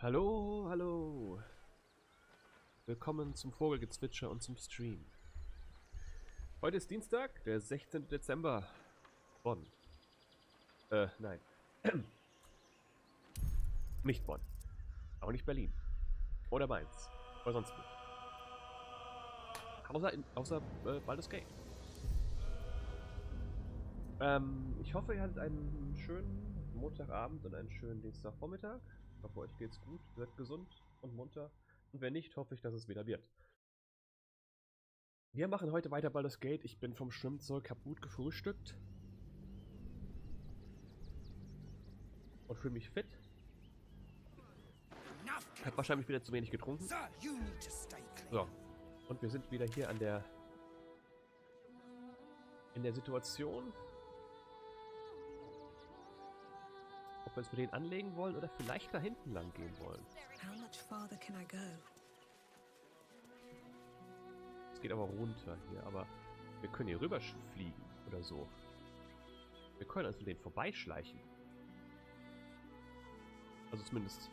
Hallo, hallo. Willkommen zum Vogelgezwitscher und zum Stream. Heute ist Dienstag, der 16. Dezember. Bonn. Nein. Nicht Bonn. Auch nicht Berlin. Oder Mainz. Oder sonst wo. Außer Baldur's Gate. Ich hoffe, ihr hattet einen schönen Montagabend und einen schönen Dienstagvormittag. Ich hoffe, euch geht's gut, seid gesund und munter. Und wenn nicht, hoffe ich, dass es wieder wird. Wir machen heute weiter Baldur's Gate. Ich bin vom Schwimmzeug kaputt gefrühstückt. Und fühle mich fit. Hab wahrscheinlich wieder zu wenig getrunken. So. Und wir sind wieder hier in der Situation, ob wir uns mit denen anlegen wollen oder vielleicht da hinten lang gehen wollen. Es geht aber runter hier, aber wir können hier rüber fliegen oder so. Wir können also den vorbeischleichen. Also zumindest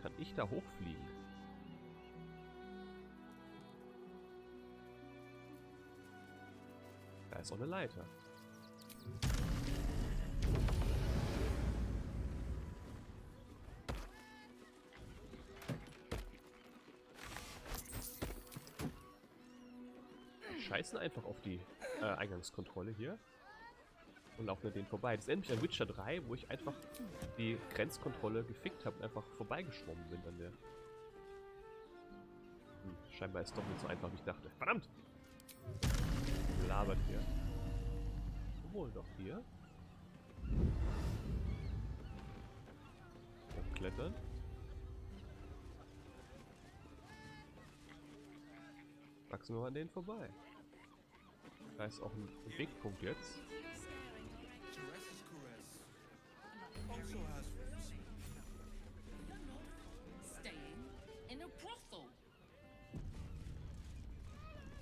kann ich da hochfliegen. Da ist auch eine Leiter. Scheißen einfach auf die Eingangskontrolle hier und laufen an denen vorbei. Das erinnert mich an Witcher 3, wo ich einfach die Grenzkontrolle gefickt habe und einfach vorbeigeschwommen bin an der. Scheinbar ist es doch nicht so einfach, wie ich dachte. Verdammt! Labert hier. Obwohl doch hier. Hochklettern. Wachsen wir an denen vorbei. Da ist auch ein Wegpunkt jetzt.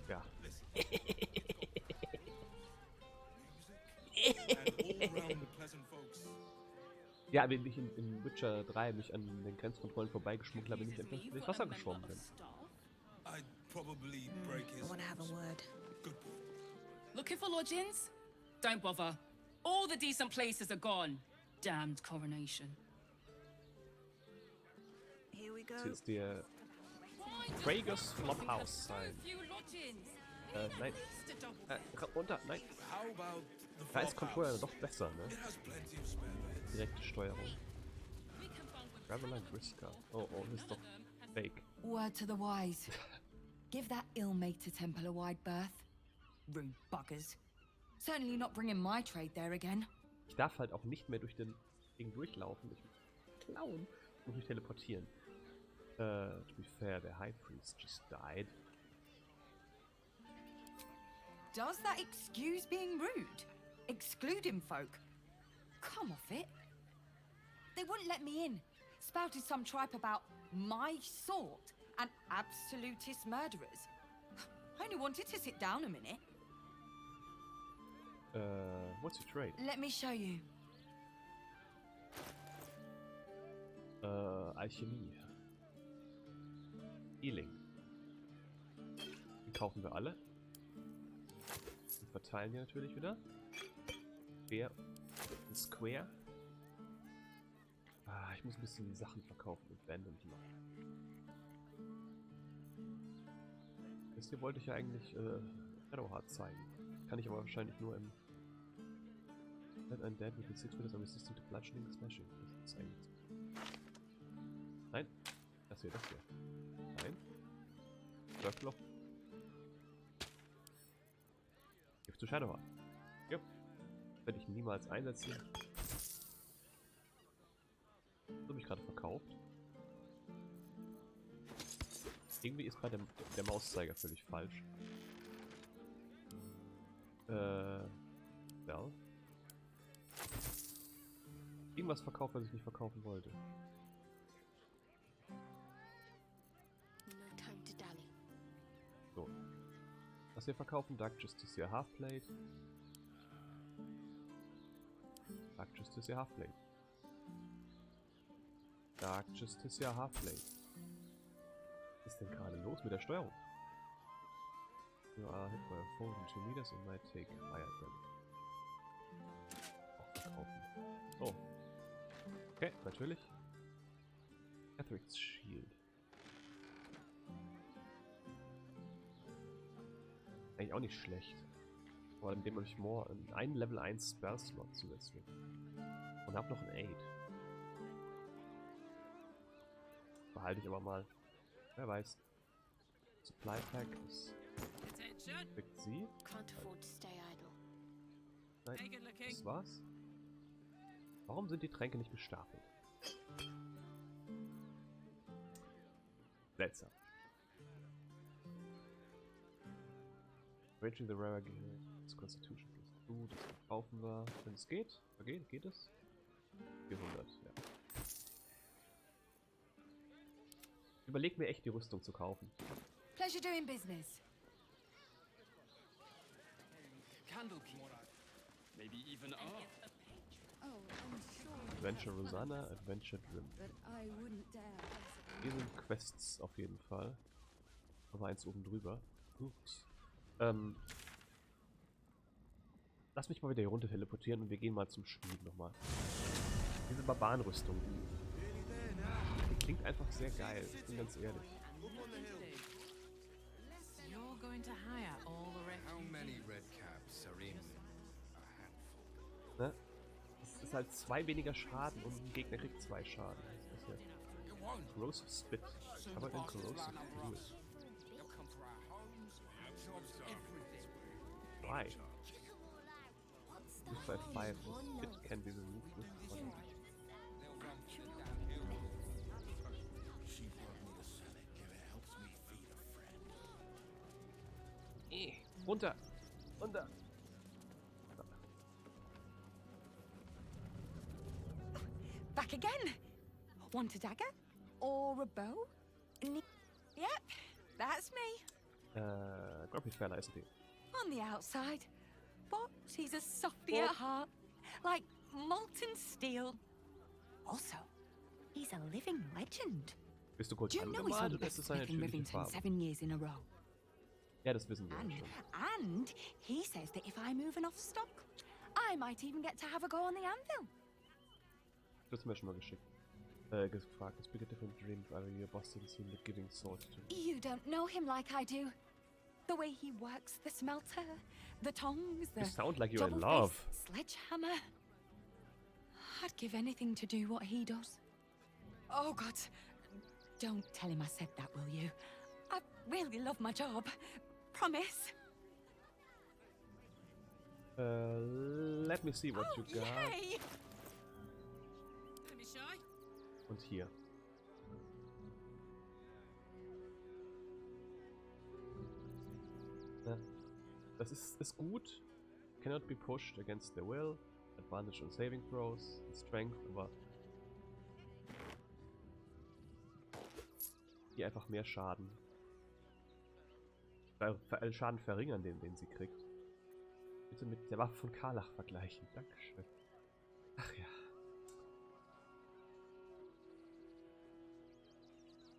Ja. Ja, wenn ich in Witcher 3 mich an den Grenzkontrollen vorbeigeschmuggelt habe, bin ich einfach durchs Wasser geschwommen bin. I'd probably break his. I want to have a word. Looking for lodgings? Don't bother. All the decent places are gone. Damned coronation. Here we go. Das ist der Krager's Flophouse sein. Nein. Runter, nein. How about the Da ist farmhouse? Controller doch besser, ne? It has plenty of spare beds. Direkte Steuerung. Traveler Brisker. Oh, das ist doch fake. Word to the wise. Give that ill-mated temple a wide berth. Rude buggers. Certainly not bringing my trade there again. Ich darf halt auch nicht mehr durch den Ding durchlaufen. Ich muss klauen und mich teleportieren. To be fair, the High Priest just died. Does that excuse being rude? Excluding folk? Come off it. They wouldn't let me in. Spouted some tripe about my sort and absolutist murderers. I only wanted to sit down a minute. What's your trade? Let me show you. Alchemie. Healing. Die kaufen wir alle. Und verteilen die natürlich wieder. Fair und Square. Ich muss ein bisschen Sachen verkaufen und Abandoned machen. Das hier wollte ich ja eigentlich Shadowheart zeigen. Kann ich aber wahrscheinlich nur im Let Undead with the 6 minutes of resistant to bludgeoning slashing. Das ist eigentlich. Nein. Das hier. Nein. Surfloch. Gibst du Shadowheart? Ja. Werde ich niemals einsetzen. Das habe ich gerade verkauft. Irgendwie ist bei der Mauszeiger völlig falsch. Ja. Irgendwas verkauft, was ich nicht verkaufen wollte. No time to dally. So. Was wir verkaufen, Dark Justice hier Halfplate. Dark Justice hier Halfplate. Dark Justicia Halfblade. Was ist denn gerade los mit der Steuerung? You are hit by a foe in 2 meters and might take fire damage. Auch verkaufen. Oh. Okay, natürlich. Catherick's Shield. Eigentlich auch nicht schlecht. Vor allem, indem man ich einen Level 1 Spell Slot zusätzlich. Und hab noch ein 8. Behalte ich aber mal. Wer weiß. Supply Pack ist. Kriegt sie. Can't afford to stay idle. Nein, das war's. Warum sind die Tränke nicht gestapelt? Seltsam. Raging the Rare Games Constitution plus 2, das kaufen wir, wenn es geht. Okay, geht es? 400, ja. Überleg mir echt, die Rüstung zu kaufen. Pleasure doing business. Candlekeep. Maybe even Adventure Rosanna, Adventure Dream. Hier sind Quests auf jeden Fall. Aber eins oben drüber. Ups. Lass mich mal wieder hier runter teleportieren und wir gehen mal zum Schmied nochmal. Diese Barbarenrüstung, die klingt einfach sehr geil, ich bin ganz ehrlich. You're going to hire all the How refugees? many red caps are in a handful? Ne? Das ist halt 2 weniger Schaden und ein Gegner kriegt 2 Schaden. Das ist ja It won't. Corrosive Spit. Aber den Corrosive Fuel. They'll come for our homes, our jobs, everything. Why? If by 5, the spit can be removed with 1. They'll run through downhill. She brought me to sell it if it helps me feed a friend. Runter! Runter! Back again. Want a dagger? Or a bow? Yep, that's me. Grumpy Fella isn't he? On the outside. But he's a softy at heart. Like molten steel. Also, he's a living legend. Bist du kurz Do you know he's angemalt on oder ist das seine Best in natürliche Rivington Farbe? 7 years in a row? Ja, das wissen wir And, schon. and he says that if I move enough stock, I might even get to have a go on the anvil. Das hast du mir schon mal geschickt. Gefragt. Speak a different dream if ever your boss didn't seem the giving sort to. You don't know him like I do. The way he works the smelter, the tongs, the You sound like you're in double-faced love. sledgehammer. I'd give anything to do what he does. Oh God, don't tell him I said that, will you? I really love my job. Promise. Let me see what you got. Yay! Don't be shy. Und hier. Ja. Das ist gut. Cannot be pushed against their will. Advantage on saving throws. Strength, aber hier einfach mehr Schaden. Schaden verringern, den sie kriegt. Bitte mit der Waffe von Karlach vergleichen. Dankeschön. Ach ja.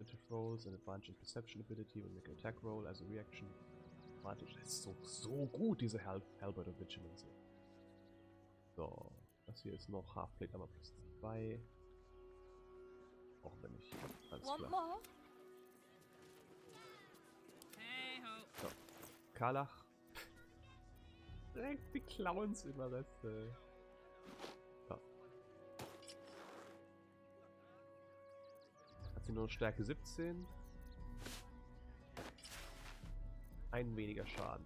Advantage rolls, an advantage in perception ability will make an attack roll as a reaction. Advantage, das ist so gut, diese Halberd of Vigilance. So, das hier ist noch Halfplate, aber plus 2. Auch wenn ich alles Want klar. more? Hey ho. So. Karlach. Direkt die Clowns-Überreste. So. Hat sie nur eine Stärke 17. Ein weniger Schaden.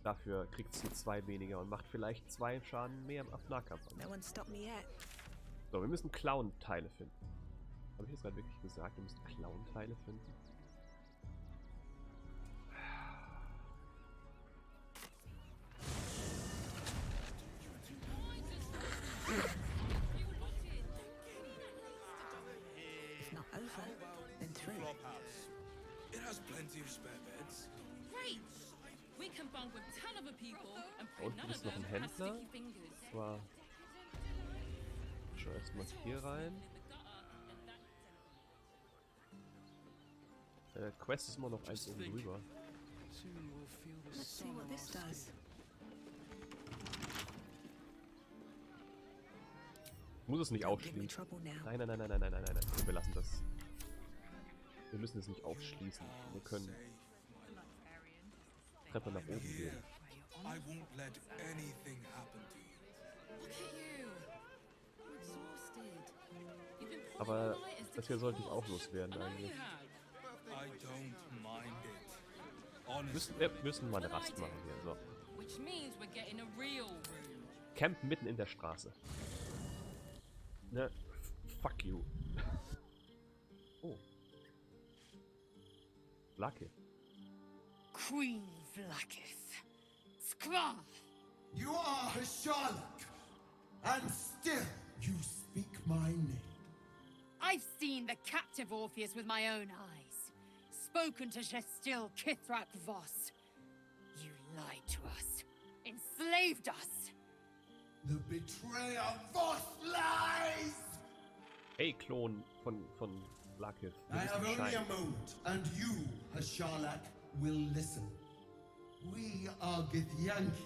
Dafür kriegt sie 2 weniger und macht vielleicht 2 Schaden mehr im Nahkampf. No one stopped me yet. So, wir müssen Clown-Teile finden. Habe ich das gerade wirklich gesagt? Wir müssen Clown-Teile finden? If not over, then through. Flophouse. It has plenty of spare beds. Great! We can bunk with 10 other people and pray Und none hier of ist noch them ein has Händler. sticky fingers. Aber Schau erstmal hier rein. Quest ist immer noch eins oben drüber. Let's see what this does. Muss es nicht Don't give me aufschließen. trouble now. Nein, nein, nein, nein, nein, nein, nein, nein. Wir lassen das. Wir müssen es nicht aufschließen. Wir können Treppe nach oben gehen. I won't let anything happen to you. Look at you. You're exhausted. You've been pulling Aber all night as das hier sollte ich auch difficult. loswerden I know you eigentlich. have. I don't mind it. Honestly. Wir müssen mal eine Rast machen hier. So. Which means we're getting a real room. Camp mitten in der Straße. Ne? Fuck you. Oh. Lucky. Queen Vlakith. Skva! You are Hashalak, and still you speak my name. I've seen the captive Orpheus with my own eyes. Spoken to Gestil Kithrak Voss. You lied to us. Enslaved us. The betrayer Voss lies! Hey, Klon von Lakith. I have only a moment, and you, Hashalak, will listen. We are Githyanki.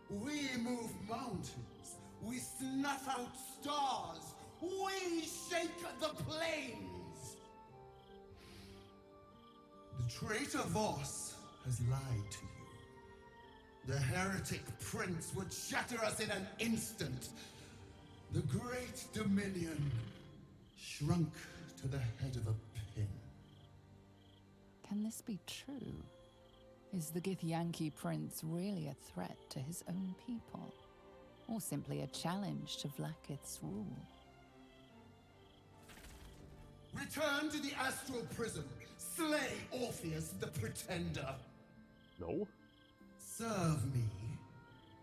We move mountains. We snuff out stars. We shake the plains. The traitor Voss has lied to you. The heretic prince would shatter us in an instant. The great dominion shrunk to the head of a pin. Can this be true? Is the Githyanki prince really a threat to his own people? Or simply a challenge to Vlakith's rule? Return to the astral prism. Slay Orpheus the Pretender. No? Serve me,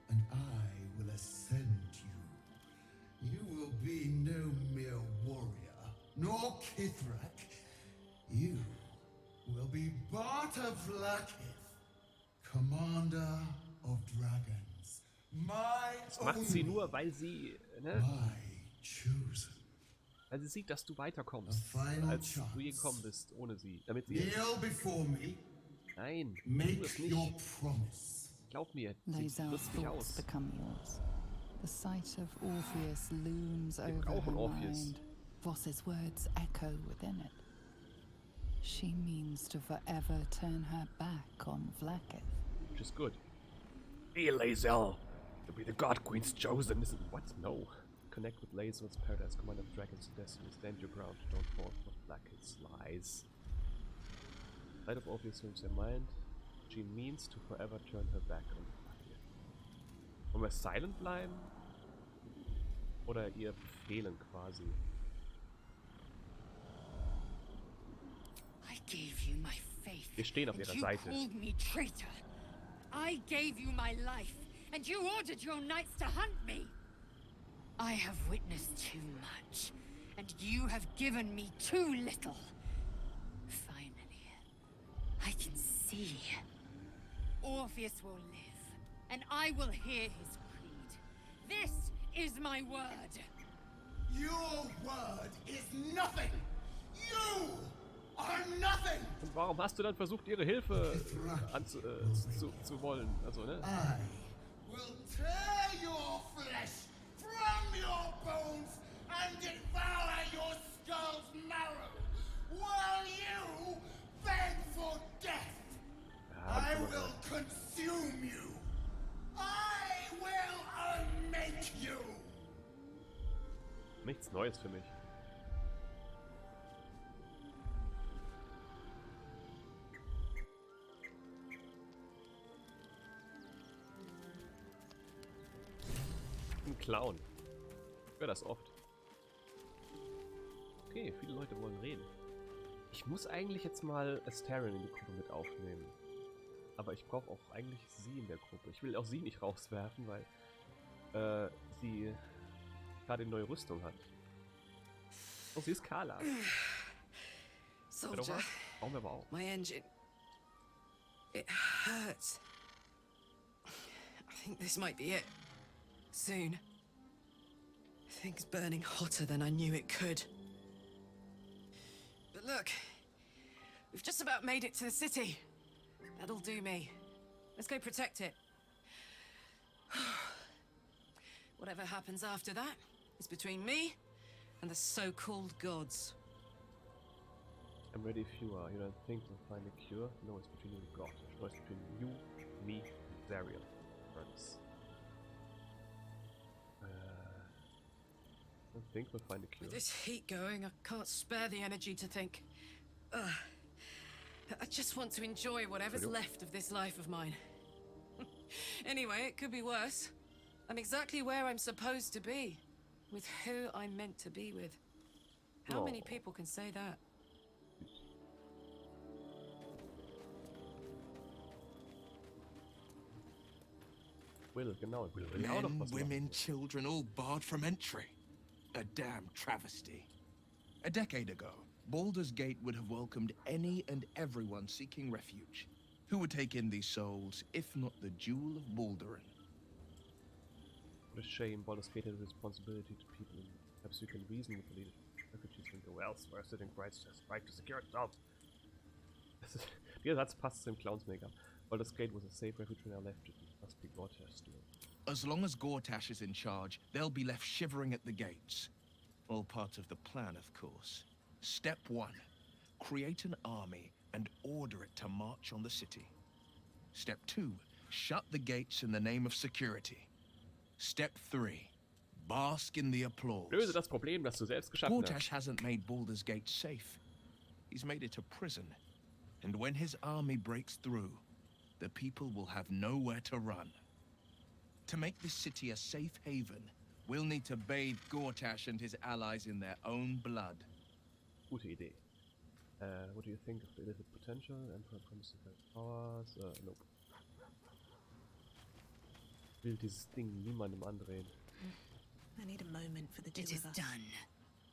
and I will ascend you. You will be no mere warrior, nor Kithrak. You will be Barta Vlakith, commander of dragons. My Das macht sie only, nur, weil sie, ne? my chosen. Weil sie sieht, dass du weiterkommst, A final als du chance. hier gekommen bist, ohne sie. Damit sie. Kneel before me. Nein, tu Make es your nicht. promise. Glaub mir, sie Lazar's nutzt dich thoughts aus. become yours. The sight of Orpheus looms over brauchen her Orpheus. mind. Voss's words echo within it. She means to forever turn her back on Vlakith. Which is good. Hey, Lazel! To be the God Queen's chosen isn't what? No. Connect with Lazel's paradise, commander of dragons and destiny. Stand your ground, don't fall for Blackhead's lies. Light of Orpheus fills her mind. She means to forever turn her back on Blackhead. Wollen wir silent bleiben? Oder ihr befehlen quasi? I gave you my faith. Wir stehen auf and ihrer you Seite. called me traitor. I gave you my life, and you ordered your knights to hunt me. I have witnessed too much, and you have given me too little. Finally, I can see. Orpheus will live, and I will hear his creed. This is my word. Your word is nothing. You are nothing. Und warum hast du dann versucht, ihre Hilfe zu wollen? Also, ne? I will tear your flesh from your bones and devour your skull's marrow, while you beg for death. I will consume you. I will unmake you. Nichts Neues für mich. Ein Clown. Ich höre das oft. Okay, viele Leute wollen reden. Ich muss eigentlich jetzt mal Astarion in die Gruppe mit aufnehmen. Aber ich brauche auch eigentlich sie in der Gruppe. Ich will auch sie nicht rauswerfen, weil sie gerade eine neue Rüstung hat. Oh, sie ist Carla. Soldier, Brauchen wir aber auch. my engine. It hurts. I think this might be it. Soon. Things burning hotter than I knew it could. But look, we've just about made it to the city. That'll do me. Let's go protect it. Whatever happens after that is between me and the so-called gods. I'm ready if you are. You don't think we'll find a cure? No, it's between you and God. No, it's between you, me, and Zariel. Friends. I don't think we'll find a cure. With this heat going, I can't spare the energy to think. I just want to enjoy whatever's left of this life of mine. Anyway, it could be worse. I'm exactly where I'm supposed to be. With who I'm meant to be with. How many people can say that? Genau, will Men, women, children, all barred from entry. A damn travesty. A decade ago, Baldur's Gate would have welcomed any and everyone seeking refuge. Who would take in these souls, if not the Jewel of Baldurin? What a shame. Baldur's Gate has a responsibility to people. Perhaps you can reason with the leader. Refugees can go elsewhere, sitting Christ's right to secure itself. Dieser Satz passt zum Clowns-Make-up. Baldur's Gate was a safe refuge when I left it. It must be Gortash still. As long as Gortash is in charge, they'll be left shivering at the gates. All part of the plan, of course. Step 1. Create an army and order it to march on the city. Step 2. Shut the gates in the name of security. Step 3. Bask in the applause. Löse das Problem, das du selbst geschaffen hast. Gortash hasn't made Baldur's Gate safe. He's made it a prison. And when his army breaks through, the people will have nowhere to run. To make this city a safe haven, we'll need to bathe Gortash and his allies in their own blood. Gute Idee. What do you think of the illicit potential? Emperor promises powers? Nope. Will dieses Ding niemandem andrehen. I need a moment for the two It is of us. done.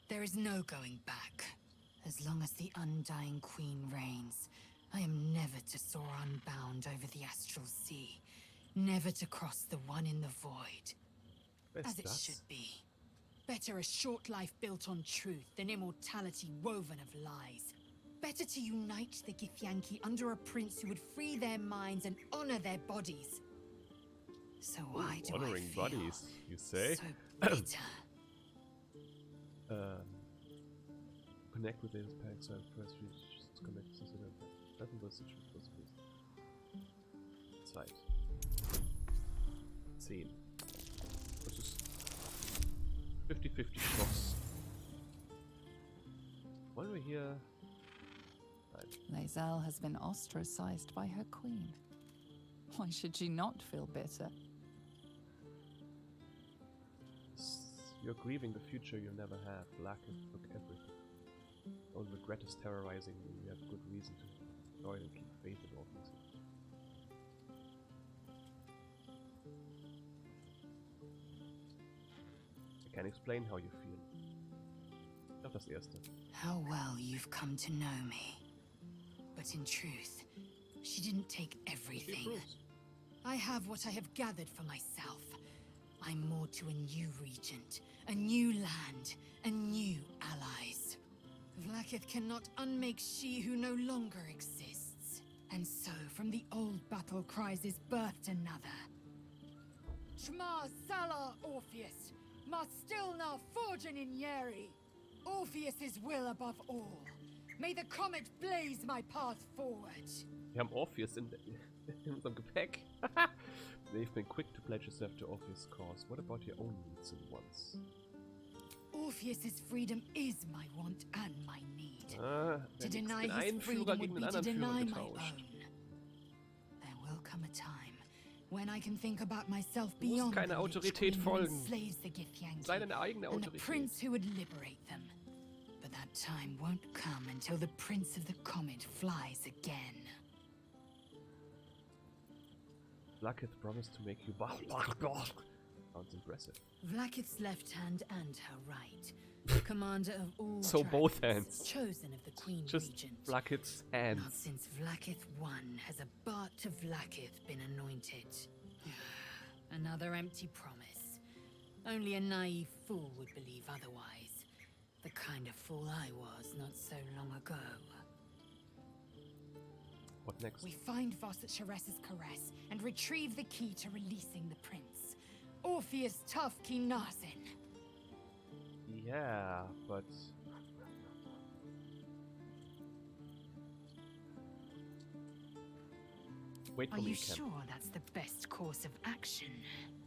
There is no going back. As long as the Undying Queen reigns, I am never to soar unbound over the astral sea. Never to cross the one in the void. As it should be. Better a short life built on truth than immortality woven of lies. Better to unite the Githyanki under a prince who would free their minds and honor their bodies. So why do honoring I feel bodies, you say? so bitter? Connect with his packs and first connect to the doesn't was Zeit. 10. Das ist 50-50 Chance. Wollen wir hier... Nein. Lae'zel has been ostracized by her queen. Why should she not feel bitter? You're grieving the future you never had. Black took everything. All regret is terrorizing you. You have good reason to enjoy and keep faith in all things. I can explain how you feel. Not das erste. How well you've come to know me. But in truth, she didn't take everything. I have what I have gathered for myself. I'm more to a new regent, a new land, and new allies. Vlaakith cannot unmake she who no longer exists. And so, from the old battle cries is birthed another. Shma Salar Orpheus, Ma Stilna Forgen in Yeri. Orpheus's will above all. May the comet blaze my path forward. Wir haben Orpheus in unserem Gepäck. They've been quick to pledge yourself to Orpheus' cause. What about your own needs and wants? Orpheus's freedom is my want and my need. To Den deny einen his Führer freedom gegen would den be to anderen deny Führer my getauscht. own. There will come a time when I can think about myself Du musst beyond keiner the Lich Autorität Queen who folgen. enslaves the Githyanki Sei deine eigene and the Autorität. prince who would liberate them. But that time won't come until the Prince of the Comet flies again. Vlaakith promised to make you Sounds impressive. Vlaakith's left hand and her right. Commander of all So both dragons, hands. chosen of the Queen Just Regent. Vlaakith's Not hands. since Vlaakith I has a Bart to Vlaakith been anointed. Another empty promise. Only a naive fool would believe otherwise. The kind of fool I was not so long ago. What next? We find Voss at Sheres's caress and retrieve the key to releasing the prince. Orpheus Tufki Narsin. Yeah, but... Wait for Are me, you Camp. sure that's the best course of action?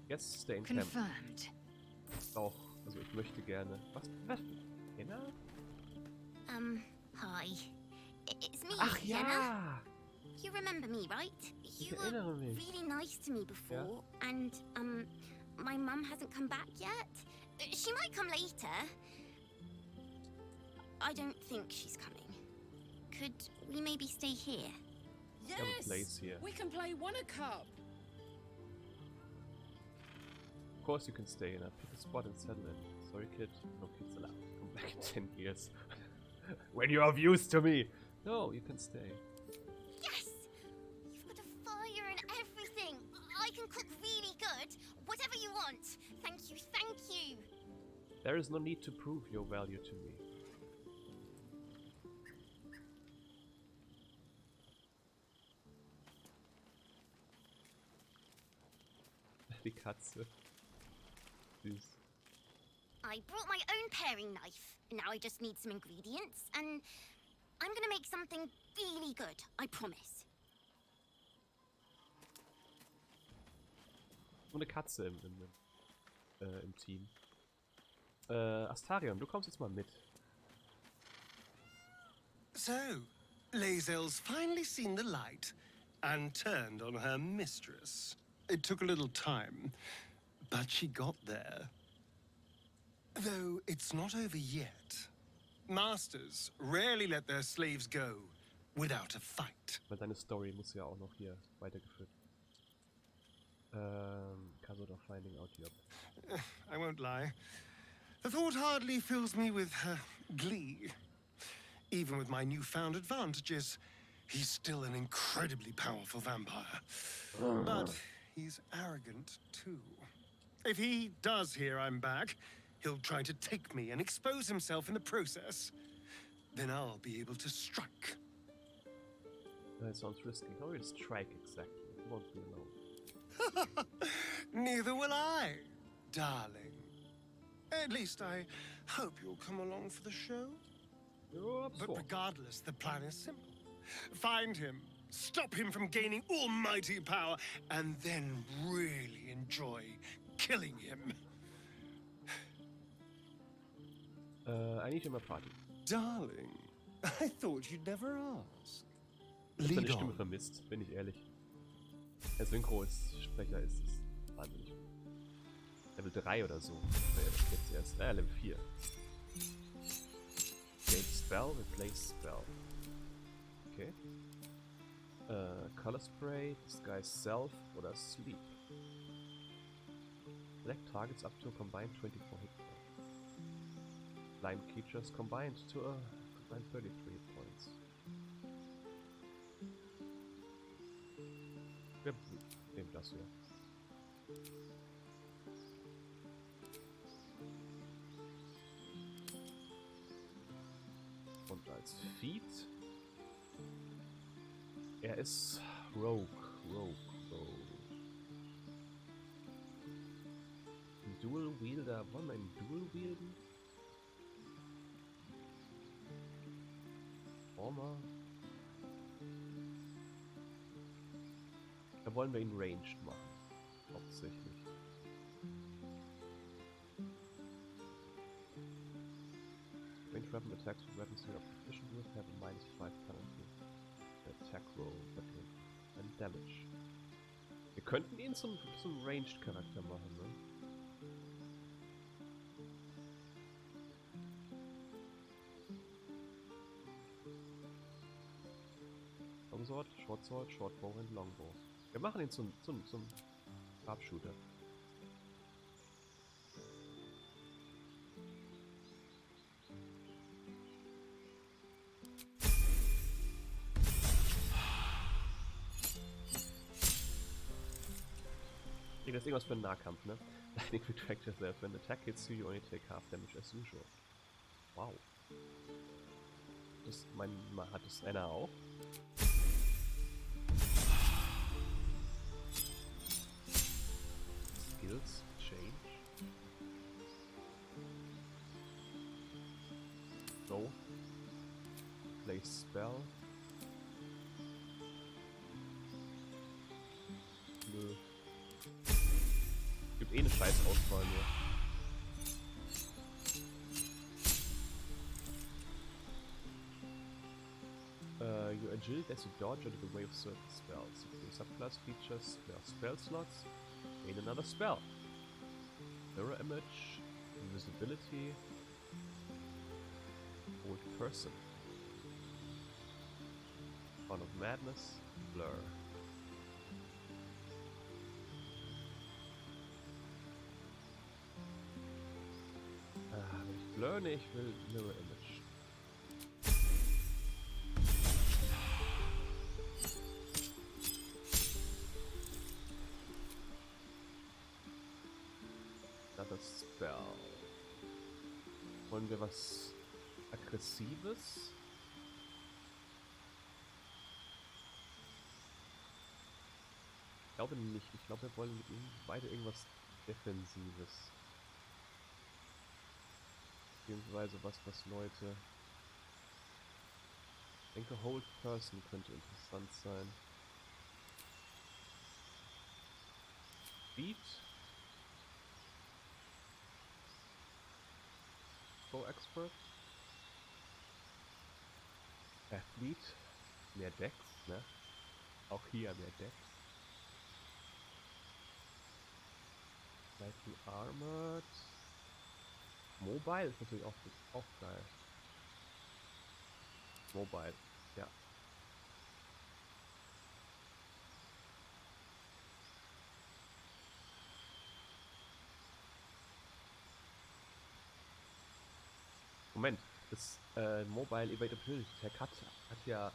Yes, stay in Camp. Confirmed. Auch, also ich möchte gerne... Was? Henna? Hi. It's me, Ach Jenna. ja! You remember me, right? Ich You were erinnere mich. really nice to me before, and, my mum hasn't come back yet. She might come later. I don't think she's coming. Could we maybe stay here? I have a place here. We can play one a cup. Of course you can stay in. Pick a spot and settle in. Sorry, kid. No kids allowed. Come back in 10 years. When you are of use to me! No, you can stay. Yes! You've got a fire and everything. I can cook really good. Whatever you want. Thank you, thank you. There is no need to prove your value to me. Die Katze. Süß. I brought my own paring knife. Now I just need some ingredients, and I'm gonna make something really good, I promise. Und eine Katze im Team. Astarion, du kommst jetzt mal mit. So, Lae'zel's finally seen the light and turned on her mistress. It took a little time, but she got there. Though it's not over yet. Masters rarely let their slaves go without a fight. Weil deine Story muss ja auch noch hier weitergeführt. Casual of finding out job. I won't lie. The thought hardly fills me with glee. Even with my newfound advantages, he's still an incredibly powerful vampire. But he's arrogant too. If he does hear I'm back, he'll try to take me and expose himself in the process. Then I'll be able to strike. That sounds risky. How will you strike exactly? It won't be alone. Neither will I, darling. At least I hope you'll come along for the show. But regardless, the plan is simple. Find him, stop him from gaining almighty power, and then really enjoy killing him. I need him a party. Darling, I thought you'd never ask. Ich habe seine Lead Stimme on. vermisst, bin ich ehrlich. Der Synchro-Sprecher ist wahnsinnig. Level 3 oder so. Jetzt erst. Level 4. Gain Spell, Replace Spell. Okay. Color Spray, Disguise Self oder Sleep. Select targets up to a combined 24 hit points. Blind creatures combined to a combined 33 hit points. Wir nehmen das hier. Und als Feat. Er ist Rogue. Ein Dual Wielder. Wollen wir einen Dual wielden? Former. Da wollen wir ihn ranged machen. Hauptsächlich. Range weapon attacks with weapons you are proficient with have a -5 penalty. Attack roll, and damage. Wir könnten ihn zum ranged Charakter machen, ne? Longsword, Shortsword, Shortbow und Longbow. Wir machen ihn zum Sharpshooter. Das ist irgendwas für einen Nahkampf, ne? Lightning retract yourself. When the attack hits you, you only take half damage as usual. Wow. Das, hat das einer auch? Skills change. Go. Play spell. Nö. Gibt eh eine scheiß Auswahl nur. Your agility as you dodge out of the way of certain spells. Your subclass features spell slots. Gain another spell. Mirror image, invisibility, old person. Font of madness, blur. Wenn ich blur, ne, ich will Mirror Image. Another Spell. Wollen wir was Aggressives? Ich glaube nicht. Ich glaube, wir wollen mit ihnen beide irgendwas Defensives. Beziehungsweise was Leute... Ich denke, Hold Person könnte interessant sein. Speed. Go Expert. Athlete. Mehr Dex, ne? Auch hier mehr Dex. Lightly Armored. Mobile ist natürlich auch geil. Mobile, ja. Moment, das Mobile Evade Opportunity Attack hat ja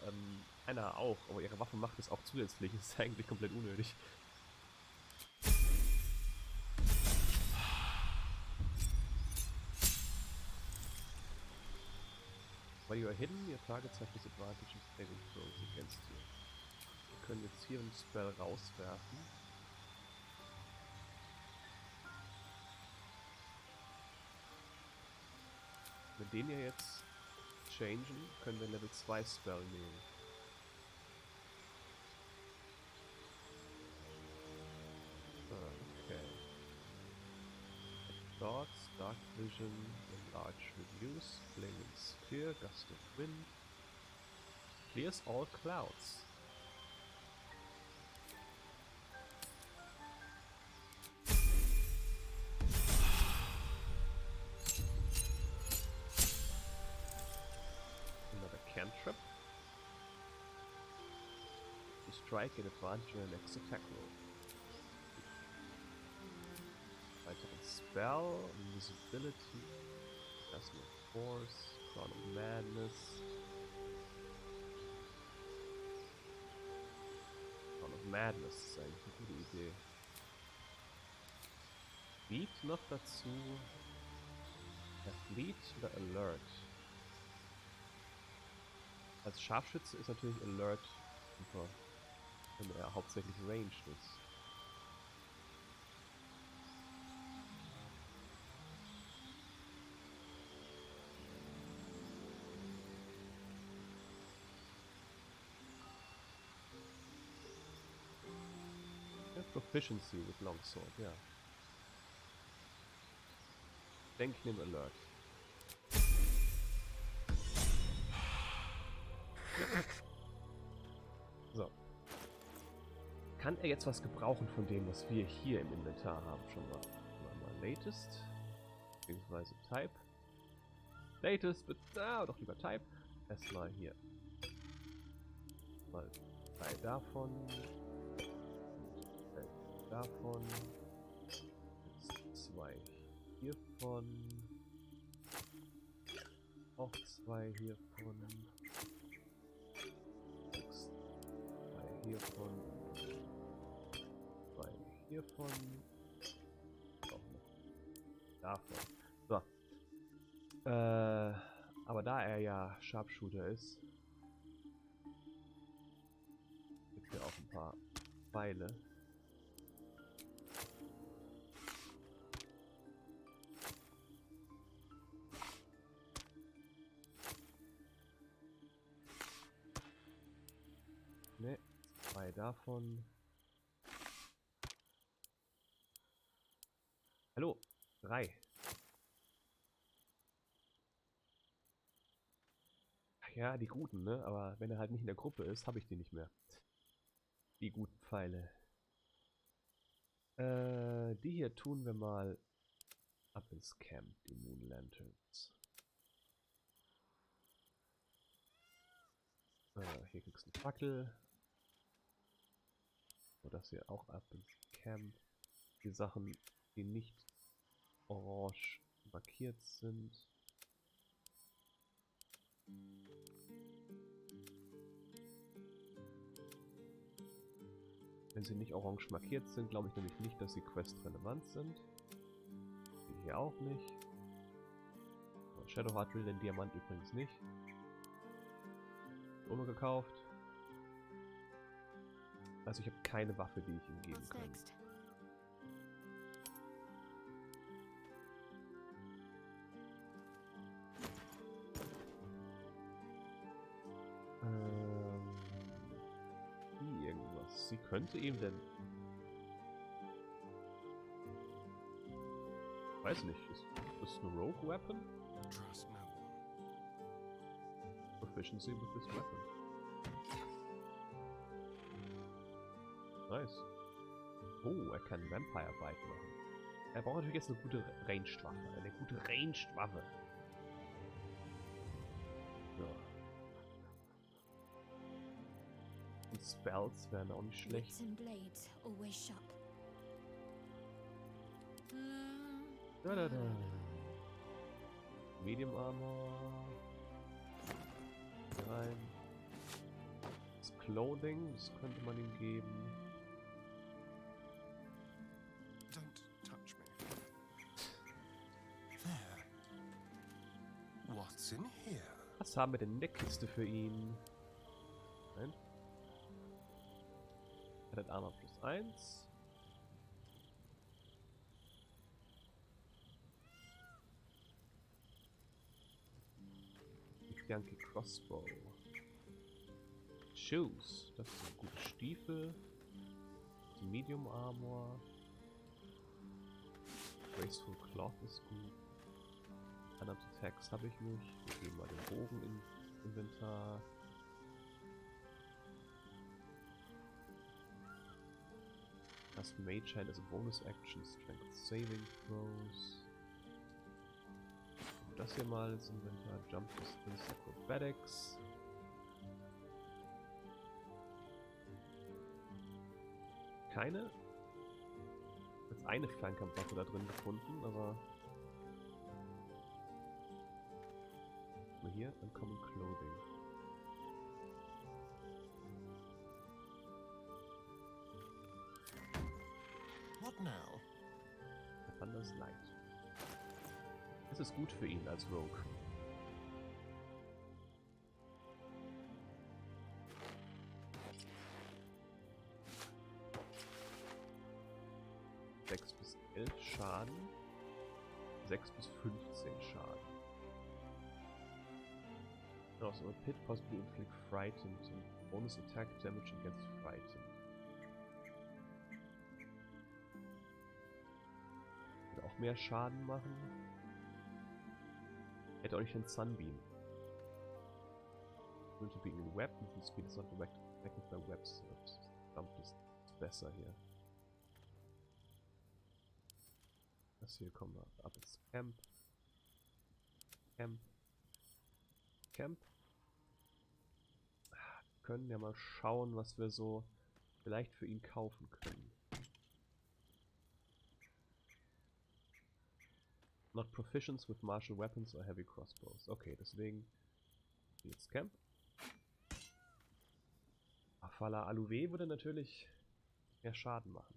einer auch, aber ihre Waffe macht es auch zusätzlich. Das ist eigentlich komplett unnötig. While you are hidden, your targets have disadvantage in saving throws against you. Wir können jetzt hier einen Spell rauswerfen. Wenn den hier jetzt changen, können wir Level 2 Spell nehmen. Okay. Thoughts, Dark Vision, Enlarge Reduce, Flaming Sphere, Gust of Wind. Clears all clouds. Another cantrip. To strike an advantage on the next attack roll. Weiteren Spell, Invisibility, Plasma Force, Crown of Madness. Crown of Madness ist eigentlich eine gute Idee. Speed noch dazu. Athlete oder Alert? Als Scharfschütze ist natürlich Alert super, wenn er hauptsächlich ranged ist. Proficiency with Longsword, ja. Ich denke, ich nehme Alert. So. Kann er jetzt was gebrauchen von dem, was wir hier im Inventar haben? Schon mal. Mal Latest. Beziehungsweise Type. Latest, doch lieber Type. Erstmal hier. Mal 3 davon. Davon. Jetzt 2 hiervon. Auch 2 hiervon. 2 hiervon. 2 hiervon. Auch noch davon. So. Aber da er ja Sharpshooter ist, gibt es auch ein paar Pfeile. Ne, 2 davon. Hallo, 3. Ach ja, die guten, ne? Aber wenn er halt nicht in der Gruppe ist, habe ich die nicht mehr. Die guten Pfeile. Die hier tun wir mal ab ins Camp, die Moon Lanterns. Hier kriegst du eine Fackel. So, das hier auch ab ins Camp. Die Sachen, die nicht orange markiert sind. Wenn sie nicht orange markiert sind, glaube ich nämlich nicht, dass sie questrelevant sind. Die hier auch nicht. So, Shadowheart will den Diamant übrigens nicht. Gekauft. Also ich habe keine Waffe, die ich ihm geben kann. Irgendwas. Sie könnte ihm denn... Weiß nicht, ist das eine Rogue Weapon? Proficiency with this weapon. Nice. Oh, er kann Vampire Bite machen. Er braucht natürlich jetzt eine gute Ranged-Waffe. Eine gute Ranged-Waffe. Ja. Die Spells wären auch nicht schlecht. Da. Medium Armor. Rein. Das Clothing, das könnte man ihm geben. Don't touch me. There. What's in here? Was haben wir denn in der Kiste für ihn? Nein. Er hat Armor plus 1. Yankee Crossbow. Shoes. Das sind gute Stiefel. Medium Armor. Graceful Cloth ist gut. Unarmed Attacks habe ich nicht. Wir geben mal den Bogen ins Inventar. Das Mage Hand ist a Bonus Action. Strength Saving Throws. Das hier mal ins Inventar. Jump Distance, Acrobatics. Keine. Jetzt eine Fernkampfwaffe da drin gefunden, aber. Mal hier, Uncommon Clothing. What now? Thunder's Light. Das ist gut für ihn als Rogue. (6 bis 11 Schaden. 6 bis 15 Schaden. Also a pit possibly inflict frightened and bonus attack damage against frightened. Wird auch mehr Schaden machen. Hätte auch nicht den Sunbeam. Going to be in weapon and speed is not affected by webs. Jump ist besser hier. Das hier kommen wir ab ins Camp. Camp. Wir können ja mal schauen, was wir so vielleicht für ihn kaufen können. Not proficient with martial weapons or heavy crossbows. Okay, deswegen ins Camp. Afala Aluve würde natürlich mehr Schaden machen.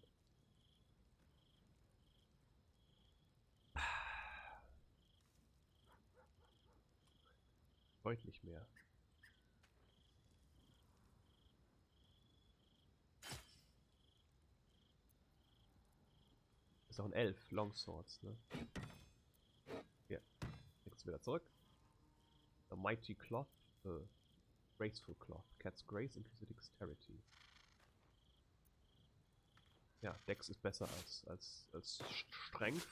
Deutlich mehr. Ist auch ein Elf, Longswords, ne? Ja. Jetzt wieder zurück. The Mighty Cloth, Graceful Cloth. Cat's Grace increases Dexterity. Ja, Dex ist besser als Strength.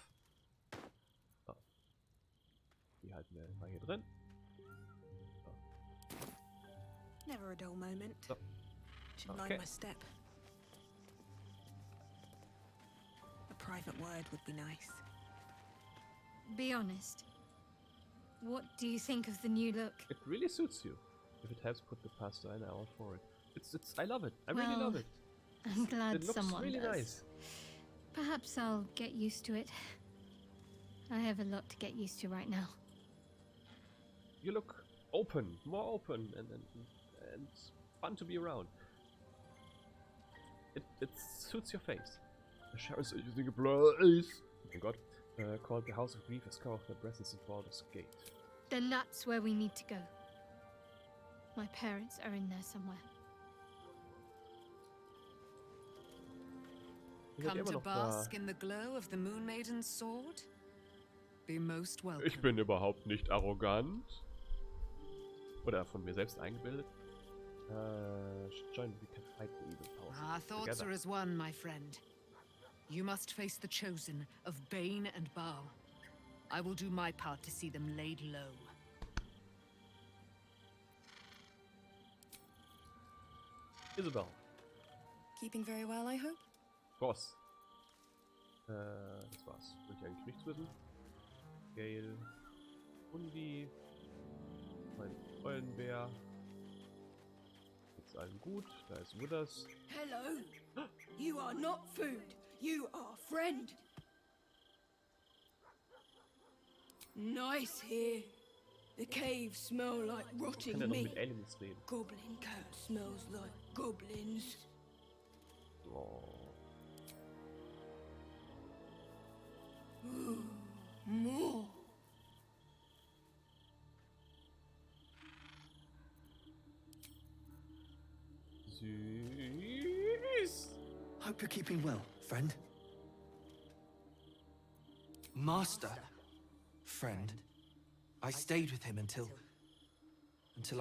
So. Die halten wir mal hier drin. So. Never a dull moment. So. Should mind my step. A private word would be nice. Be honest. What do you think of the new look? It really suits you. If it helps put the past in, I'm all for it. I love it. I really love it. I'm glad It looks someone really does. nice. Perhaps I'll get used to it. I have a lot to get used to right now. You look open, more open, and fun to be around. It suits your face. The sheriffs are using a place. Oh my god. Called the House of Grief has come off their presence in Baldur's Gate. Then that's where we need to go. My parents are in there somewhere. Come to bask in the glow of the Moon Maiden's sword? Be most welcome. Ich bin überhaupt nicht arrogant. Oder von mir selbst eingebildet. Join, we can fight the evil powers. Our thoughts are as one, my friend. You must face the chosen of Bane and Baal. I will do my part to see them laid low. Isabel. Keeping very well, I hope? Boss. Das war's. Wollte ich eigentlich nichts wissen. Gale. Hundi. Mein Eulenbär. Geht's allen gut? Da ist Withers. Hello. You are not food. You are friend. Nice here. The caves smell like rotting Kann ja noch meat. mit Aliens reden. Goblin cat smells like goblins. Oh. More. Süß. Hope you're keeping well, friend. Master. Friend. I stayed with him until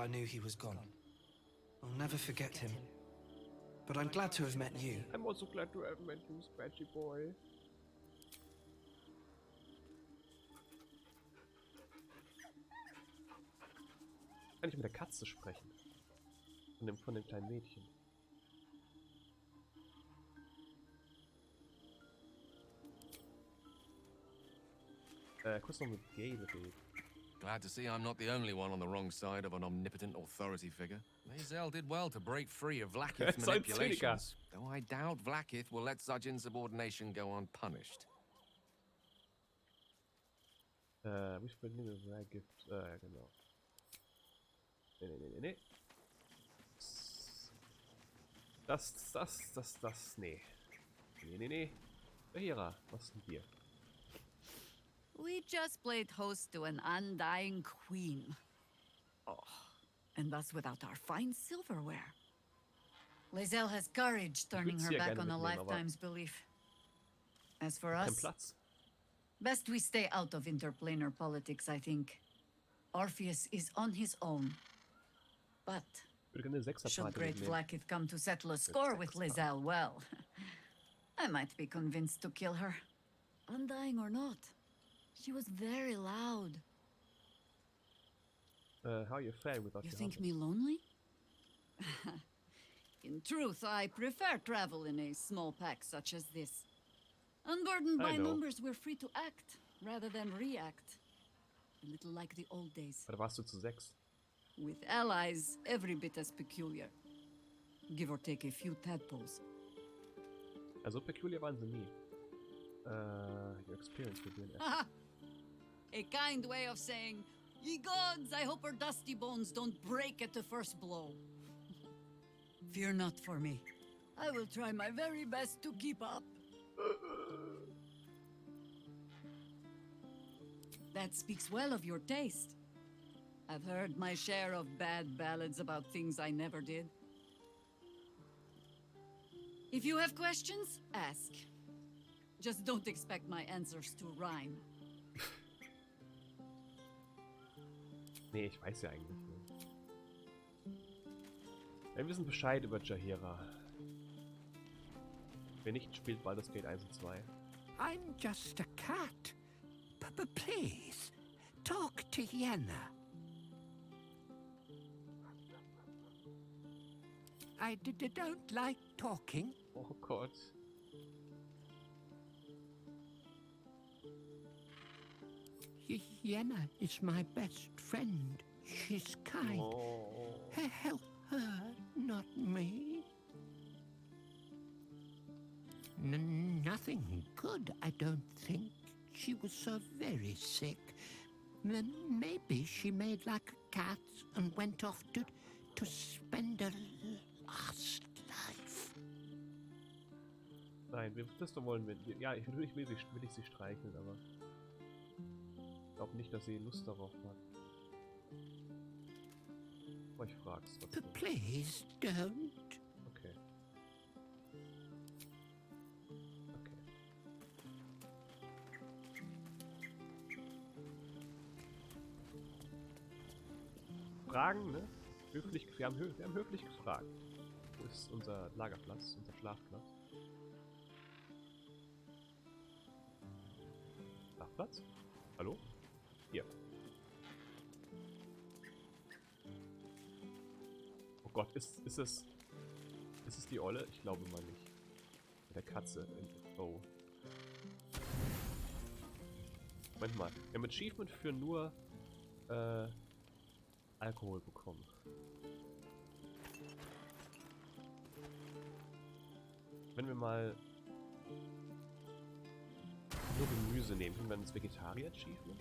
I knew he was gone. I'll never forget him. But I'm glad to have met you. I'm also glad to have met you, Scratchy Boy. Kann ich mit der Katze sprechen? Von dem kleinen Mädchen. Kurz noch mit Gale reden. Glad to see I'm not the only one on the wrong side of an omnipotent authority figure. Mazel did well to break free of Vlakith's manipulations, though I doubt Vlakith will let such insubordination go unpunished. Wie viel Dinge gibt, genau. Nee. Nee. Nee. Hera, was ist denn hier? We just played host to an undying queen. Oh, and that's without our fine silverware. Lae'zel has courage, turning her back on a lifetime's belief. As for us, best we stay out of interplanar politics, I think. Orpheus is on his own. But should great Vlakith come to settle a score with Lae'zel, well, I might be convinced to kill her. Undying or not. She was very loud. How are you faring without you your think husband? me lonely? In truth, I prefer travel in a small pack such as this. Unburdened by numbers, we're free to act rather than react. A little like the old days. Da warst du zu 6. With allies, every bit as peculiar. Give or take a few tadpoles. Also peculiar waren sie nie. Your experience will be an Haha! A kind way of saying, ye gods, I hope her dusty bones don't break at the first blow. Fear not for me. I will try my very best to keep up. That speaks well of your taste. I've heard my share of bad ballads about things I never did. If you have questions, ask. Just don't expect my answers to rhyme. Nee, ich weiß ja eigentlich nicht. Wir wissen Bescheid über Jaheira. Wer nicht spielt, Baldur's Gate 1 und 2. I'm just a cat. Please, talk to Yenna. I don't like talking. Oh Gott. Yenna is my best friend. She's kind. Oh. Help her, not me. Nothing good, I don't think. She was so very sick. Maybe she made like a cat and went off to spend her last life. Nein, das wollen wir. Ja, ich will sie streicheln, aber ich glaube nicht, dass sie Lust darauf hat. Aber ich frag's trotzdem. Please don't. Okay. Fragen, ne? Höflich, wir haben höflich gefragt. Wo ist unser Lagerplatz, unser Schlafplatz? Schlafplatz? Hallo? Hier. Oh Gott, ist es die Olle? Ich glaube mal nicht. Mit der Katze. Oh. Moment mal. Wir haben Achievement für nur Alkohol bekommen. Wenn wir mal nur Gemüse nehmen, können wir dann das Vegetarier-Achievement?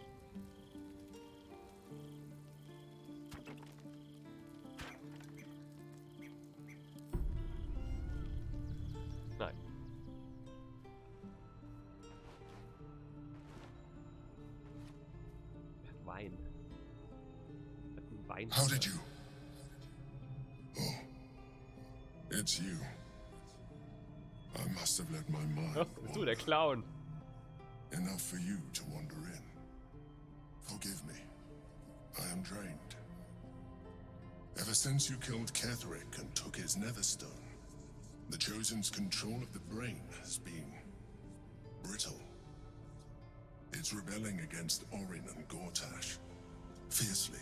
Nein. Wein. How did you? Oh, it's you. I must have let my mind. Oh, bist du der Clown? Enough for you to wander in. Forgive me. I am drained. Ever since you killed Ketherick and took his Netherstone, the Chosen's control of the brain has been brittle. It's rebelling against Orin and Gortash fiercely.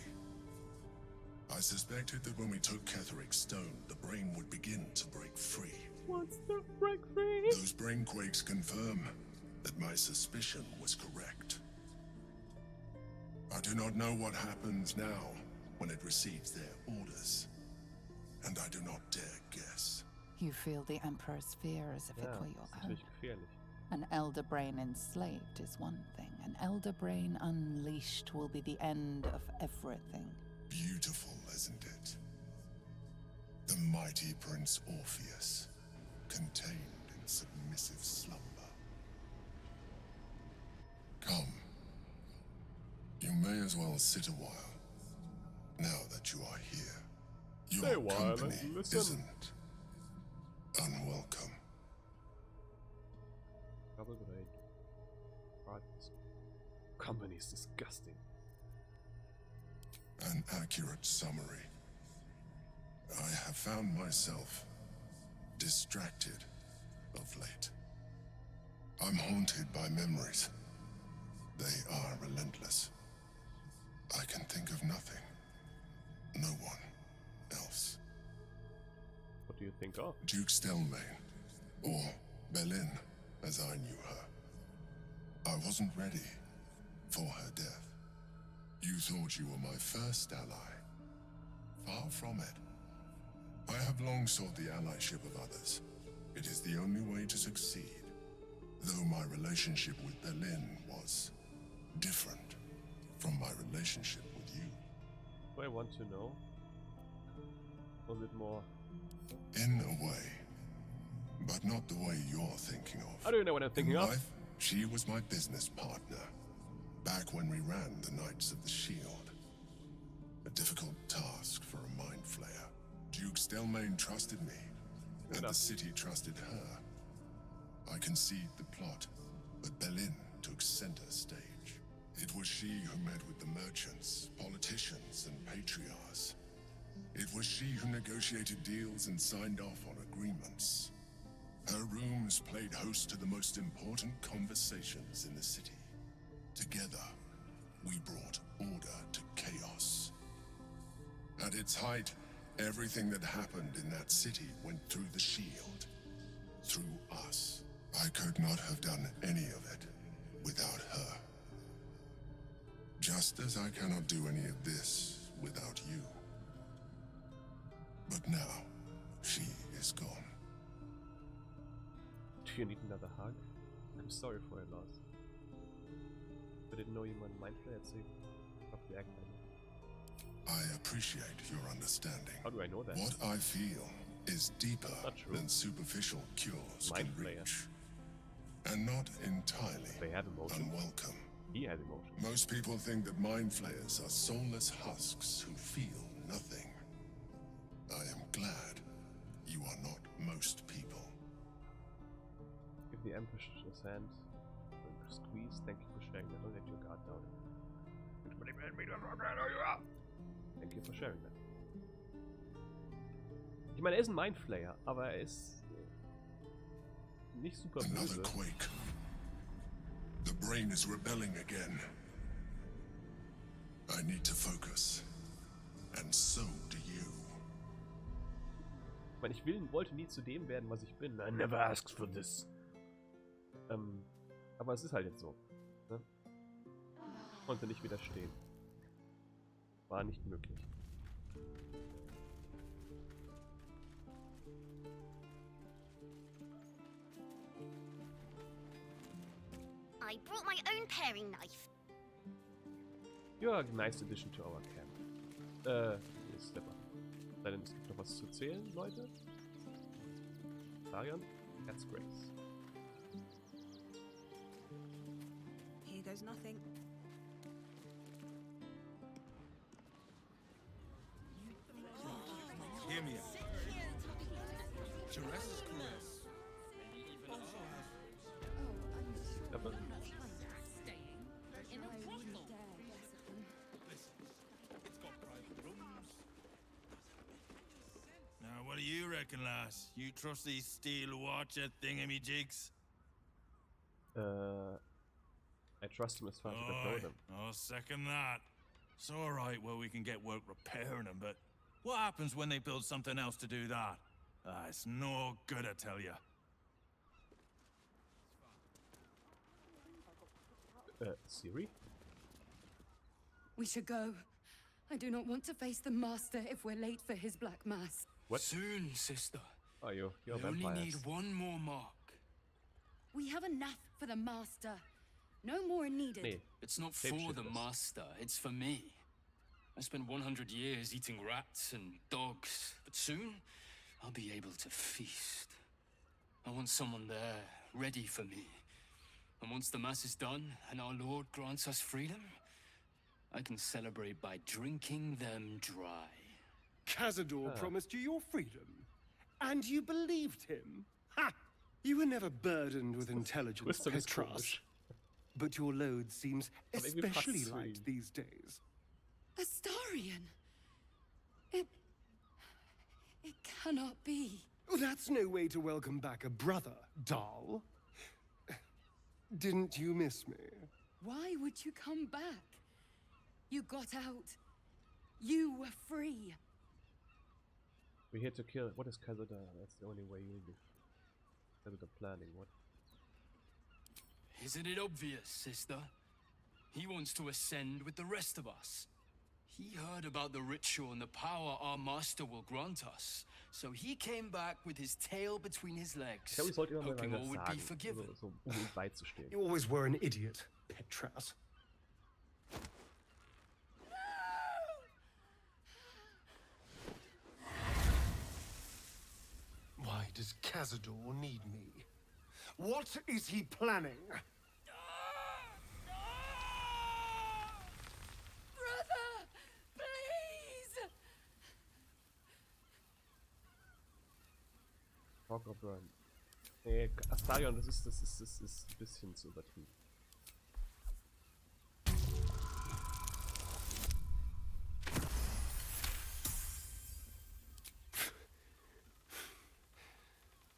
I suspected that when we took Ketherick's stone, the brain would begin to break free. What's the break free? Those brain quakes confirm that my suspicion was correct. I do not know what happens now when it receives their orders, and I do not dare guess. You feel the Emperor's fear as if it were your own. Gefährlich. An Elder Brain enslaved is one thing. An Elder Brain unleashed will be the end of everything. Beautiful, isn't it? The mighty Prince Orpheus, contained in submissive slumber. Come. You may as well sit a while, now that you are here. Your company isn't unwelcome. Company's disgusting. An accurate summary. I have found myself distracted of late. I'm haunted by memories. They are relentless. I can think of nothing. No one else. What do you think of? Duke Stelmane, or Belin, as I knew her. I wasn't ready for her death. You thought you were my first ally. Far from it. I have long sought the allyship of others. It is the only way to succeed. Though my relationship with Belin was different from my relationship with you. Do I want to know a little bit more? In a way, but not the way you're thinking of. How do you know what I'm thinking of? Life, she was my business partner, back when we ran the Knights of the Shield. difficult task for a mind flayer. Duke Stelmane trusted me, and the city trusted her. I concede the plot, but Berlin took center stage. It was she who met with the merchants, politicians, and patriarchs. It was she who negotiated deals and signed off on agreements. Her rooms played host to the most important conversations in the city. Together, we brought order to chaos. At its height, everything that happened in that city went through the shield. Through us. I could not have done any of it without her. Just as I cannot do any of this without you. But now, she is gone. Do you need another hug? I'm sorry for your loss. I didn't know you were mind flayer, so probably act like it. I appreciate your understanding. How do I know that? What I feel is deeper than superficial cures Mind can flayer. reach. And not entirely They have emotions. unwelcome. He has emotions. Most people think that mind flayers are soulless husks who feel nothing. I am glad you are not most people. Give the Empress his hand. Squeeze. Thank you for sharing that. Don't let your guard down. Thank you for sharing that. Ich meine, er ist ein Mindflayer, aber er ist nicht super böse. Another quake. The brain is rebelling again. I need to focus. And so do you. Ich meine, ich wollte nie zu dem werden, was ich bin. I never asked for this. Aber es ist halt jetzt so. Ne? Konnte nicht widerstehen. War nicht möglich. I brought my own paring knife. You are a nice addition to our camp. Hier ist Stepper. Sei denn, es gibt noch was zu zählen, Leute? Darion? That's Grace. Here goes nothing. Hear me out. Jerez's caress. Stepper? Now, what do you reckon, lass? You trust these steel watcher thingamajigs? I trust him as far as I can throw them. I'll second that. It's all right where we can get work repairing them, but what happens when they build something else to do that? It's no good, I tell you. Siri? We should go. I do not want to face the Master if we're late for his Black Mass. What? Soon, sister. Oh, you're I only vampires. need one more mark. We have enough for the Master. No more needed. Nee. It's not for the Shapeshifters. Master, it's for me. I spent 100 years eating rats and dogs, but soon I'll be able to feast. I want someone there, ready for me. And once the Mass is done and our Lord grants us freedom, I can celebrate by drinking them dry. Cazador promised you your freedom, and you believed him? Ha! You were never burdened with intelligence, Twisted is Petras. komisch. But your load seems Aber irgendwie especially passt's zu light ihm. these days. Astarion! It cannot be. Oh, that's no way to welcome back a brother, doll. Didn't you miss me? Why would you come back? You got out. You were free. We're here to kill. What is Kazada? That's the only way you live. Kazada planning. What? Isn't it obvious, sister? He wants to ascend with the rest of us. He heard about the ritual and the power our master will grant us. So he came back with his tail between his legs, Ich glaube, ich sollte immer mal hoping all was would be sagen, forgiven. so beizustehen. You always were an idiot, Petras. Why does Cazador need me? What is he planning? Brother! Please! Talk or Burn. Nee, Astarion, das ist ein bisschen zu übertrieben.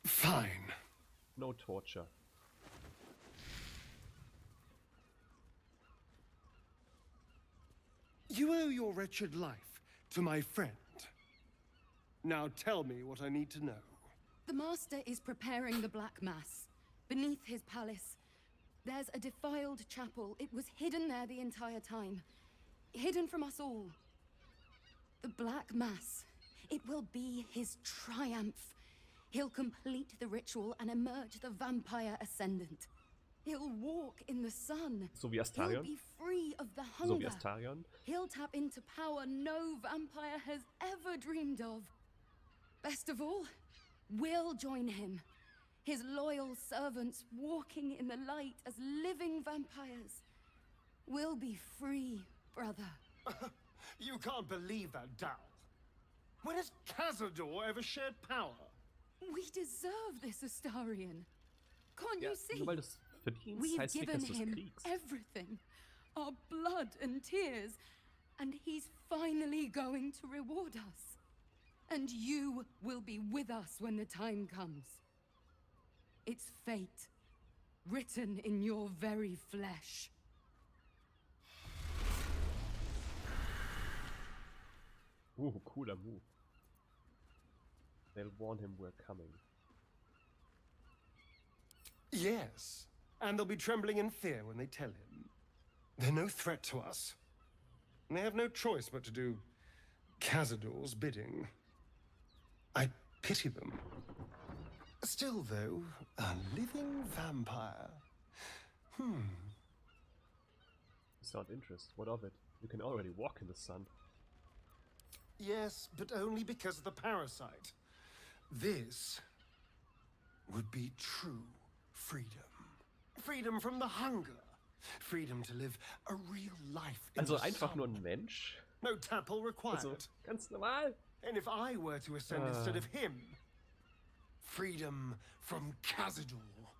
Fine. No torture. You owe your wretched life to my friend. Now tell me what I need to know. The Master is preparing the Black Mass. Beneath his palace, there's a defiled chapel. It was hidden there the entire time. Hidden from us all. The Black Mass. It will be his triumph. He'll complete the ritual and emerge the vampire ascendant. He'll walk in the sun. So wie He'll Astarion? be free of the So wie hunger. Astarion? He'll tap into power no vampire has ever dreamed of. Best of all, we'll join him. His loyal servants walking in the light as living vampires. We'll be free, brother. You can't believe that, Dal. When has Cazador ever shared power? We deserve this, Astarion. Can't Ja, you see? nur weil du es verdienst, We've heißt nicht, given dass du es him kriegst. everything. Our blood and tears. And he's finally going to reward us. And you will be with us when the time comes. It's fate, written in your very flesh. Cooler move. They'll warn him we're coming. Yes, and they'll be trembling in fear when they tell him. They're no threat to us. And they have no choice but to do Cazador's bidding. I pity them. Still, though, a living vampire. It's not interest. What of it? You can already walk in the sun. Yes, but only because of the parasite. This would be true freedom. Freedom from the hunger. Freedom to live a real life in Also the einfach sun. nur ein Mensch. No temple required. Also ganz normal. And if I were to ascend instead of him, freedom from Cazador,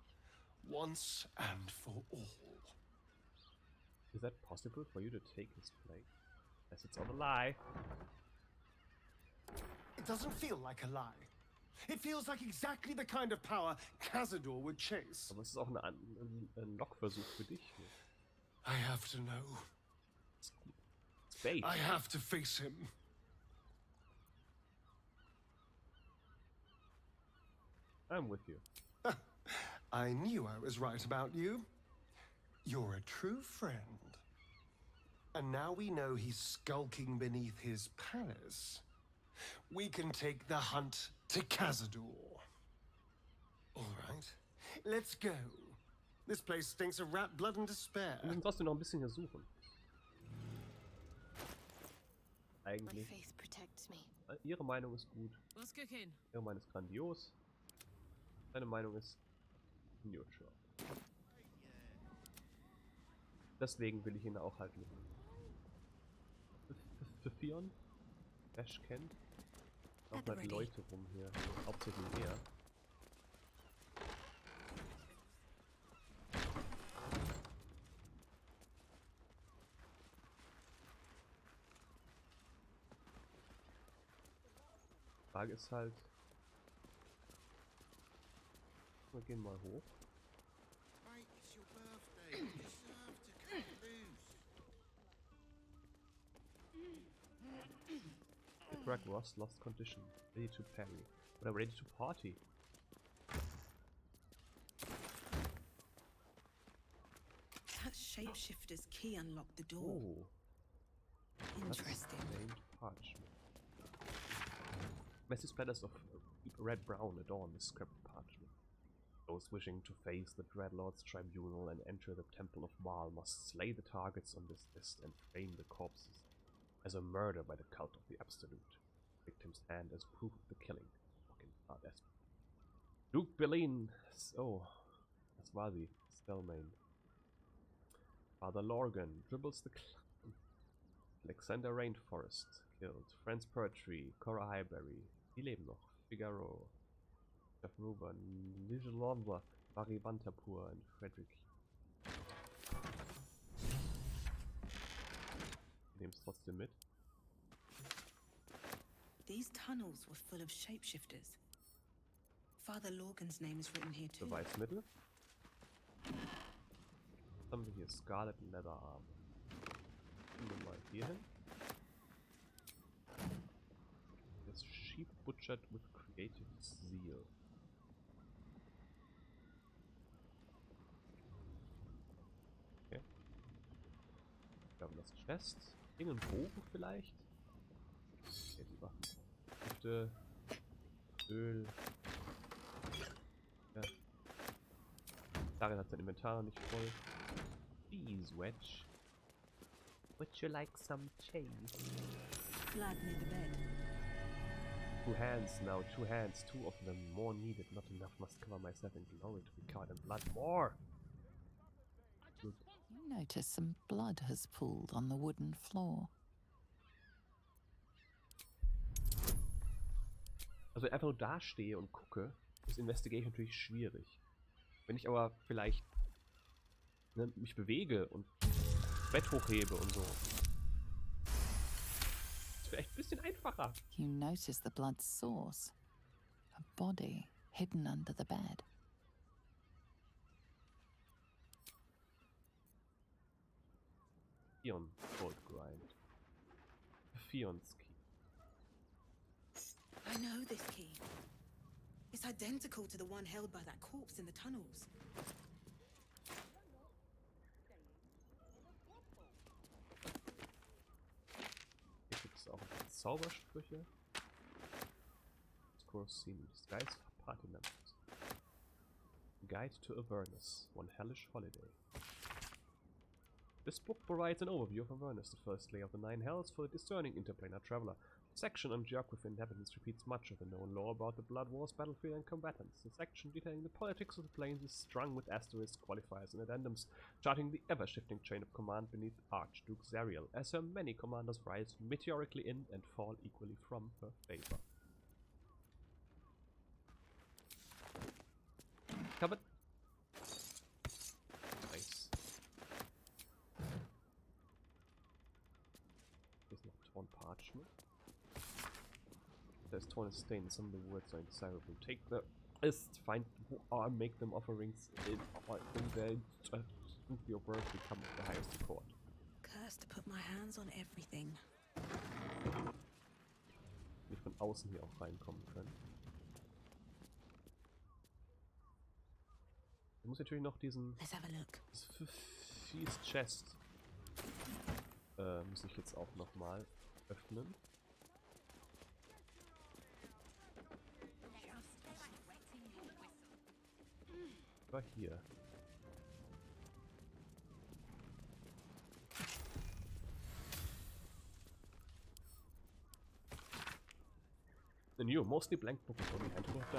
once and for all. Is that possible for you to take his place? Yes, it's all a lie. It doesn't feel like a lie. It feels like exactly the kind of power Cazador would chase. Aber es ist auch ein Lockversuch für dich. I have to know. It's bait. I have to face him. I'm with you. I knew I was right about you. You're a true friend. And now we know he's skulking beneath his palace. We can take the hunt to Cazador. All right, let's go. This place stinks of rat blood and despair. Wir müssen trotzdem noch ein bisschen hier suchen. My Eigentlich. faith protects me. Ihre Meinung ist gut. What's cooking? Ihre Meinung ist grandios. Deine Meinung ist neutral. Deswegen will ich ihn auch halt mit Fion. Ash kennt. Auch halt Leute rum hier. Hauptsächlich er. Frage ist halt. Wir gehen mal hoch. Mate, it's your birthday. You deserve to cut loose. The crack Ross lost condition. Ready to parry. But I'm ready to party. That shapeshifter's key unlocked the door. Oh. Interesting. Named parchment. Messy splatters of red-brown adorn the scrap parchment. Those wishing to face the Dreadlord's tribunal and enter the Temple of Baal must slay the targets on this list and frame the corpses as a murder by the cult of the Absolute. Victims stand as proof of the killing. Fucking badass. Duke Belin. Oh, das war sie. Spellmain. Father Lorgan dribbles the clown. Alexander Rainforest killed. Franz Pertwee, Cora Highbury. Die leben noch. Figaro. Ruber, Ligelonwa, Varivantapur und Frederick. Ich nehme es trotzdem mit. These tunnels were full of shapeshifters. Father Lorgan's name is written here too. Beweismittel. Was haben wir hier? Scarlet Leather Arm. Gehen wir mal hier hin. Das Sheep Butchered with Creative Zeal. Okay. Wir haben das Chest. Irgendein Bogen vielleicht? Okay, die Waffen. Gifte. Öl. Ja. Darin hat sein Inventar nicht voll. Cheese wedge. Would you like some cheese? Flag near the bed. 2 hands now, 2 hands, 2 of them. More needed, not enough. Must cover myself in glory to be covered in blood. More! Good. You notice some blood has pooled on the wooden floor. Also wenn ich einfach nur dastehe und gucke, ist Investigation natürlich schwierig. Wenn ich aber vielleicht mich bewege und das Bett hochhebe und so, ist vielleicht ein bisschen einfacher. You notice the blood's source. A body hidden under the bed. Fion Gold Grind. Fion's Key. I know this key. It's identical to the one held by that corpse in the tunnels. Hier gibt es auch ein paar Zaubersprüche. Scroll Scene. Disguise Party Members. Guide to Avernus. One hellish holiday. This book provides an overview of Avernus, the first layer of the 9 hells for the discerning interplanar traveler. The section on geography and inhabitants repeats much of the known lore about the Blood Wars, battlefield, and combatants. The section detailing the politics of the plains is strung with asterisks, qualifiers, and addendums, charting the ever-shifting chain of command beneath Archduke Zariel, as her many commanders rise meteorically in and fall equally from her favor. Covered. Nice. Here's noch torn parchment. There's torn and stained. Some of the words are indesirable. Take the list, find who are, make them offerings in your birth become of the highest accord. Cursed to put my hands on everything. Wir von außen hier auch reinkommen können. Ich muss natürlich noch diesen Feast Chest muss ich jetzt auch nochmal öffnen. War hier. The new, mostly blank book is only a handful of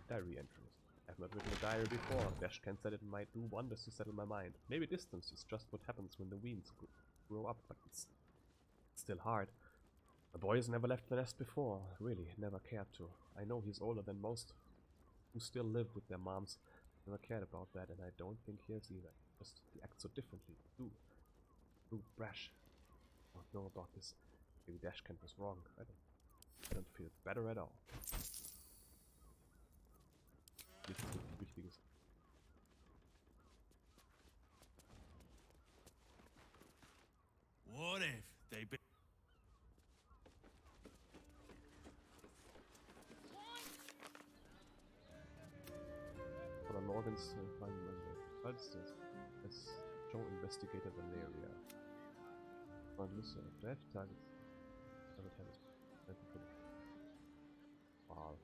diary entries. I've not written a diary before. Dashcan said it might do wonders to settle my mind. Maybe distance is just what happens when the weens grow up, but it's still hard. A boy has never left the nest before. Really, never cared to. I know he's older than most who still live with their moms. Never cared about that, and I don't think he has either. Just he acts so differently. Too brash. I don't know about this. Maybe Dashcan was wrong. I don't feel better at all. Nichts wirklich Wichtiges. What if they be Father Lorgan's final member. As Joe investigated an area. Found Lucia dead targets. Wow.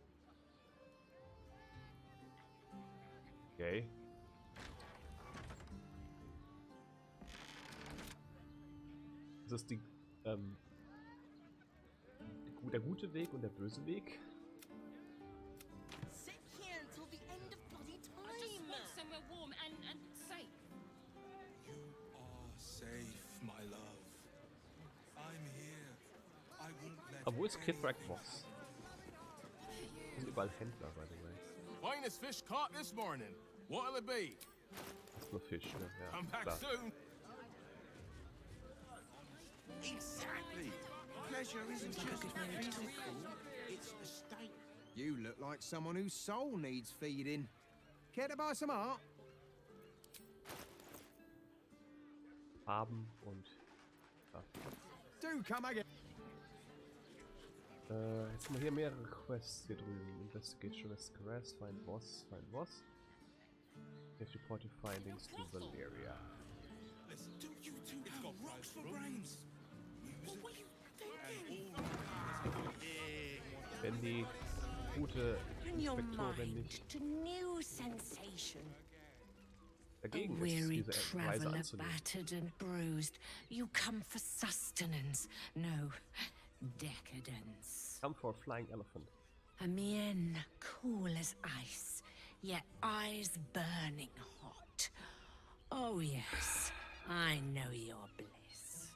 Okay. Ist das der gute Weg und der böse Weg? Sit here until the end of bloody time. I just want somewhere warm and safe. You are safe, my love. I'm here. I won't let Aber wo ist Kid Boss? Das sind überall Händler, by the way. Finest fish caught this morning. What'll it be? Nur Fisch, ne? Ja, Come back klar. soon. Exactly. Pleasure isn't just physical, it's a state. You look like someone whose soul needs feeding. Care to buy some art? Farben und... Ja. Do come again. Jetzt haben wir hier mehrere Quests hier drüben. Investigate Celeste Caress, find Boss, find Boss. Have reported findings to Valeria. Listen, do you two have rocks for brains? What were you thinking? Wenn die gute Bring your Inspektorin mind nicht to new sensation. dagegen ist, Weary diese Reise traveler, anzunehmen. battered and bruised, you come for sustenance, no decadence. Come for a flying elephant. A mien cool as ice, yet eyes burning hot. Oh yes, I know your bliss.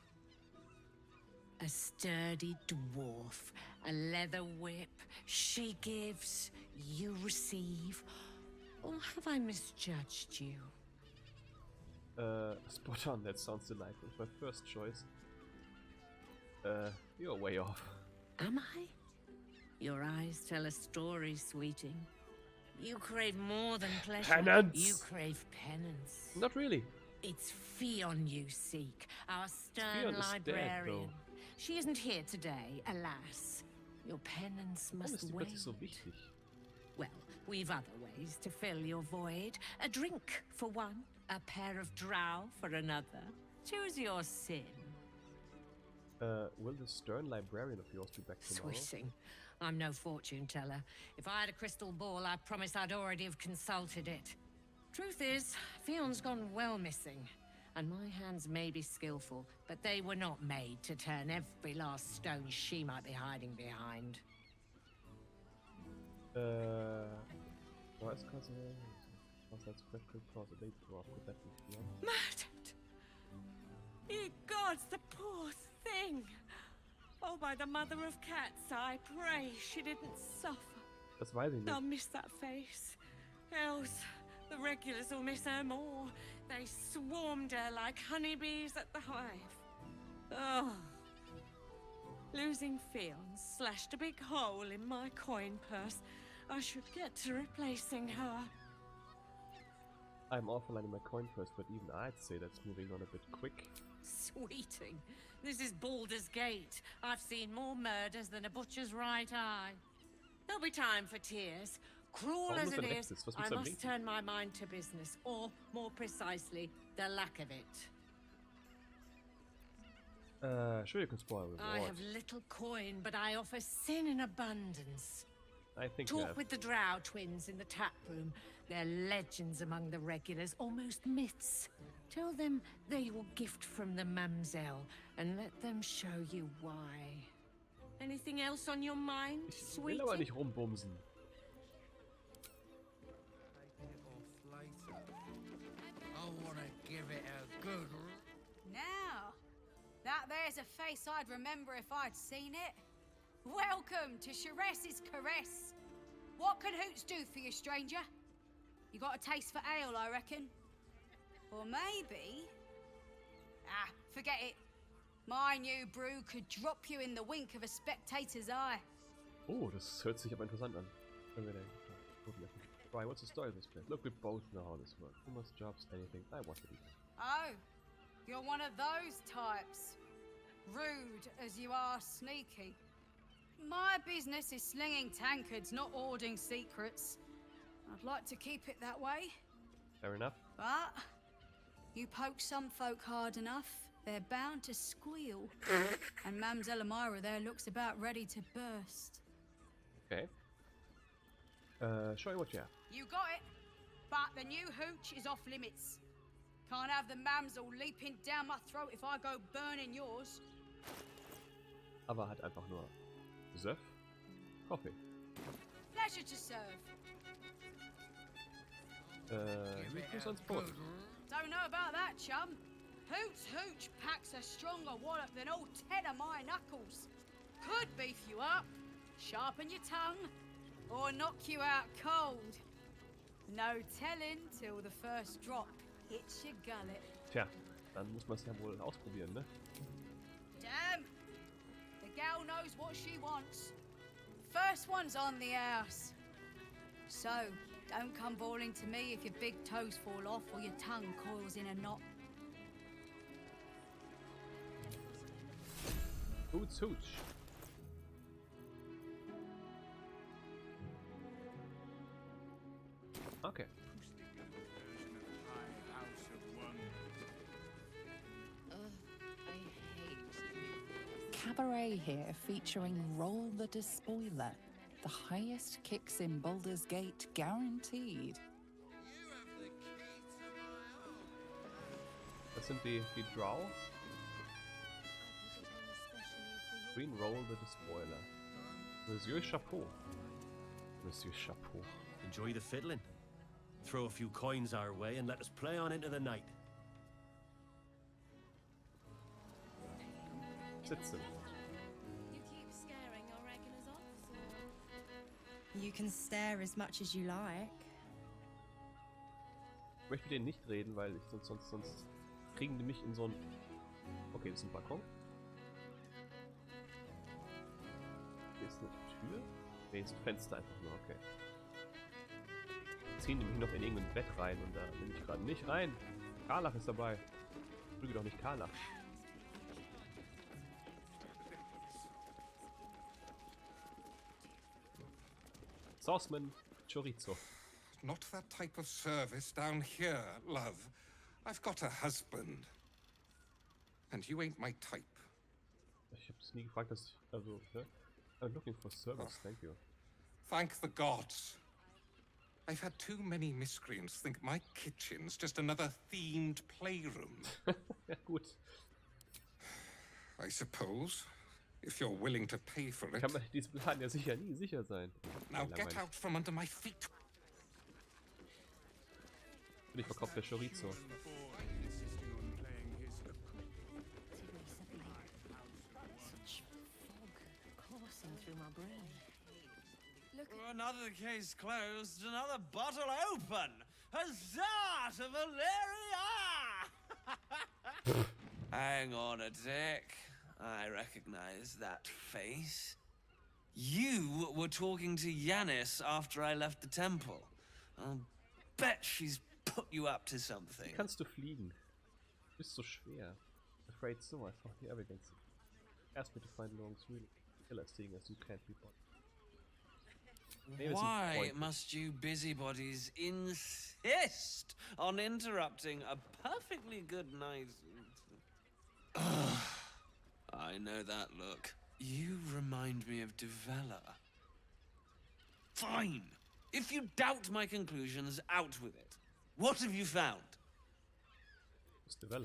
A sturdy dwarf, a leather whip, she gives, you receive. Or have I misjudged you? Spot on, that sounds delightful. My first choice. You're way off. Am I? Your eyes tell a story, sweeting. You crave more than pleasure. Penance! You crave penance. Not really. It's Fionn you seek, our stern Fionn is dead, librarian. though. She isn't here today, alas. Your penance Warum must ist die wait. plötzlich so wichtig? Well, we've other ways to fill your void. A drink for one, a pair of drow for another. Choose your sin. Will the stern librarian of yours be back tomorrow? Swishing. I'm no fortune teller. If I had a crystal ball, I promise I'd already have consulted it. Truth is, Fionn's gone well missing. And my hands may be skillful, but they were not made to turn every last stone she might be hiding behind. Was that's critical cause a date drop. Could that be Fionn? Murdered! Ye gods, the poor thing! Oh, by the mother of cats, I pray she didn't suffer. Das weiß ich nicht. I'll miss that face. Else, the regulars will miss her more. They swarmed her like honeybees at the hive. Oh. Losing Fionn slashed a big hole in my coin purse. I should get to replacing her. I'm awful in my coin purse, but even I'd say that's moving on a bit quick. Sweeting, this is Baldur's Gate. I've seen more murders than a butcher's right eye. There'll be time for tears. Cruel Warum as ist it er is, rechts? Was I willst du am must linken? turn my mind to business, or more precisely, the lack of it. Sure you can spoil reward. I have little coin, but I offer sin in abundance. I think you Talk have. with the Drow twins in the tap room. They're legends among the regulars, almost myths. Tell them they're your gift from the Mamselle, and let them show you why. Anything else on your mind, Ich will sweetie? aber nicht rumbumsen. I want to give it a good. Now, that there's a face I'd remember if I'd seen it. Welcome to Ceres's Caress. What can Hoots do for you, stranger? You got a taste for ale, I reckon? Or maybe... Ah, forget it. My new brew could drop you in the wink of a spectator's eye. Oh, das hört sich aber interessant an. Wenn wir den gucken lassen. Right, what's the story of this place? Look, we both know how this works. Almost jobs, anything. I want to do that. Oh, you're one of those types. Rude as you are sneaky. My business is slinging tankards, not hoarding secrets. I'd like to keep it that way. Fair enough. But you poke some folk hard enough, they're bound to squeal. And Mamselle Amira there looks about ready to burst. Okay. Show me what you have. You got it, but the new hooch is off limits. Can't have the mamsel leaping down my throat if I go burning yours. Aber hat einfach nur Söff, Coffee. Pleasure to serve. Mikros ans Brot. Don't know about that, chum. Hoots Hooch packs a stronger wallop than all 10 of my knuckles. Could beef you up, sharpen your tongue, or knock you out cold. No telling till the first drop hits your gullet. Tja, dann muss man es ja wohl ausprobieren, ne? Damn! The gal knows what she wants. First one's on the house. So, don't come bawling to me if your big toes fall off or your tongue coils in a knot. Hoots, hoots. Okay. Cabaret here featuring Roll the Despoiler. The highest kicks in Baldur's Gate guaranteed. Das sind die Drow. Green Roll the Despoiler. Monsieur Chapeau. Monsieur Chapeau. Enjoy the fiddling. Throw a few coins our way and let us play on into the night. Sitzen. You keep scaring your regulars off? You can stare as much as you like. Ich möchte mit denen nicht reden, weil ich sonst kriegen die mich in so ein... Okay, das ist ein Balkon. Hier ist eine Tür. Ne, ist ein Fenster einfach nur, okay. Ziehen die mich noch in irgendein Bett rein und da bin ich gerade nicht rein. Karlach ist dabei. Lüge doch nicht Karlach. Sauceman Chorizo. Not that type of service down here, love. I've got a husband. And you ain't my type. Ich hab's nie gefragt, dass ich... Also, ne? I'm looking for service, thank you. Thank the gods. I've had too many miscreants think my kitchen's just another themed playroom. Ja, gut. I suppose, if you're willing to pay for it. Kann man diesem Laden ja sicher nie sicher sein. Now get out from under my feet. Und ich verkaufe der Chorizo. Another case closed, another bottle open. Huzzah to Valeria! Hang on a tick. I recognize that face. You were talking to Yanis after I left the temple. I'll bet she's put you up to something. Wie kannst du fliegen? Du bist so schwer. Afraid so, I thought the evidence. Ask me to find Long's real killer, seeing as you can't be bought. Why must you busybodies insist on interrupting a perfectly good night? I know that look. You remind me of Devella. Fine. If you doubt my conclusions, out with it. What have you found?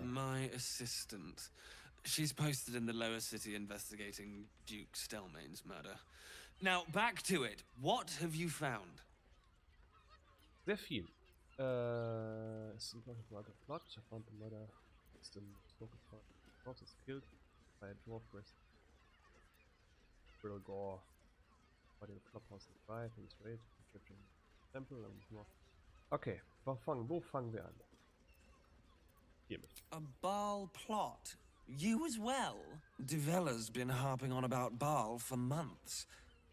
My assistant. She's posted in the lower city investigating Duke Stelmane's murder. Now, back to it. What have you found? Sehr viel. Es sind noch ein plot. I found the murder. It's the spoken for. Corpse is killed by a dwarf first. Real gore. Body in the clubhouse and fight. Things raid. Description. Temple and more. Okay, wo fangen wir an? Hiermit. A Baal plot? You as well? Devella's been harping on about Baal for months.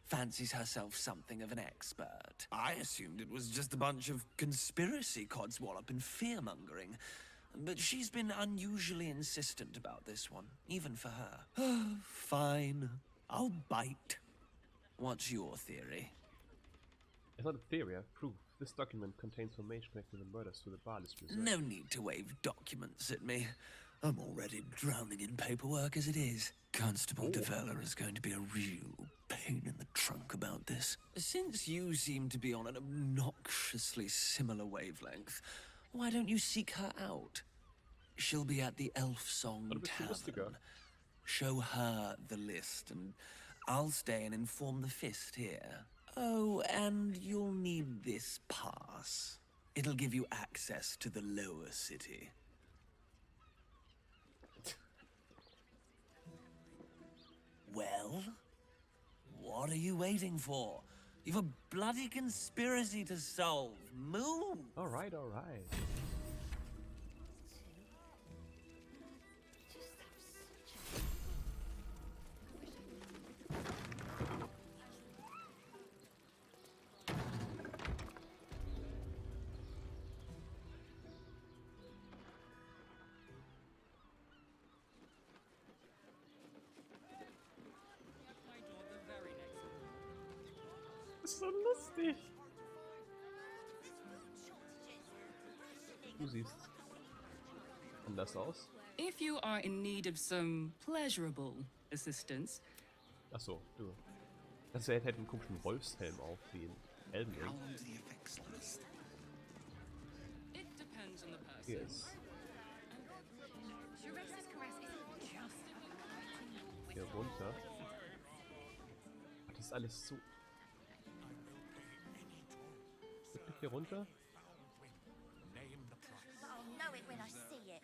Fancies herself something of an expert. I assumed it was just a bunch of conspiracy codswallop and fear-mongering. But she's been unusually insistent about this one, even for her. Fine. I'll bite. What's your theory? It's not a theory, I have proof. This document contains information connecting the murders to the Baalist reserve. No need to wave documents at me. I'm already drowning in paperwork as it is. Constable Devella is going to be a real pain in the trunk about this. Since you seem to be on an obnoxiously similar wavelength, why don't you seek her out? She'll be at the Elf Song Tavern. Show her the list, and I'll stay and inform the Fist here. Oh, and you'll need this pass. It'll give you access to the lower city. Well, what are you waiting for? You've a bloody conspiracy to solve. Move! Alright, alright. Das ist so lustig. Du siehst anders aus. If you are in need of some pleasurable assistance. Ach so, du. Das hätte einen komischen Wolfshelm auf, wie in Elden Ring. It depends on the person. Yes. Hier runter. Ach, das ist alles so... Wirklich hier runter? I'll know it when I see it.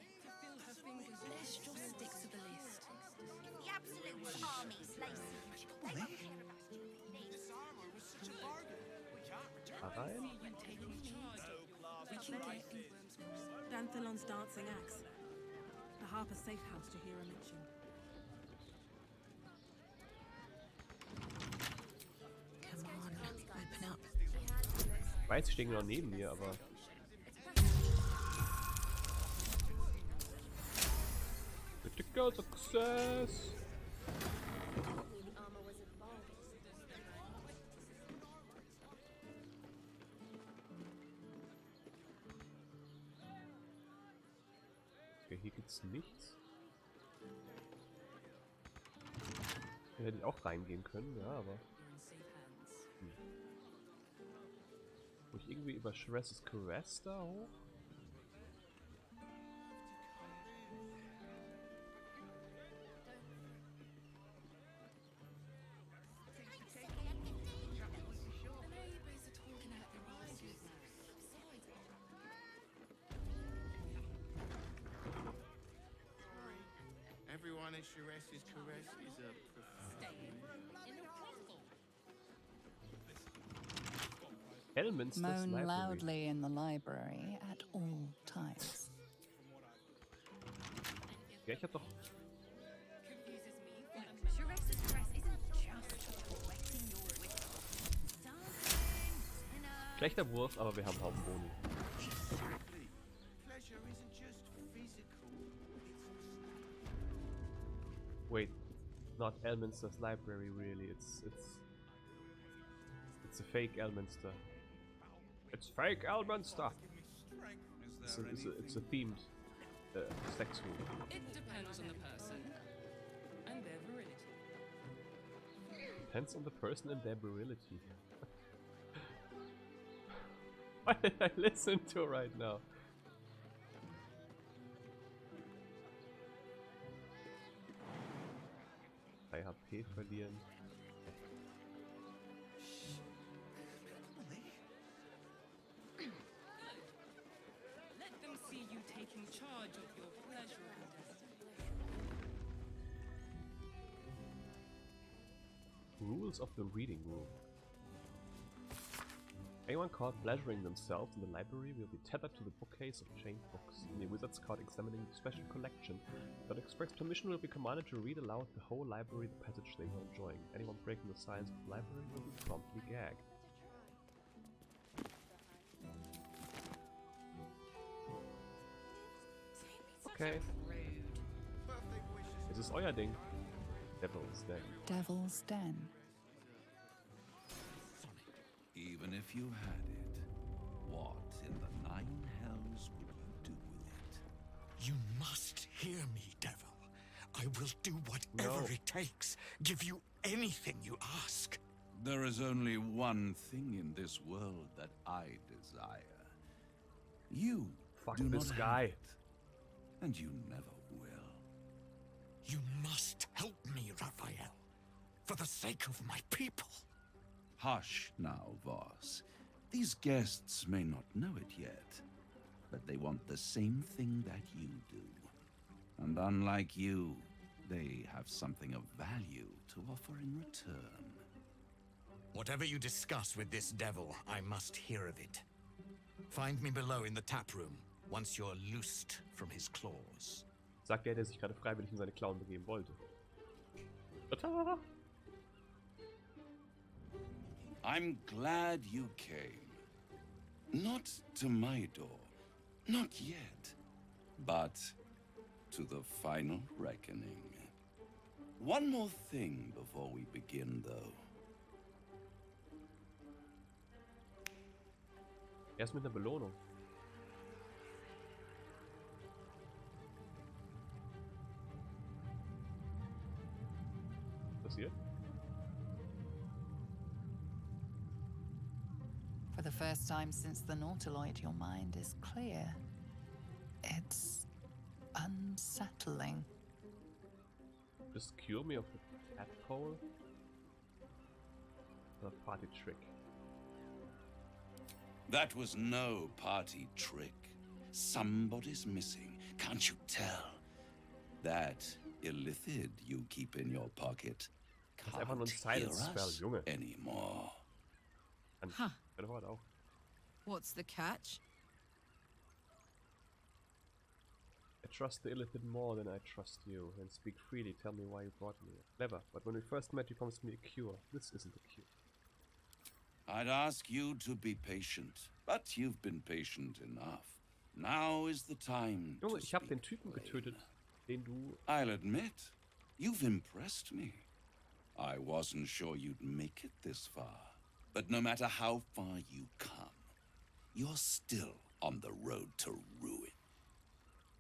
Let's just stick to the list. The Absolute Army's Lacey. They don't care about stupid things. Herein? Danthalon's dancing axe. The Harper safe house to hear a mention. Come on, open up. Ich weiß, sie stehen noch neben mir, aber... Critical success! Okay, hier gibt's nichts. Hier hätte ich auch reingehen können, ja, aber... Muss ich irgendwie über Shrezz's Caress da hoch? Everyone at Shiresi's caress is a Elminster's Moan library. loudly in the library at all times. Ja, ich hab doch... Schlechter Wurf, aber wir haben Haufen Boni. pleasure isn't just physical. Wait, not Elminster's library really, it's a fake Elminster. It's fake Elminster! It's a themed sex room. It depends on the person and their virility. Depends on the person and their virility. What did I listen to right now? Bei HP verlieren. Let them see you taking charge of your pleasure and Rules of the reading room. Anyone caught pleasuring themselves in the library will be tethered to the bookcase of chained books. Any wizards caught examining the special collection without express permission will be commanded to read aloud the whole library the passage they were enjoying. Anyone breaking the silence of the library will be promptly gagged. Okay. Es ist euer Ding. Devil's Den. Devil's Den. Even if you had it, what in the nine hells would you do with it? You must hear me, Devil. I will do whatever it takes. Give you anything you ask. There is only one thing in this world that I desire. You Fuck do this not guy. have it, and you never will. You must help me, Raphael. For the sake of my people. Hush now, Voss. These guests may not know it yet, but they want the same thing that you do. And unlike you, they have something of value to offer in return. Whatever you discuss with this devil, I must hear of it. Find me below in the tap room, once you're loosed from his claws. Sagt der sich gerade freiwillig in seine Klauen begeben wollte. Tada! I'm glad you came. Not to my door, not yet, but to the final reckoning. One more thing before we begin, though. Erst mit einer Belohnung. Passiert? For the first time since the Nautiloid, your mind is clear. It's unsettling. Just cure me of the tadpole? A party trick. That was no party trick. Somebody's missing, can't you tell? That illithid you keep in your pocket can't hear us anymore. Huh. What's the catch? I trust the illithid more than I trust you, and speak freely, tell me why you brought me here. Clever, but when we first met you promised me a cure. This isn't a cure. I'd ask you to be patient, but you've been patient enough. Now is the time Junge, ich hab den Typen getötet, den du... I'll admit, you've impressed me. I wasn't sure you'd make it this far. But no matter how far you come, you're still on the road to ruin.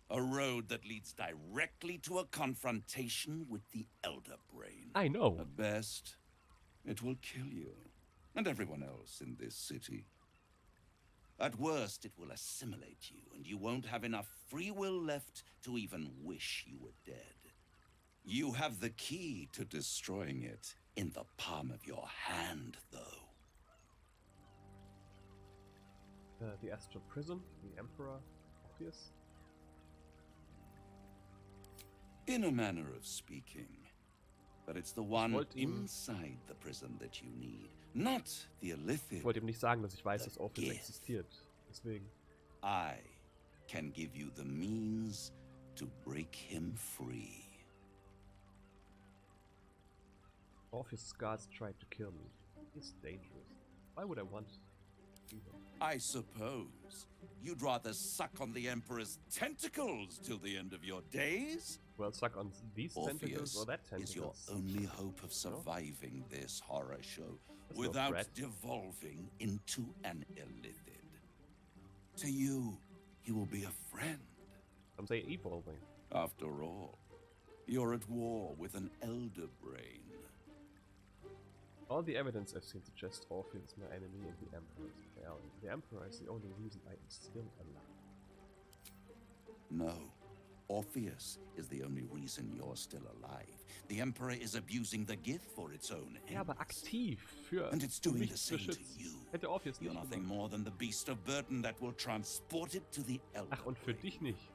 A road that leads directly to a confrontation with the Elder Brain. I know. At best, it will kill you, and everyone else in this city. At worst, it will assimilate you, and you won't have enough free will left to even wish you were dead. You have the key to destroying it in the palm of your hand, though. The Astral Prison, the Emperor, obvious. In a manner of speaking. But it's the one inside the prison that you need, not the illithid. Ich wollte ihm nicht sagen, dass ich weiß, dass Orpheus existiert. Deswegen. I can give you the means to break him free. Orpheus' guards tried to kill me. He's dangerous. Why would I want to do that? I suppose you'd rather suck on the Emperor's tentacles till the end of your days? Well, suck on these tentacles or that tentacles. Is your only hope of surviving this horror show without devolving into an illithid. To you, he will be a friend. Some say evolving. After all, you're at war with an Elder Brain. All the evidence I've seen suggests Orpheus is my enemy and the Emperor is my ally. The Emperor is the only reason I am still alive. No. Orpheus is the only reason you're still alive. The Emperor is abusing the gift for its own ends. Ja, aber aktiv für and it's doing the same to you. Hätte Orpheus You're nicht nothing gemacht. more than the beast of burden that will transport it to the Elder. Ach, und für dich nicht.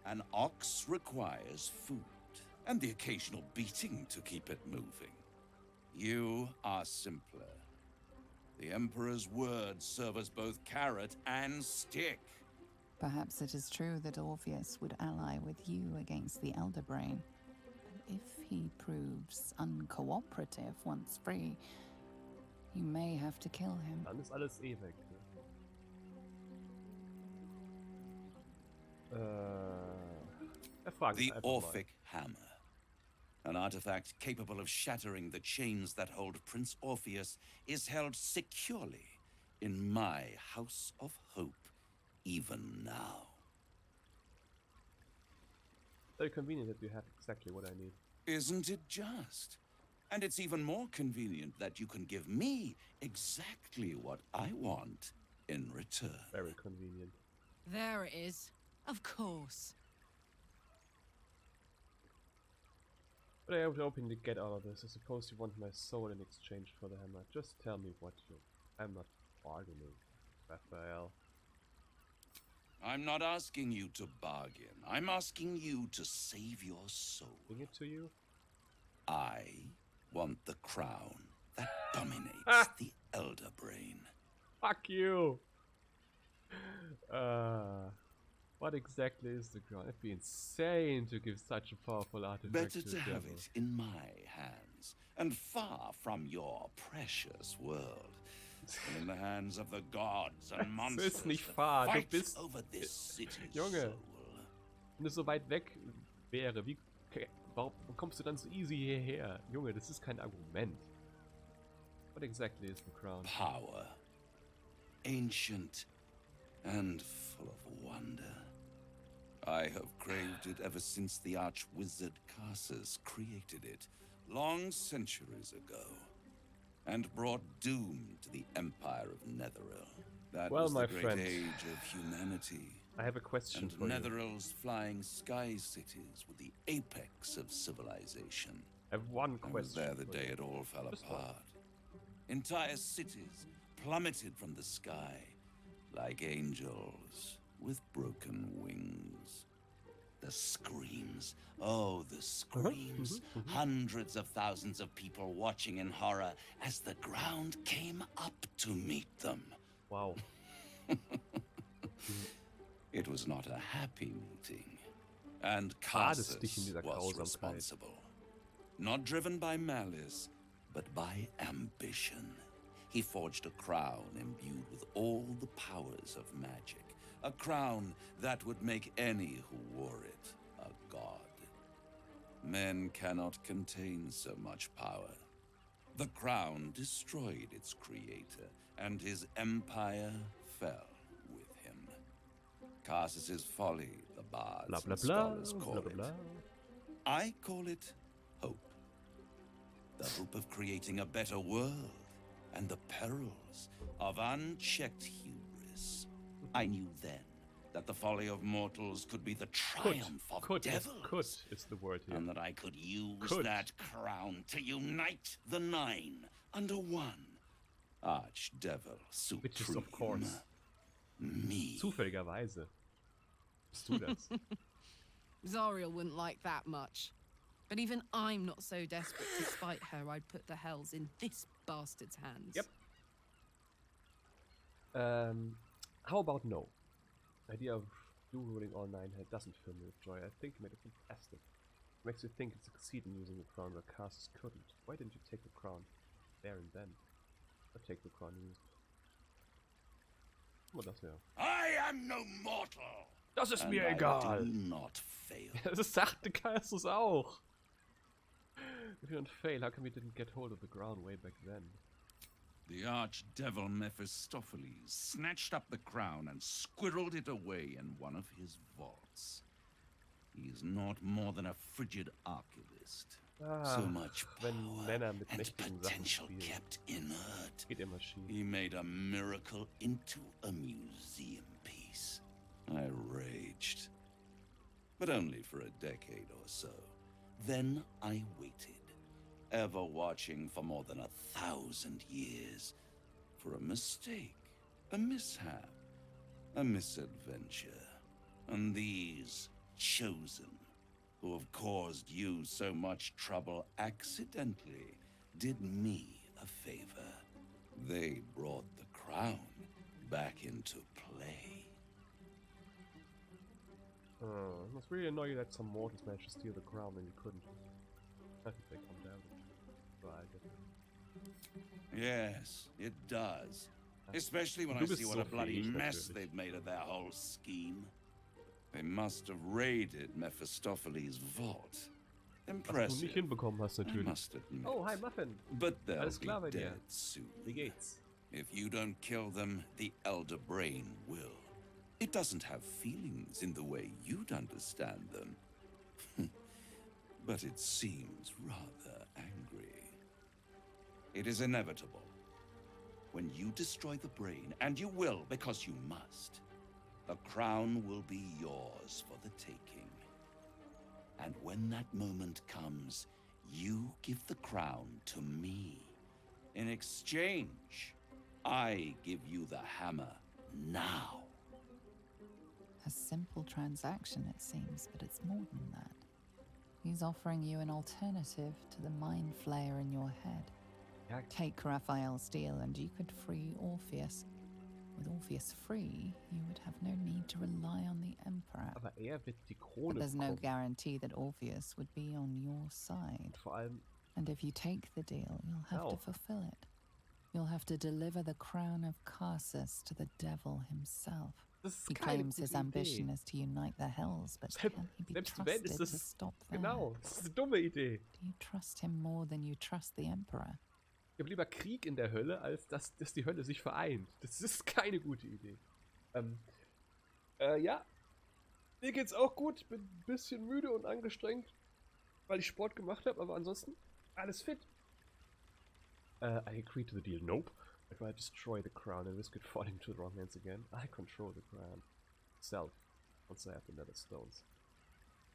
An ox requires food, and the occasional beating to keep it moving. You are simpler. The Emperor's words serve as both carrot and stick. Perhaps it is true that Orpheus would ally with you against the Elder Brain. But if he proves uncooperative once free, you may have to kill him. Dann ist alles eh weg. The Orphic Hammer. An artifact capable of shattering the chains that hold Prince Orpheus is held securely in my House of Hope, even now. Very convenient that you have exactly what I need. Isn't it just? And it's even more convenient that you can give me exactly what I want in return. Very convenient. There it is. Of course. But I was hoping to get out of this. I suppose you want my soul in exchange for the hammer. Just tell me what you... I'm not bargaining, Raphael. I'm not asking you to bargain. I'm asking you to save your soul. Bring it to you? I want the crown that dominates the Elder Brain. Fuck you! What exactly is the crown? It'd be insane to give such a powerful artifact Better to to a have devil. it in my hands, and far from your precious world, than in the hands of the gods and Das monsters ist nicht that wahr. Du fight bist... over this city's Junge, soul. wenn es so weit weg wäre, warum kommst du dann so easy hierher? Junge, das ist kein Argument. What exactly is the crown? Power. Ancient and full of wonder. I have craved it ever since the arch-wizard Carsus created it, long centuries ago, and brought doom to the Empire of Netheril. That Well, was my the great friend, age of humanity. I have a question And for you. Netheril's flying sky cities were the apex of civilization. I have one I was question there the for day you. it all fell Just one. apart. Entire cities plummeted from the sky like angels with broken wings. The screams, oh, the screams. Hundreds of thousands of people watching in horror as the ground came up to meet them. Wow. It was not a happy meeting. And Badest dich in Carsus dieser was Grausamkeit. responsible. Not driven by malice, but by ambition. He forged a crown imbued with all the powers of magic. A crown that would make any who wore it a god. Men cannot contain so much power. The crown destroyed its creator, and his empire fell with him. Carsus's folly, the bards Blah, blah, and blah, scholars call blah, blah, it. blah. I call it hope. The hope of creating a better world, and the perils of unchecked hubris. I knew then that the folly of mortals could be the triumph of devils. Could is the word here. And that I could use Could. that crown to unite the Nine under one. Archdevil Supreme. Which is, of course, me. zufälligerweise bist du das. Zariel wouldn't like that much. But even I'm not so desperate to spite her I'd put the hells in this bastard's hands. Yep. How about no? The idea of you ruling all nine doesn't fill me with joy. I think it made it fantastic. It makes you think it succeeded in using the crown where Carsus couldn't. Why didn't you take the crown there and then? Or take the crown and use it? Well, das wäre. I am no mortal. Das ist and mir I egal. do not fail. Das sagte Carsus auch. If you don't fail, how come you didn't get hold of the crown way back then? The archdevil Mephistopheles snatched up the crown and squirreled it away in one of his vaults. He is not more than a frigid archivist. So much power and potential kept inert. He made a miracle into a museum piece. I raged. But only for a decade or so. Then I waited, ever watching for more than 1,000 years, for a mistake, a mishap, a misadventure. And these chosen, who have caused you so much trouble accidentally, did me a favor. They brought the crown back into play. It must really annoy you that some mortals managed to steal the crown when you couldn't. I think they come down. Well, I get it. Yes, it does. Especially when I see what a bloody mess they've made of their whole scheme. They must have raided Mephistopheles' vault. Was du Impressive, nicht hinbekommen hast, I natürlich. must admit. Oh, hi Muffin. But they'll Alles klar bei be dir? dead soon. Wie geht's? If you don't kill them, the Elder Brain will. It doesn't have feelings in the way you'd understand them. But it seems rather angry. It is inevitable. When you destroy the brain, and you will because you must, the crown will be yours for the taking. And when that moment comes, you give the crown to me. In exchange, I give you the hammer now. A simple transaction, it seems, but it's more than that. He's offering you an alternative to the mind flayer in your head. Take Raphael's deal and you could free Orpheus. With Orpheus free, you would have no need to rely on the Emperor. Aber wird die But Krone there's no bekommen. guarantee that Orpheus would be on your side. Vor allem, and if you take the deal, you'll have to fulfill it. You'll have to deliver the crown of Carsus to the devil himself. He claims his ambition is to unite the Hells, but can he be trusted to stop that? Genau, das ist eine dumme Idee. Do you trust him more than you trust the Emperor? Ich habe lieber Krieg in der Hölle, als dass die Hölle sich vereint. Das ist keine gute Idee. Ja. Mir geht's auch gut. Ich bin ein bisschen müde und angestrengt, weil ich Sport gemacht habe, aber ansonsten alles fit. I agree to the deal. Nope. If I destroy the crown and risk it falling to the wrong hands again, I control the crown. Self. Once I have the nether stones.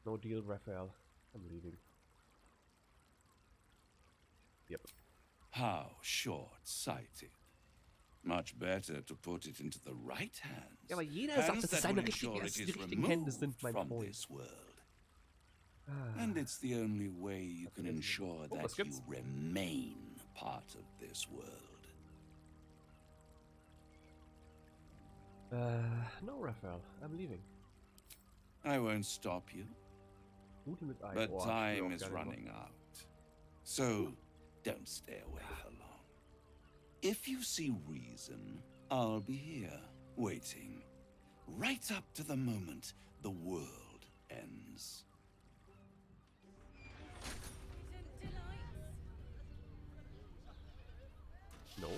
No deal, Raphael. I'm leaving. Yep. How short-sighted. Much better to put it into the right hands. Ja, aber jeder sagt, dass es seine die richtigen Hände sind, mein from Freund. this world. And it's the only way you can ensure that you remain part of this world. No, Raphael. I'm leaving. I won't stop you. But time is running out. So, don't stay away for long. If you see reason, I'll be here, waiting. Right up to the moment the world ends. No?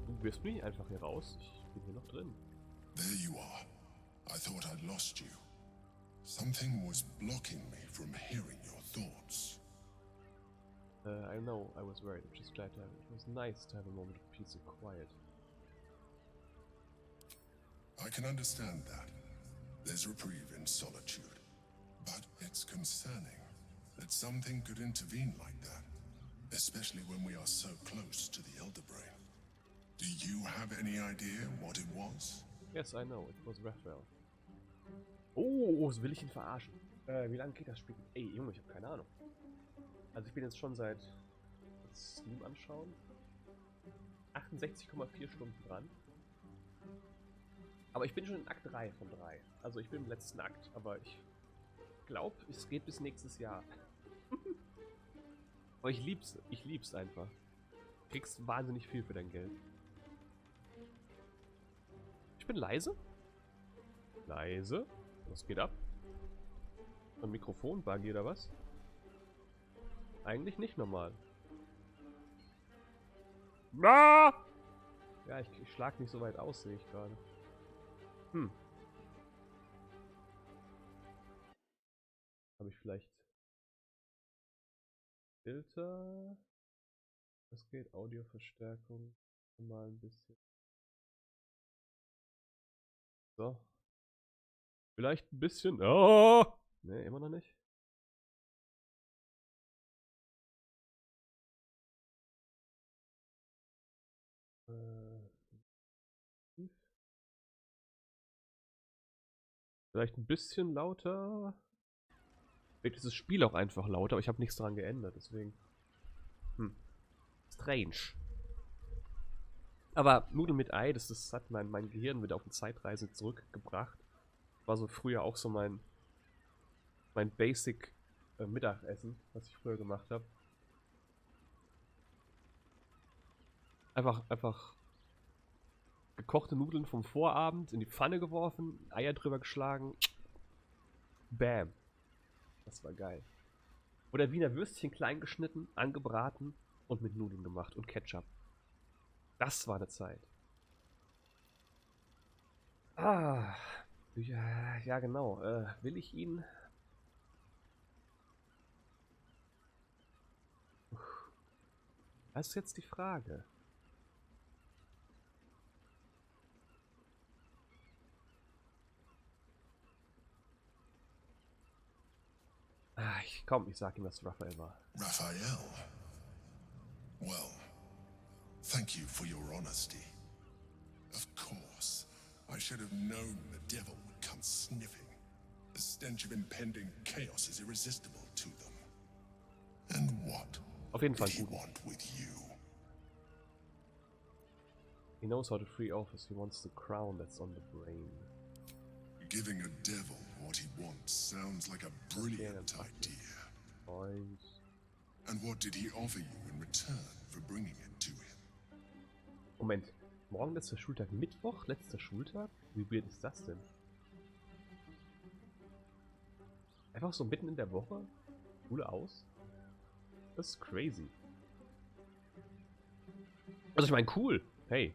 Du wirfst mich einfach hier raus. Ich bin hier noch drin. There you are. I thought I'd lost you. Something was blocking me from hearing your thoughts. I know I was worried. I'm just glad to have it. It was nice to have a moment of peace and quiet. I can understand that. There's reprieve in solitude. But it's concerning that something could intervene like that. Especially when we are so close to the Elder Brain. Do you have any idea what it was? Yes, I know. It was Raphael. Oh, will ich ihn verarschen? Wie lange geht das Spiel? Ey, Junge, ich habe keine Ahnung. Also ich bin jetzt schon seit Steam anschauen 68,4 Stunden dran. Aber ich bin schon in Akt 3 von 3. Also ich bin im letzten Akt, aber ich glaube, es geht bis nächstes Jahr. Aber ich lieb's einfach. Du kriegst wahnsinnig viel für dein Geld. Ich bin leise. Leise. Was geht ab? Ein Mikrofon-Buggy oder was? Eigentlich nicht normal. Ah! Ja, ich schlag nicht so weit aus, sehe ich gerade. Habe ich vielleicht Filter? Was geht? Audioverstärkung. Mal ein bisschen. So. Vielleicht ein bisschen. Oh! Ne, immer noch nicht. Vielleicht ein bisschen lauter. Vielleicht ist das Spiel auch einfach lauter, aber ich habe nichts daran geändert, deswegen. Strange. Aber Nudeln mit Ei, das hat mein Gehirn wieder auf eine Zeitreise zurückgebracht. War so früher auch so mein Basic Mittagessen, was ich früher gemacht habe. Einfach gekochte Nudeln vom Vorabend in die Pfanne geworfen, Eier drüber geschlagen. Bam. Das war geil. Oder Wiener Würstchen klein geschnitten, angebraten und mit Nudeln gemacht und Ketchup. Das war eine Zeit. Ah. Ja genau. Will ich ihn... Das ist jetzt die Frage. Ich sag ihm, dass Raphael war. Raphael? Well, thank you for your honesty. Of course, I should have known the devil would come sniffing. The stench of impending chaos is irresistible to them. And what Auf jeden Fall did he gut. want with you? He knows how to free office. He wants the crown that's on the brain. Giving a devil what he wants sounds like a brilliant idea. And what did he offer you in return for bringing it to him? Moment. Morgen letzter Schultag. Mittwoch letzter Schultag? Wie weird ist das denn? Einfach so mitten in der Woche? Schule aus? Das ist crazy. Also ich meine, cool. Hey.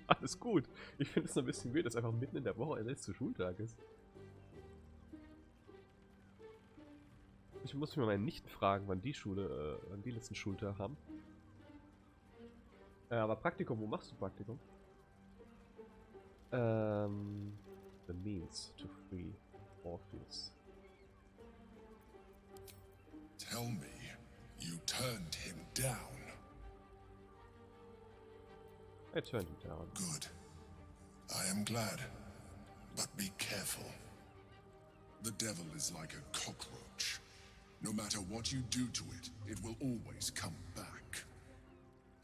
Alles gut. Ich finde es ein bisschen weird, dass einfach mitten in der Woche der letzte Schultag ist. Ich muss mich mal meinen Nichten fragen, wann die letzten Schultag haben. Aber Praktikum, wo machst du Praktikum? The means to free Orpheus. Tell me, you turned him down. I turned him down. Good. I am glad. But be careful. The devil is like a cockroach. No matter what you do to it, it will always come back.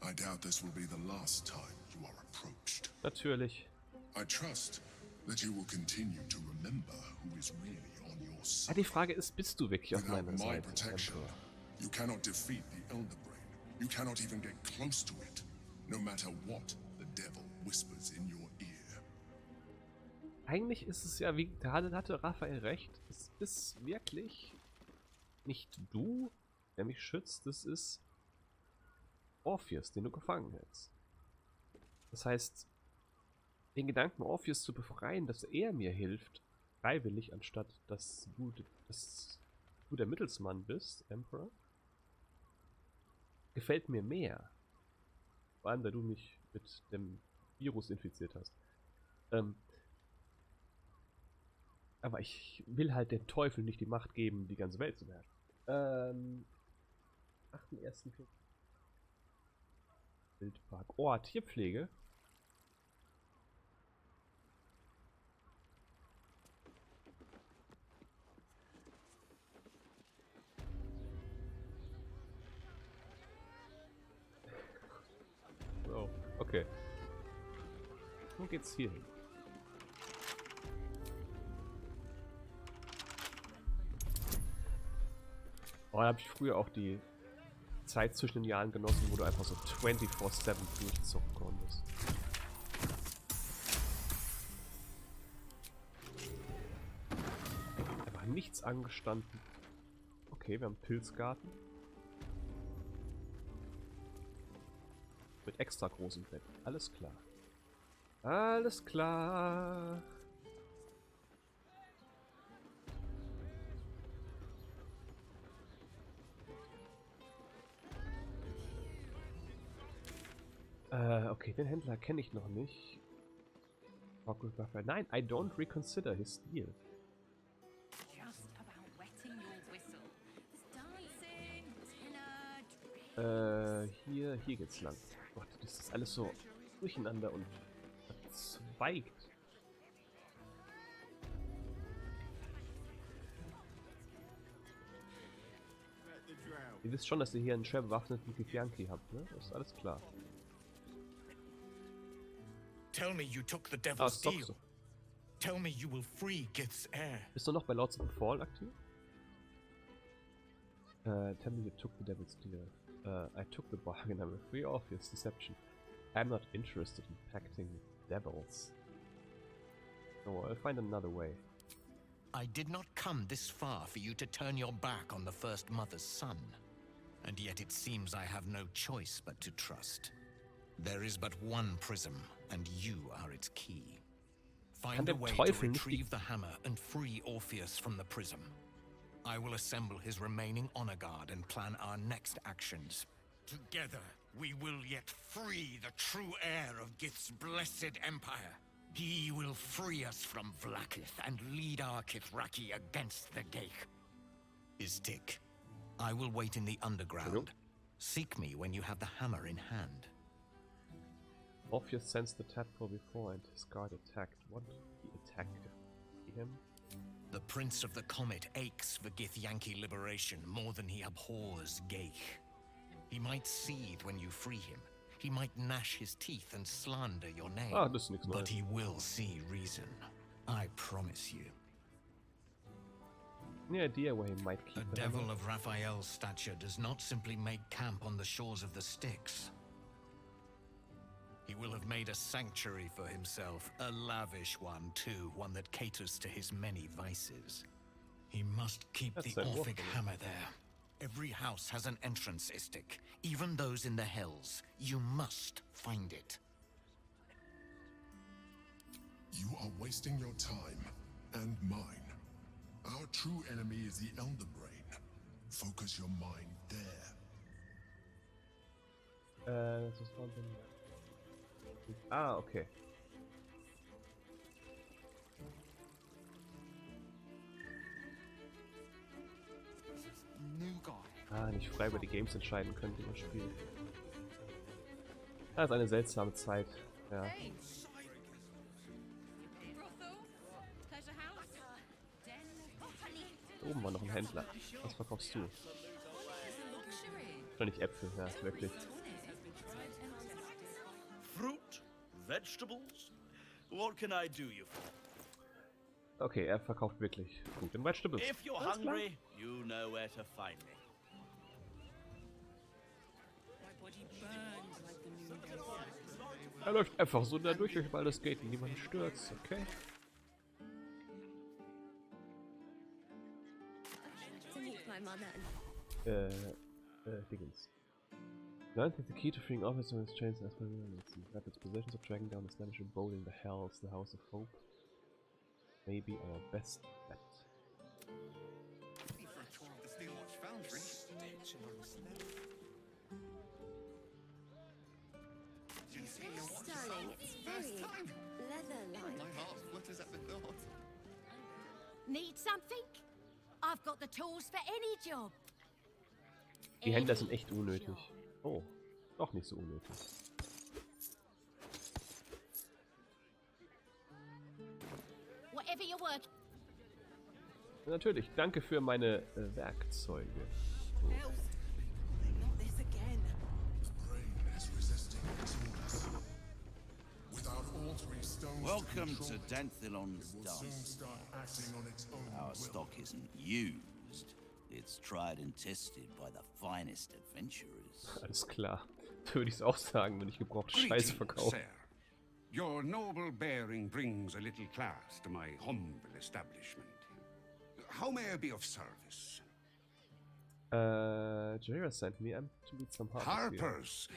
I doubt this will be the last time you are approached. Natürlich. I trust that you will continue to remember who is really on your Ja, side. die Frage ist, bist du wirklich auf Without meiner my Seite? protection, Emperor? you cannot defeat the Elder Brain. You cannot even get close to it, no matter what the devil whispers in your ear. Eigentlich ist es ja, wie gerade hatte Raphael recht, es ist wirklich nicht du, der mich schützt, es ist Orpheus, den du gefangen hältst. Das heißt, den Gedanken Orpheus zu befreien, dass er mir hilft, freiwillig, anstatt dass du der Mittelsmann bist, Emperor, gefällt mir mehr. Vor allem, da du mich mit dem Virus infiziert hast. Aber ich will halt dem Teufel nicht die Macht geben, die ganze Welt zu beherrschen. 8.1. Wildpark. Oh, Tierpflege. Oh, okay. Wo geht's hier hin? Oh, da habe ich früher auch die Zeit zwischen den Jahren genossen, wo du einfach so 24/7 durchzocken konntest. Einfach nichts angestanden. Okay, wir haben einen Pilzgarten. Mit extra großem Bett. Alles klar. Alles klar. Okay, den Händler kenne ich noch nicht. Nein, I don't reconsider his deal. Just about wetting your whistle. There's dancing, Hier geht's lang. Gott, das ist alles so durcheinander und verzweigt. Ihr wisst schon, dass ihr hier einen schwer bewaffneten Githyanki habt, ne? Das ist alles klar. Tell me you took the devil's stopp deal. so. Tell me you will free Gith's heir. Bist du noch bei Lords of the Fall aktiv? Tell me you took the devil's deal. I took the bargain. I'm free of his deception. I'm not interested in pacting with devils. No, I'll find another way. I did not come this far for you to turn your back on the First Mother's son. And yet it seems I have no choice but to trust. There is but one prism, and you are its key. Find a way to retrieve the hammer and free Orpheus from the prism. I will assemble his remaining honor guard and plan our next actions. Together, we will yet free the true heir of Gith's blessed empire. He will free us from Vlaakith and lead our Kithraki against the Geich. Istik, I will wait in the underground. Seek me when you have the hammer in hand. Orpheus sensed the tadpole before and his guard attacked. What? He attacked him? The Prince of the Comet aches for Githyanki liberation more than he abhors Geich. He might seethe when you free him. He might gnash his teeth and slander your name. Ah, das ist nichts but Neues. he will see reason. I promise you. Any idea where he might keep A the devil hammer? of Raphael's stature does not simply make camp on the shores of the Styx. He will have made a sanctuary for himself, a lavish one too, one that caters to his many vices. He must keep That's the a wolf Orphic in it. hammer there. Every house has an entrance, Istik, even those in the Hells. You must find it. You are wasting your time and mine. Our true enemy is the Elder Brain. Focus your mind there. Das ist Wahnsinn. Ah, okay. Ah, nicht frei über die Games entscheiden können, die man spielt. Das ist eine seltsame Zeit. Ja. Hey. Brothel? Pleasure house? Den? Da oben war noch ein Händler. Was verkaufst du? Wahrscheinlich Äpfel, ja, wirklich. Fruit? Vegetables? What can I do you for? Okay, er verkauft wirklich Fruit and Vegetables. If you're Alles klar. hungry, you know where to find me. My body burns like the noonday sun. Er läuft einfach so da durch, weil das geht und niemand stürzt, okay? To meet my mother. Diggins. Learned that the key to freeing officers chains as well as grab its possessions of tracking down establishing bowling the Hells, the House of Hope. Maybe our best bet. Sterling, it's very leather-like. My heart flutters at the thought. Need something? I've got the tools for any job. Die Händler sind echt unnötig. Oh, doch nicht so unnötig. Whatever you work. Natürlich, danke für meine Werkzeuge. So. Not this again. The brain is resisting its orders. Without all three stones Welcome to control it, Danthilon's it will soon dance. start acting on its own Our will. stock isn't used. It's tried and tested by the finest adventurers. Alles klar. Würde ich es auch sagen, wenn ich gebrauchte Scheiße Greetings, verkaufe. sir. Your noble bearing brings a little class to my humble establishment. How may I be of service? Jaira sent me to meet some Harpers. Harpers?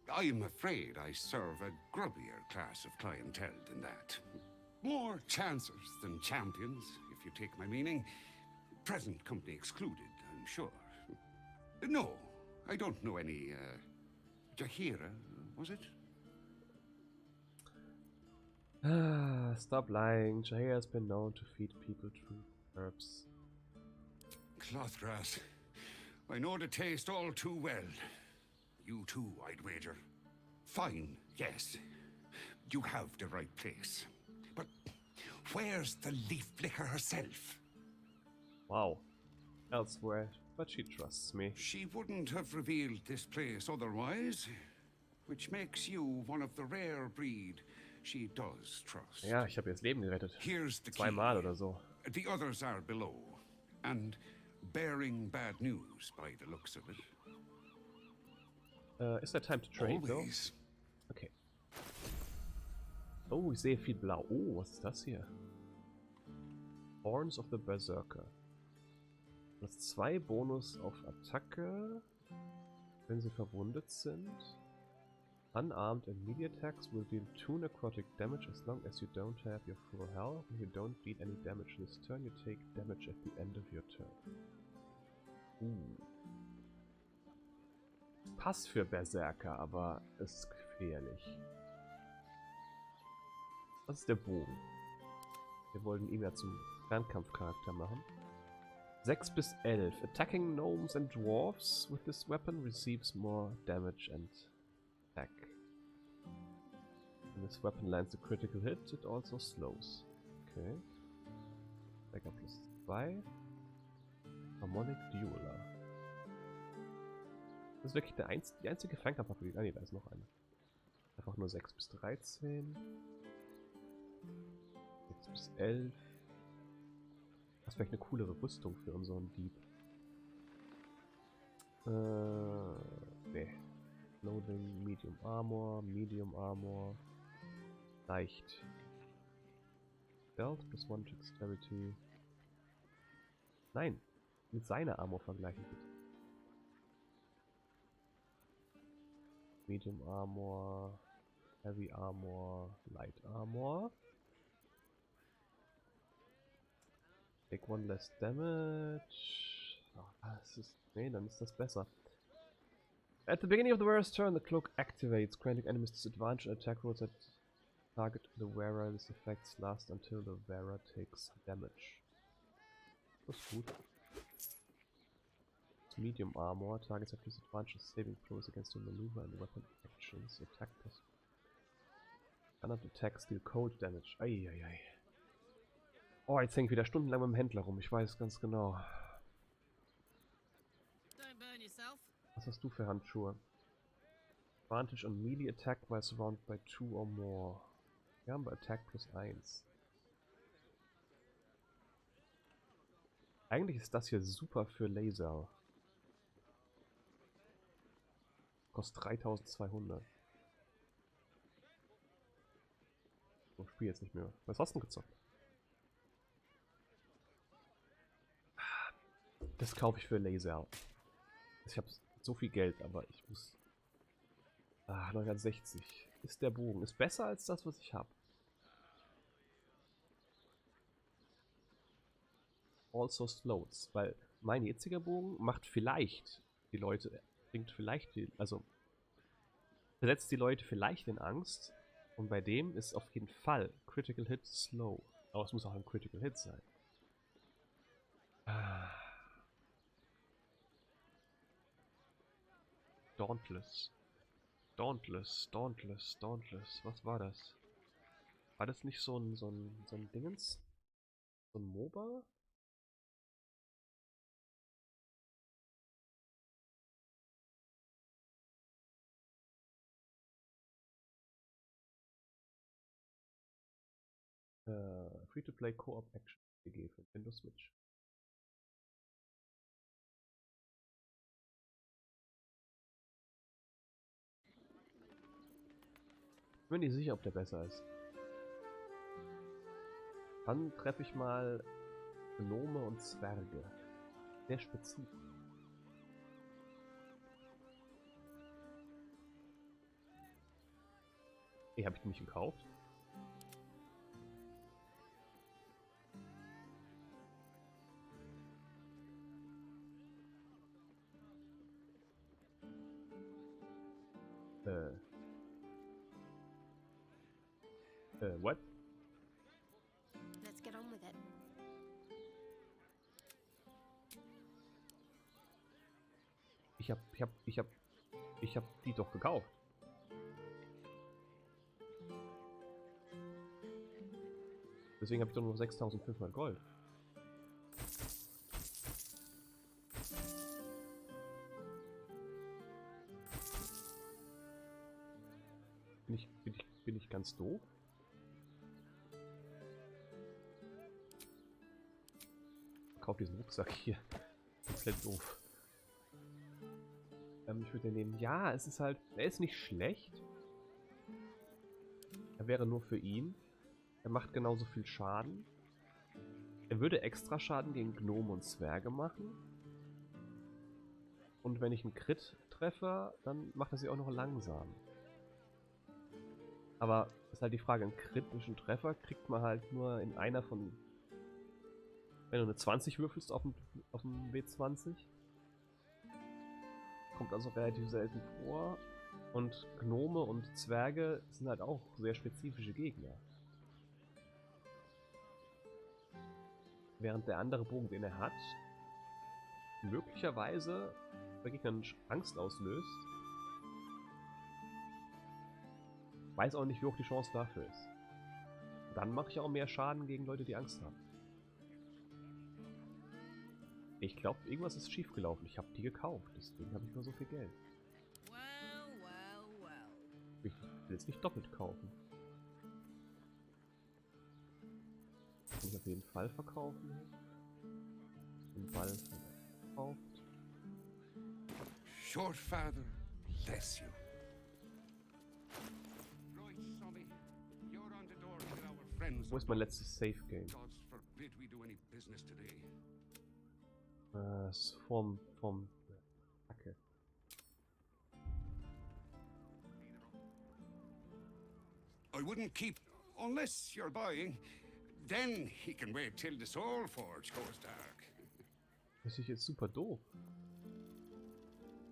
I'm afraid I serve a grubbier class of clientele than that. More chancers than champions, if you take my meaning. Present company excluded, I'm sure. No, I don't know any, Jahira, was it? Stop lying. Jaira has been known to feed people through herbs. Clothgrass. I know the taste all too well. You too, I'd wager. Fine, yes. You have the right place. But where's the leaf flicker herself? Wow. Elsewhere, but she trusts me. She wouldn't have revealed this place otherwise, which makes you one of the rare breed she does trust. Ja, ich habe ihr das Leben gerettet. Here's the key. Zweimal oder so. The others are below, and bearing bad news by the looks of it. Is there time to trade, though? Always. Okay. Oh, ich sehe viel blau. Oh, was ist das hier? Horns of the Berserker. Das 2 Bonus auf Attacke, wenn sie verwundet sind. Unarmed and melee attacks will deal 2 necrotic damage as long as you don't have your full health. When you don't deal any damage this turn, you take damage at the end of your turn. Passt für Berserker, aber ist gefährlich. Was ist der Bogen? Wir wollten ihn ja zum Fernkampfcharakter machen. 6 bis 11. Attacking gnomes and dwarves with this weapon receives more damage and attack. When this weapon lands a critical hit, it also slows. Okay. Stagger plus 2. Harmonic Dueler. Das ist wirklich die einzige Fernkampfwaffe, die... Ah ne, da ist noch eine. Einfach nur 6 bis 13. 6 bis 11. Das wäre eine coolere Rüstung für unseren Dieb. Nee. Loading, Medium Armor. Leicht. Stealth plus 1 Dexterity. Nein, mit seiner Armor vergleichen bitte. Medium Armor, Heavy Armor, Light Armor. Take 1 less damage. Oh, das ist... Nee, dann ist das besser. At the beginning of the wearer's turn, the cloak activates, granting enemies disadvantage on attack rolls that target the wearer. These effects last until the wearer takes damage. Das ist gut. Medium Armor, targets have disadvantage saving throws against your maneuver and weapon actions. Attack plus. Cannot attack, deal cold damage. Eieiei. Oh, jetzt hänge ich wieder stundenlang mit dem Händler rum, ich weiß ganz genau. Was hast du für Handschuhe? Advantage on melee attack while surrounded by 2 or more. Wir haben bei Attack plus 1. Eigentlich ist das hier super für Laser. Kostet 3200. So, spiel jetzt nicht mehr. Was hast du denn gezockt? Das kaufe ich für Laser. Ich habe so viel Geld, aber ich muss... 960. Ist der Bogen. Ist besser als das, was ich habe. Also slows, weil mein jetziger Bogen macht vielleicht die Leute... Bringt vielleicht die... Also... Versetzt die Leute vielleicht in Angst. Und bei dem ist auf jeden Fall Critical Hit slow. Aber es muss auch ein Critical Hit sein. Dauntless. Was war das? War das nicht so ein Dingens? So ein MOBA? Free-to-play Co-op Action GG für Nintendo Switch. Ich bin mir nicht sicher, ob der besser ist. Dann treffe ich mal Gnome und Zwerge. Sehr spezifisch. Habe ich die nicht gekauft? What? Let's get on with it. Ich hab die doch gekauft. Deswegen habe ich doch nur 6500 Gold. Bin ich ganz doof? Kauf diesen Rucksack hier. Komplett doof. Ich würde den nehmen. Ja, es ist halt... Er ist nicht schlecht. Er wäre nur für ihn. Er macht genauso viel Schaden. Er würde extra Schaden gegen Gnome und Zwerge machen. Und wenn ich einen Crit treffe, dann macht er sie auch noch langsam. Aber ist halt die Frage, einen kritischen Treffer kriegt man halt nur in einer von... Wenn du eine 20 würfelst auf dem W20. Kommt also relativ selten vor. Und Gnome und Zwerge sind halt auch sehr spezifische Gegner. Während der andere Bogen, den er hat, möglicherweise bei Gegnern Angst auslöst. Weiß auch nicht, wie hoch die Chance dafür ist. Dann mache ich auch mehr Schaden gegen Leute, die Angst haben. Ich glaube, irgendwas ist schiefgelaufen. Ich habe die gekauft, deswegen habe ich nur so viel Geld. Ich will jetzt nicht doppelt kaufen. Kann ich auf jeden Fall verkaufen. Den Ball verkauft. Short father, bless you. Right, Tommy. You're on the door to get our friends. Wo ist mein letztes Safe Game? God forbid we do any business today. Das ist vom Hacke. I wouldn't keep unless you're buying. Then he can wait till the Soul Forge goes dark. Das ist jetzt super doof.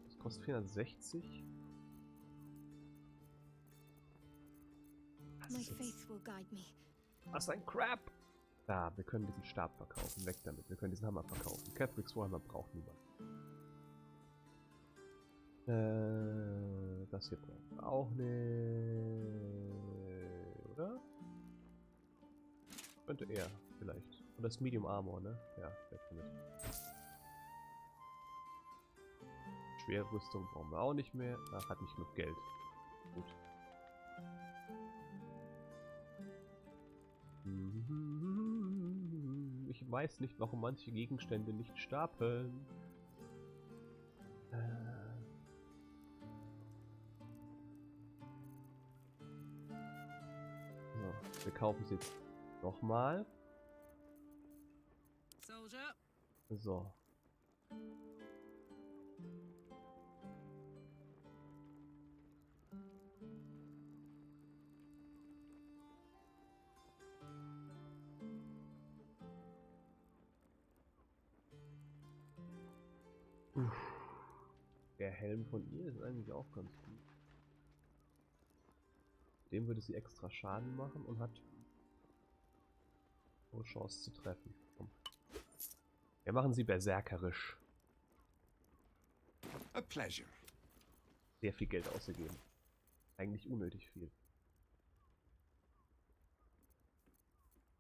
Das kostet 460. My faith will guide me. Was ein Crap! Da, wir können diesen Stab verkaufen. Weg damit. Wir können diesen Hammer verkaufen. Catholics Warhammer braucht niemand. Das hier brauchen wir auch nicht. Oder? Könnte er, vielleicht. Und das Medium Armor, ne? Ja, weg damit. Schwere Rüstung brauchen wir auch nicht mehr. Ach, hat nicht genug Geld. Gut. Ich weiß nicht, warum manche Gegenstände nicht stapeln. So, wir kaufen sie jetzt nochmal. So. Der Helm von ihr ist eigentlich auch ganz gut. Dem würde sie extra Schaden machen und hat hohe Chance zu treffen. Komm. Wir machen sie berserkerisch. A pleasure. Sehr viel Geld ausgegeben. Eigentlich unnötig viel.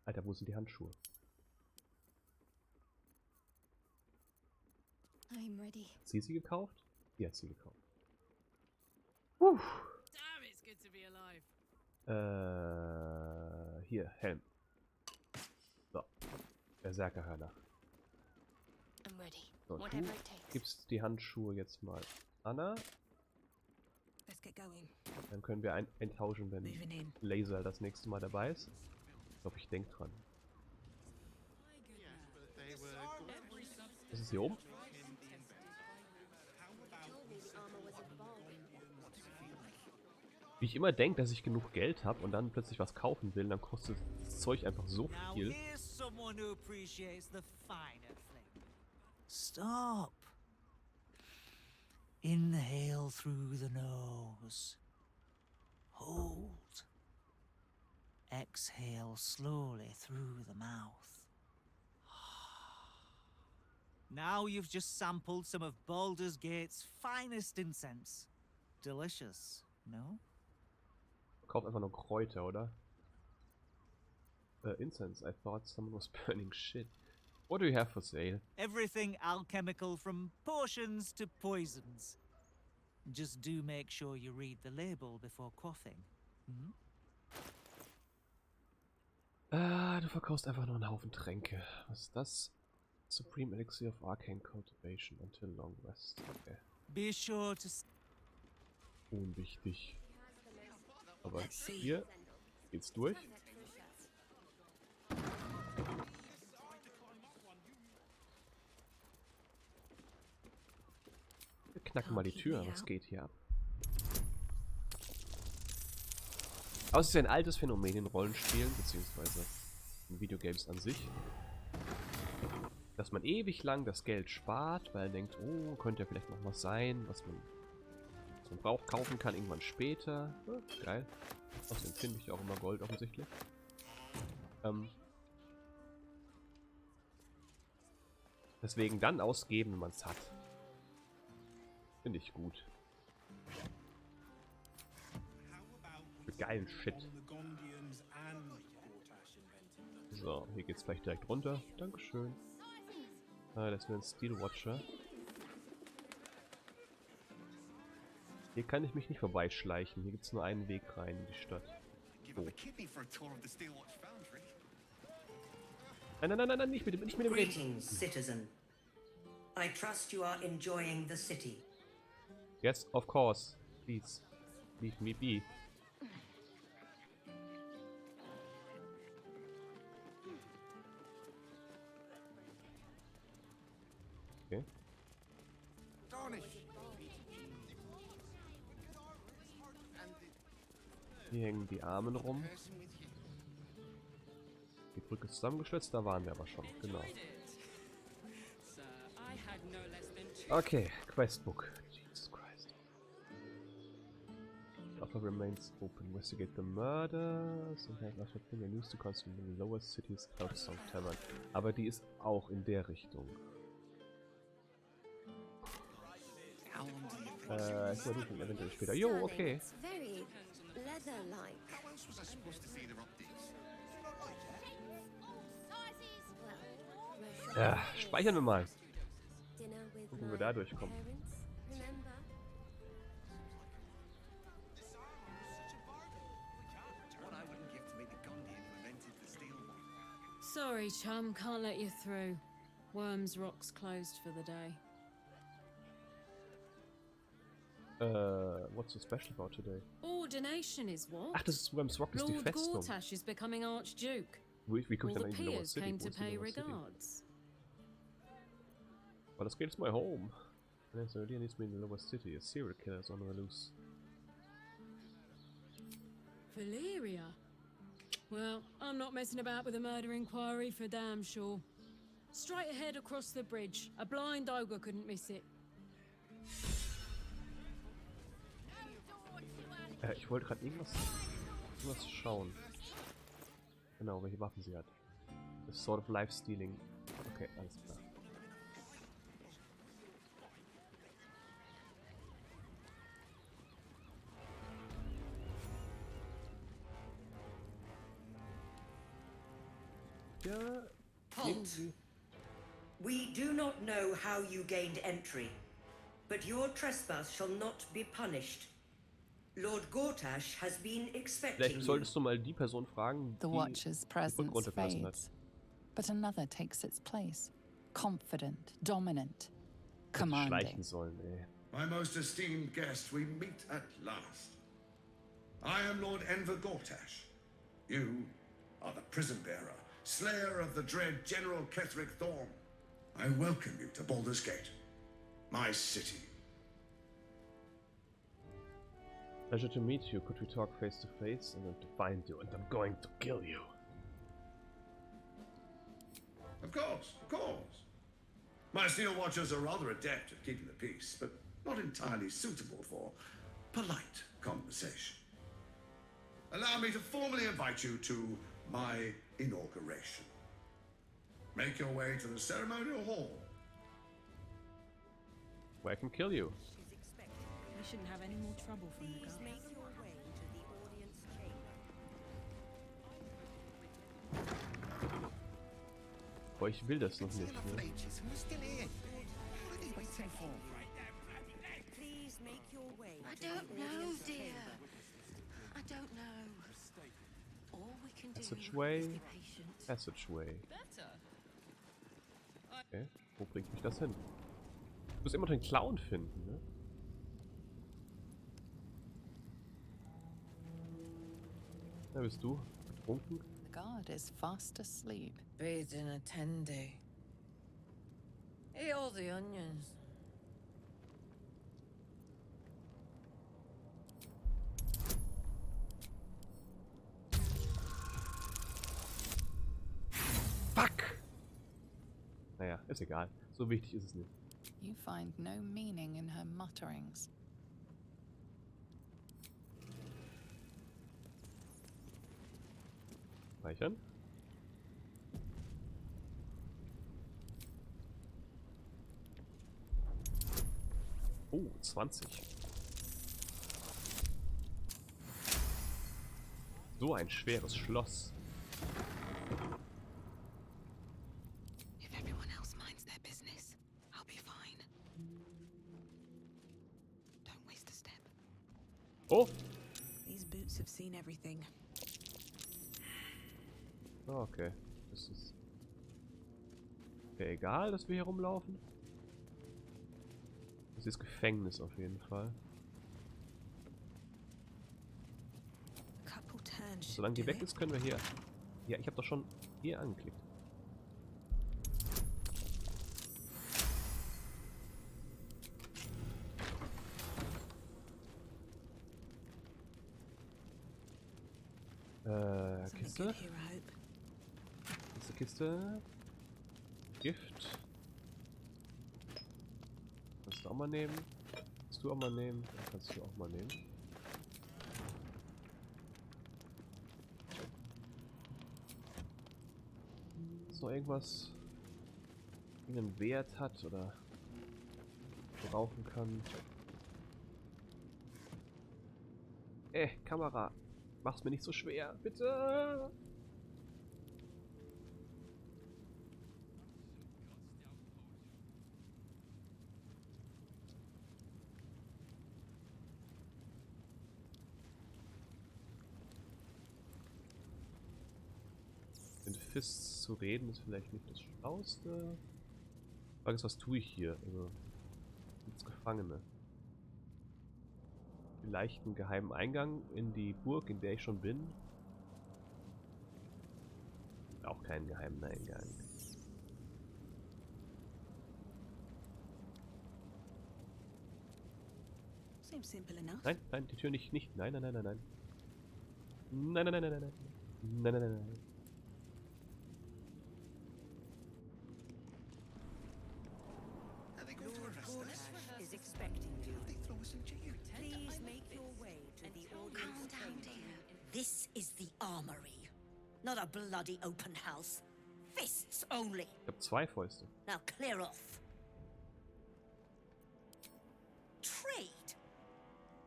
Alter, wo sind die Handschuhe? I'm ready. Hat sie gekauft? Die hat sie gekauft. Damn, it's good to be alive. Hier, Helm. So. Berserkerhörner. I'm ready. So, du Whatever it takes. gibst die Handschuhe jetzt mal Anna. Let's get going. Dann können wir eintauschen, wenn Laser das nächste Mal dabei ist. Ich glaube, ich denke dran. Was ist hier oben? Wie ich immer denke, dass ich genug Geld habe und dann plötzlich was kaufen will, dann kostet das Zeug einfach so viel. Stop. Inhale through the nose. Hold. Exhale slowly through the mouth. Now you've just sampled some of Baldur's Gate's finest incense. Delicious, no? Kauft einfach nur Kräuter, oder? Incense. I thought someone was burning shit. What do you have for sale? Everything alchemical from potions to poisons. Just do make sure you read the label before quaffing. Hmm? Du verkaufst einfach nur einen Haufen Tränke. Was ist das? Supreme Elixir of Arcane Cultivation until long rest. Okay. Be sure to... Unwichtig. Aber hier geht's durch. Wir knacken mal die Tür. Was geht hier ab? Aber es ist ja ein altes Phänomen in Rollenspielen, beziehungsweise in Videogames an sich, dass man ewig lang das Geld spart, weil man denkt, oh, könnte ja vielleicht noch was sein, was man braucht, kaufen kann irgendwann später. Ja, geil. Außerdem finde ich auch immer Gold offensichtlich. Deswegen dann ausgeben, wenn man es hat. Finde ich gut. Für geilen Shit. So, hier geht's vielleicht direkt runter. Dankeschön. Ah, das wäre ein Steel Watcher. Hier kann ich mich nicht vorbeischleichen. Hier gibt es nur einen Weg rein in die Stadt. Oh. Nein, nein, nein, nein, nicht mit dem Reden. Greetings, citizen. I trust you are enjoying the city. Yes, of course. Please. Leave me be. Okay. Hier hängen die Armen rum. Die Brücke ist zusammengeschlitzt, da waren wir aber schon, genau. Okay, Questbook. Jesus Christ. The offer remains open. Investigate the murders and have after thing and news to consume in the lower cities outside Tavern. Aber die ist auch in der Richtung. Ich wollte nicht eventuell später. Jo, okay. Ja, speichern wir mal. Gucken, wie wir da durchkommen. Sorry, chum, can't let you through. Worms Rock's closed for the day. What's so special about today? Ordination is what? Ach, das ist Worms Rock, ist die Lord Festung. Gortash is becoming Archduke. Wie kommt All denn the eigentlich in Lower peers City? came Wo to ist die pay Lower City? regards. Well, let's get my home. There's already needs to be in the Lower City. A serial killer is on the loose. Valeria? Well, I'm not messing about with a murder inquiry for damn sure. Straight ahead across the bridge. A blind ogre couldn't miss it. Ich wollte gerade irgendwas schauen. Genau, welche Waffen sie hat. Das Sort of Life Stealing. Okay, alles klar. Ja, irgendwie. We do not know how you gained entry, but your trespass shall not be punished. Lord Gortash has been expecting Vielleicht solltest du mal die Person fragen, die The Watcher's die Brücke presence runtergelassen hat. fades, but another takes its place. Confident, dominant, commanding. Schleichen sollen, ey. My most esteemed guest, we meet at last. I am Lord Enver Gortash. You are the prison bearer, slayer of the dread General Ketheric Thorm. I welcome you to Baldur's Gate, my city. Pleasure to meet you. Could we talk face to face? I'm going to find you and I'm going to kill you. Of course, of course. My Steel Watchers are rather adept at keeping the peace, but not entirely suitable for polite conversation. Allow me to formally invite you to my inauguration. Make your way to the ceremonial hall. Where I can kill you. We shouldn't have any more trouble from the guards. Boah, ich will das noch nicht, ne? I don't know, dear. I don't know. All we can do Passageway. is be patient. Passageway. Okay, wo bringt mich das hin? Ich muss immer noch den Clown finden, ne? Da bist du. Betrunken? The guard is fast asleep. Bathed in a tendy. Eat all the onions. Fuck! Naja, ist egal. So wichtig ist es nicht. You find no meaning in her mutterings. Speichern. Oh, 20. So ein schweres Schloss. If everyone else minds their business, Oh! These boots have seen everything. Ah, okay. Das ist ja egal, dass wir hier rumlaufen. Das ist Gefängnis auf jeden Fall. Solange die weg ist, können wir hier... Ja, ich habe doch schon hier angeklickt. Kiste. Kiste. Gift. Kannst du auch mal nehmen. Kannst du auch mal nehmen. Kannst du auch mal nehmen. Ist noch irgendwas, einen Wert hat oder brauchen kann? Kamera. Mach's mir nicht so schwer, bitte. Mit Fists zu reden ist vielleicht nicht das Schlauste. Die Frage ist, was tue ich hier? Also, gibt's Gefangene? Vielleicht einen geheimen Eingang in die Burg, in der ich schon bin. Auch keinen geheimen Eingang. Seems simple enough. Nein, nein, die Tür nicht. Nein, nein, nein, nein, nein. Nein, nein, nein, nein, nein, nein. Nein, nein, nein, nein. Is expecting you. Please make your way to the audience chamber. This is the armory, not a bloody open house. Fists only. Ich habe 2 Fäuste. Now clear off. Trade?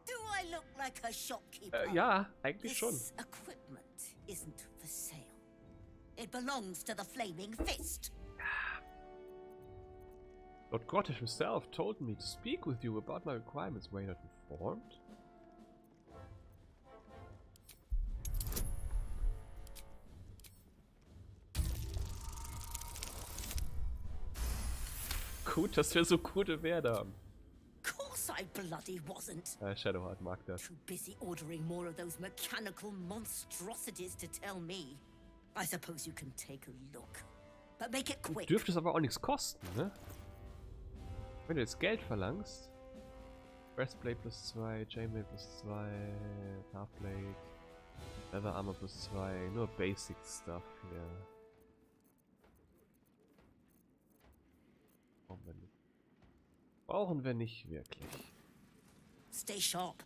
Do I look like a shopkeeper? Ja, eigentlich schon. This equipment isn't for sale. It belongs to the Flaming Fist. Lord Gortash himself told me to speak with you about my requirements. Were you not informed? Gut, dass wir so gute Werte haben. Course I bloody wasn't. Shadowheart mag das. Too busy ordering more of those mechanical monstrosities to tell me. I suppose you can take a look. But make it quick. Dürfte es aber auch nichts kosten, ne? Wenn du jetzt Geld verlangst. Breastplate plus 2, Chainmail plus 2, Halfblade, Leather Armor plus 2, nur Basic Stuff hier. Brauchen wir nicht wirklich. Stay sharp.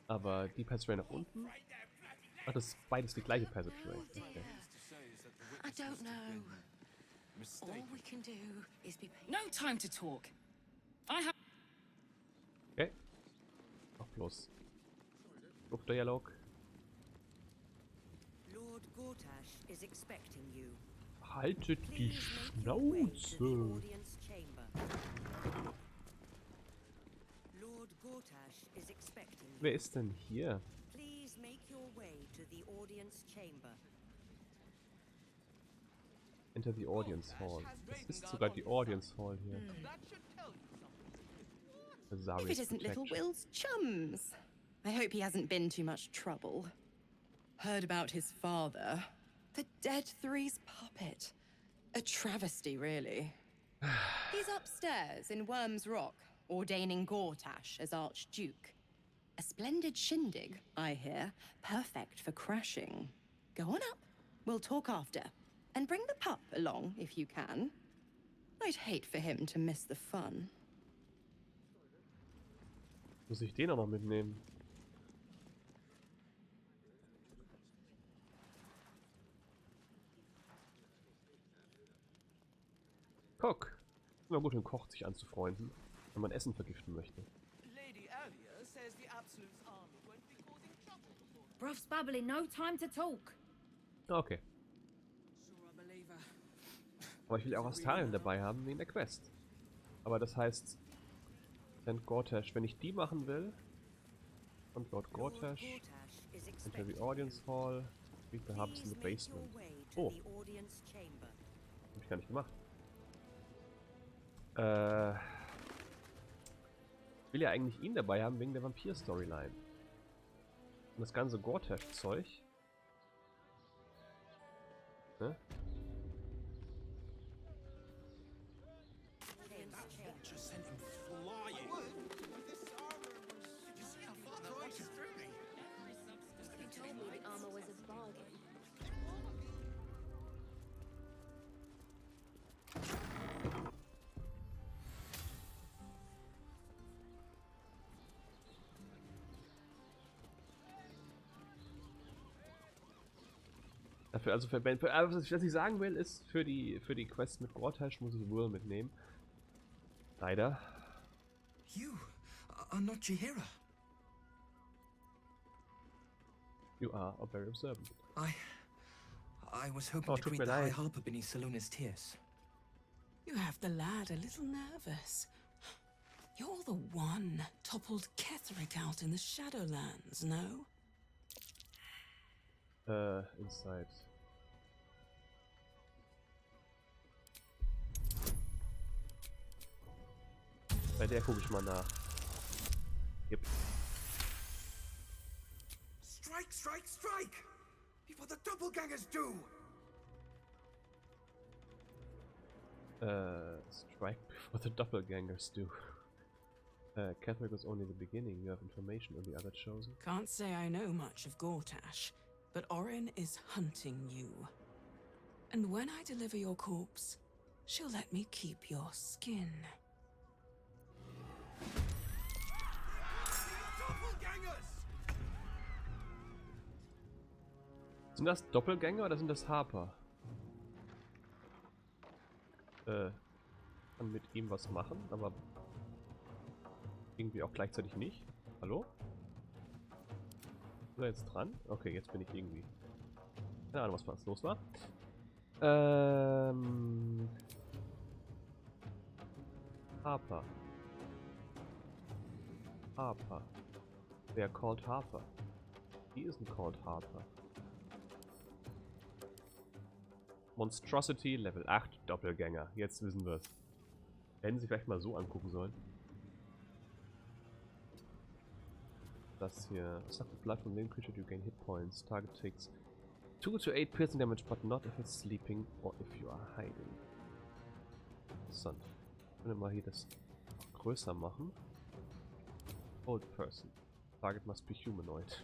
Aber die Passageway nach unten? Ach, das ist beides die gleiche Passageway. Okay. I don't know. All we can do is be patient. No time to talk. I have. Okay. Mach bloß. Luftdialog. Lord Gortash is expecting you. Haltet die Schnauze. Lord Gortash is expecting you. Wer ist denn hier? Please make your way to the audience chamber. Enter the Audience Hall. Das ist sogar die Audience Hall hier. If it isn't little Will's chums. I hope he hasn't been too much trouble. Heard about his father. The dead Three's puppet. A travesty, really. He's upstairs in Worm's Rock, ordaining Gortash as Archduke. A splendid shindig, I hear. Perfect for crashing. Go on up. We'll talk after. And bring the pup along, if you can. I'd hate for him to miss the fun. Muss ich den auch noch mitnehmen? Koch. Immer gut, den Koch sich anzufreunden, wenn man Essen vergiften möchte. Bruff's babbling, no time to talk. Okay. Sure, I believe her. Aber ich will ja auch Astarion dabei haben, wegen der Quest. Aber das heißt, St. Gortash, wenn ich die machen will, kommt Lord Gortash, enter the Audience Hall, read the hubs in the basement. Oh. Hab ich gar nicht gemacht. Ich will ja eigentlich ihn dabei haben, wegen der Vampir-Storyline. Und das ganze Gortash-Zeug. Ne? Dafür, also für was ich sagen will, ist, für die Quest mit Gortash muss ich Will mitnehmen. Leider. You are not Chihira. You are very observant. I was hoping to greet the High Harper beneath Salona's tears. You have the lad a little nervous. You're the one toppled Ketherick out in the Shadowlands, no? Inside. Bei der gucke ich mal nach. Yep. Strike, strike, strike! Before the doppelgangers do! Strike before the doppelgangers do. Ketherick was only the beginning. You have information on the other chosen? Can't say I know much of Gortash, but Orin is hunting you. And when I deliver your corpse, she'll let me keep your skin. Sind das Doppelgänger oder sind das Harper? Kann mit ihm was machen, aber irgendwie auch gleichzeitig nicht. Hallo? Ist er jetzt dran? Okay, jetzt bin ich irgendwie. Keine Ahnung, was los war. Harper. Harper. Wer called Harper? He isn't called Harper. Monstrosity, Level 8, Doppelgänger. Jetzt wissen wir es. Hätten sie vielleicht mal so angucken sollen. Das hier. Suck the blood from living creature to gain hit points. Target takes 2 to 8 piercing damage, but not if it's sleeping or if you are hiding. Interessant. Ich will mal hier das größer machen. Old person. Target must be humanoid.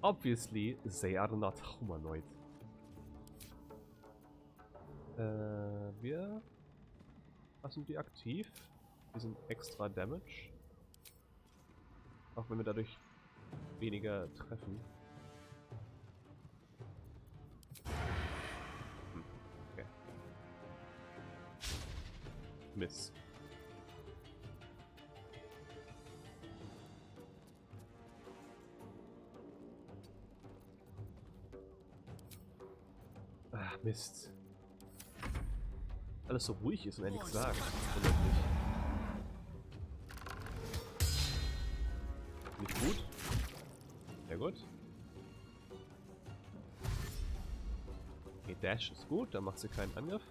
Obviously, they are not humanoid. Wir lassen die aktiv. Die sind extra Damage. Auch wenn wir dadurch weniger treffen. Okay. Miss. Ach, Mist. Alles so ruhig ist und er nichts sagt. Nicht gut. Sehr gut. Okay, Dash ist gut, da macht sie keinen Angriff.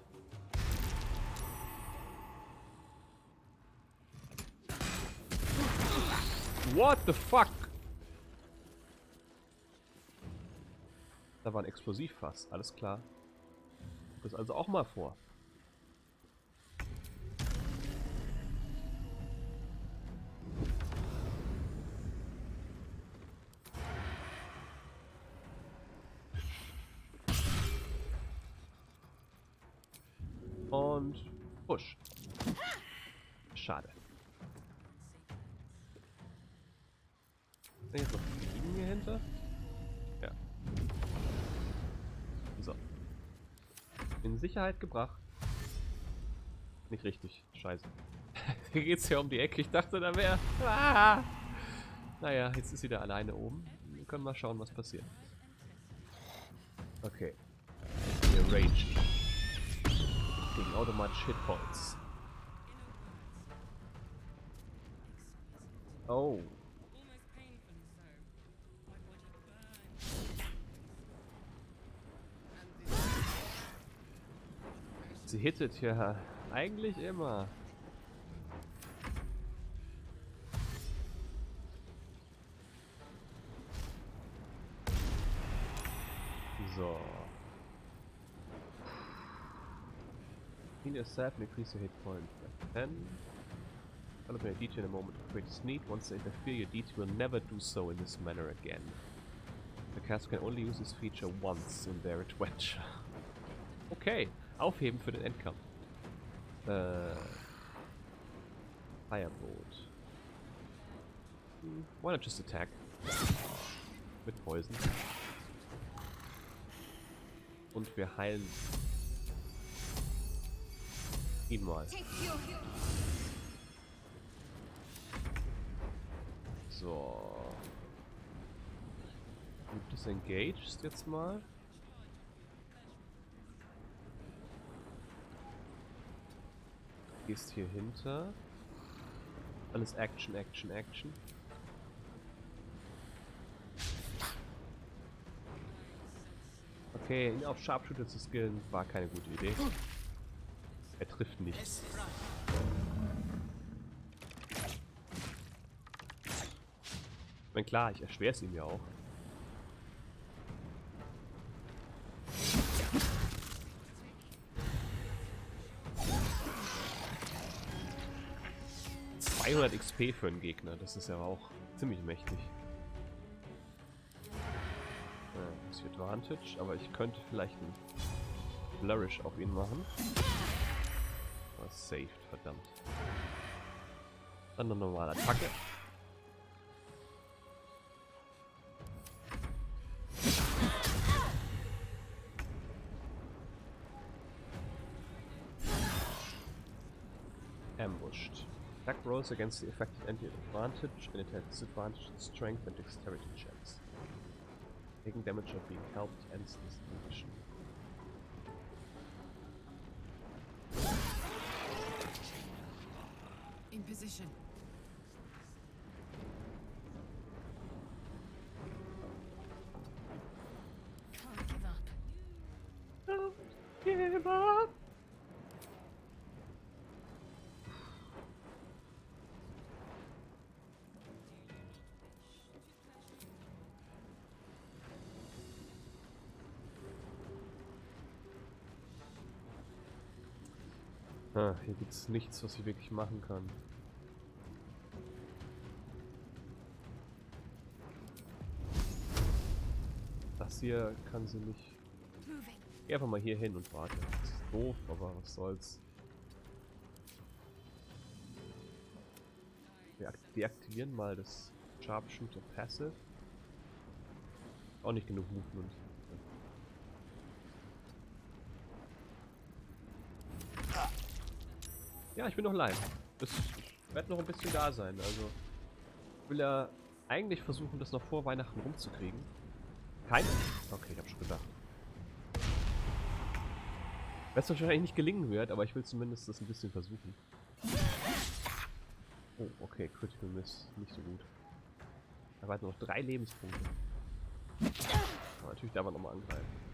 What the fuck? Da war ein Explosivfass, alles klar. Das also auch mal vor. Und push. Schade. Sind jetzt noch Fliegen hier hinter? Ja. So. In Sicherheit gebracht. Nicht richtig. Scheiße. Hier geht's ja um die Ecke. Ich dachte, da wäre. Ah! Naja, jetzt ist sie da alleine oben. Wir können mal schauen, was passiert. Okay. Hier Rage. kriegen automatisch Hitpoints. Oh. Sie hittet ja eigentlich immer. So. Heal yourself and increase your hit points by 10. Follow my DT in a moment of greatest need. Once they interfere, your DT will never do so in this manner again. The caster can only use this feature once in their adventure. Okay, aufheben für den Endkampf. Firebolt. Why not just attack? Mit Poison. Und wir heilen ihn mal. So. Du disengagest jetzt mal. Gehst hier hinter. Alles Action, Action, Action. Okay, ihn auf Sharpshooter zu skillen war keine gute Idee. Er trifft nicht. Ich meine, klar, ich erschwere es ihm ja auch. XP für einen Gegner, das ist ja auch ziemlich mächtig. Das ist Advantage, aber ich könnte vielleicht einen Flourish auf ihn machen. Was saved, verdammt. Dann eine normale Attacke. Ambushed. Attack rolls against the affected entity at advantage, and it has disadvantage in strength and dexterity checks. Taking damage or being helped ends this condition. In position. Can't give up. Don't give up. Hier gibt es nichts, was ich wirklich machen kann. Das hier kann sie nicht. Geh einfach mal hier hin und warte. Das ist doof, aber was soll's. Wir deaktivieren mal das Sharpshooter Passive. Auch nicht genug Movement. Ja, ich bin noch live. Ich werde noch ein bisschen da sein. Also ich will ja eigentlich versuchen, das noch vor Weihnachten rumzukriegen. Keine? Okay, ich habe schon gedacht. Was wahrscheinlich nicht gelingen wird, aber ich will zumindest das ein bisschen versuchen. Oh, okay, Critical Miss. Nicht so gut. Da waren noch 3 Lebenspunkte. Aber natürlich darf man nochmal angreifen.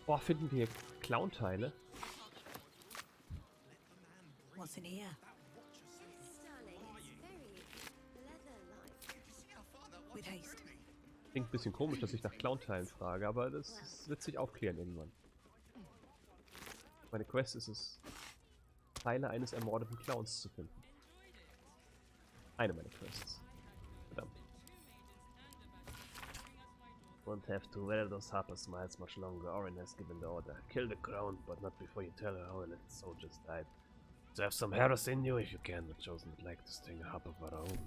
Boah, finden wir Clown-Teile? What's in here? With haste. Klingt ein bisschen komisch, dass ich nach Clown-Teilen frage, aber das wird sich aufklären irgendwann. Meine Quest ist es, Teile eines ermordeten Clowns zu finden. Eine meiner Quests. Verdammt. Won't have to wear those harper smiles much longer. Orin has given the order. Kill the crown, but not before you tell her how the soldiers died. To have some heroes in you if you can. The chosen would like to sting a harper of our own.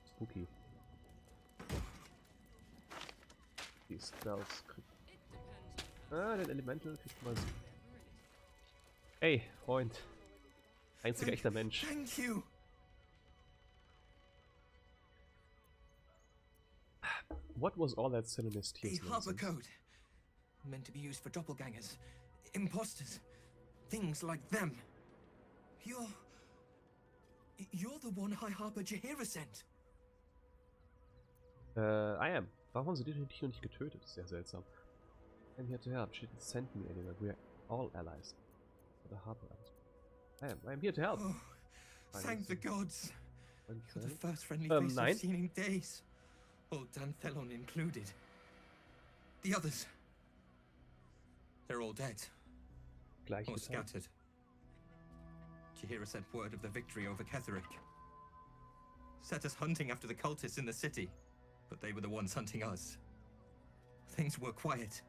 Spooky. Die Spells. Ah, den Elemental kriegt man. Ey, Freund. Einziger echter Mensch. Thank you. What was all that Selenius tears A harbor nonsense? code. Meant to be used for doppelgangers, imposters, things like them. You're the one High Harper Jaheira sent. I am. Warum haben sie dich hier nicht getötet? Sehr seltsam. I'm here to help. She didn't send me anywhere. We're all allies. Oder Harper allies. I am here to help. Oh, thank the gods. You're the first friendly face nein. I've seen in days. Old Dan Thelon included. The others. They're all dead. Gleich or scattered. Jaheira sent word of the victory over Ketheric. Set us hunting after the cultists in the city, but they were the ones hunting us. Things were quiet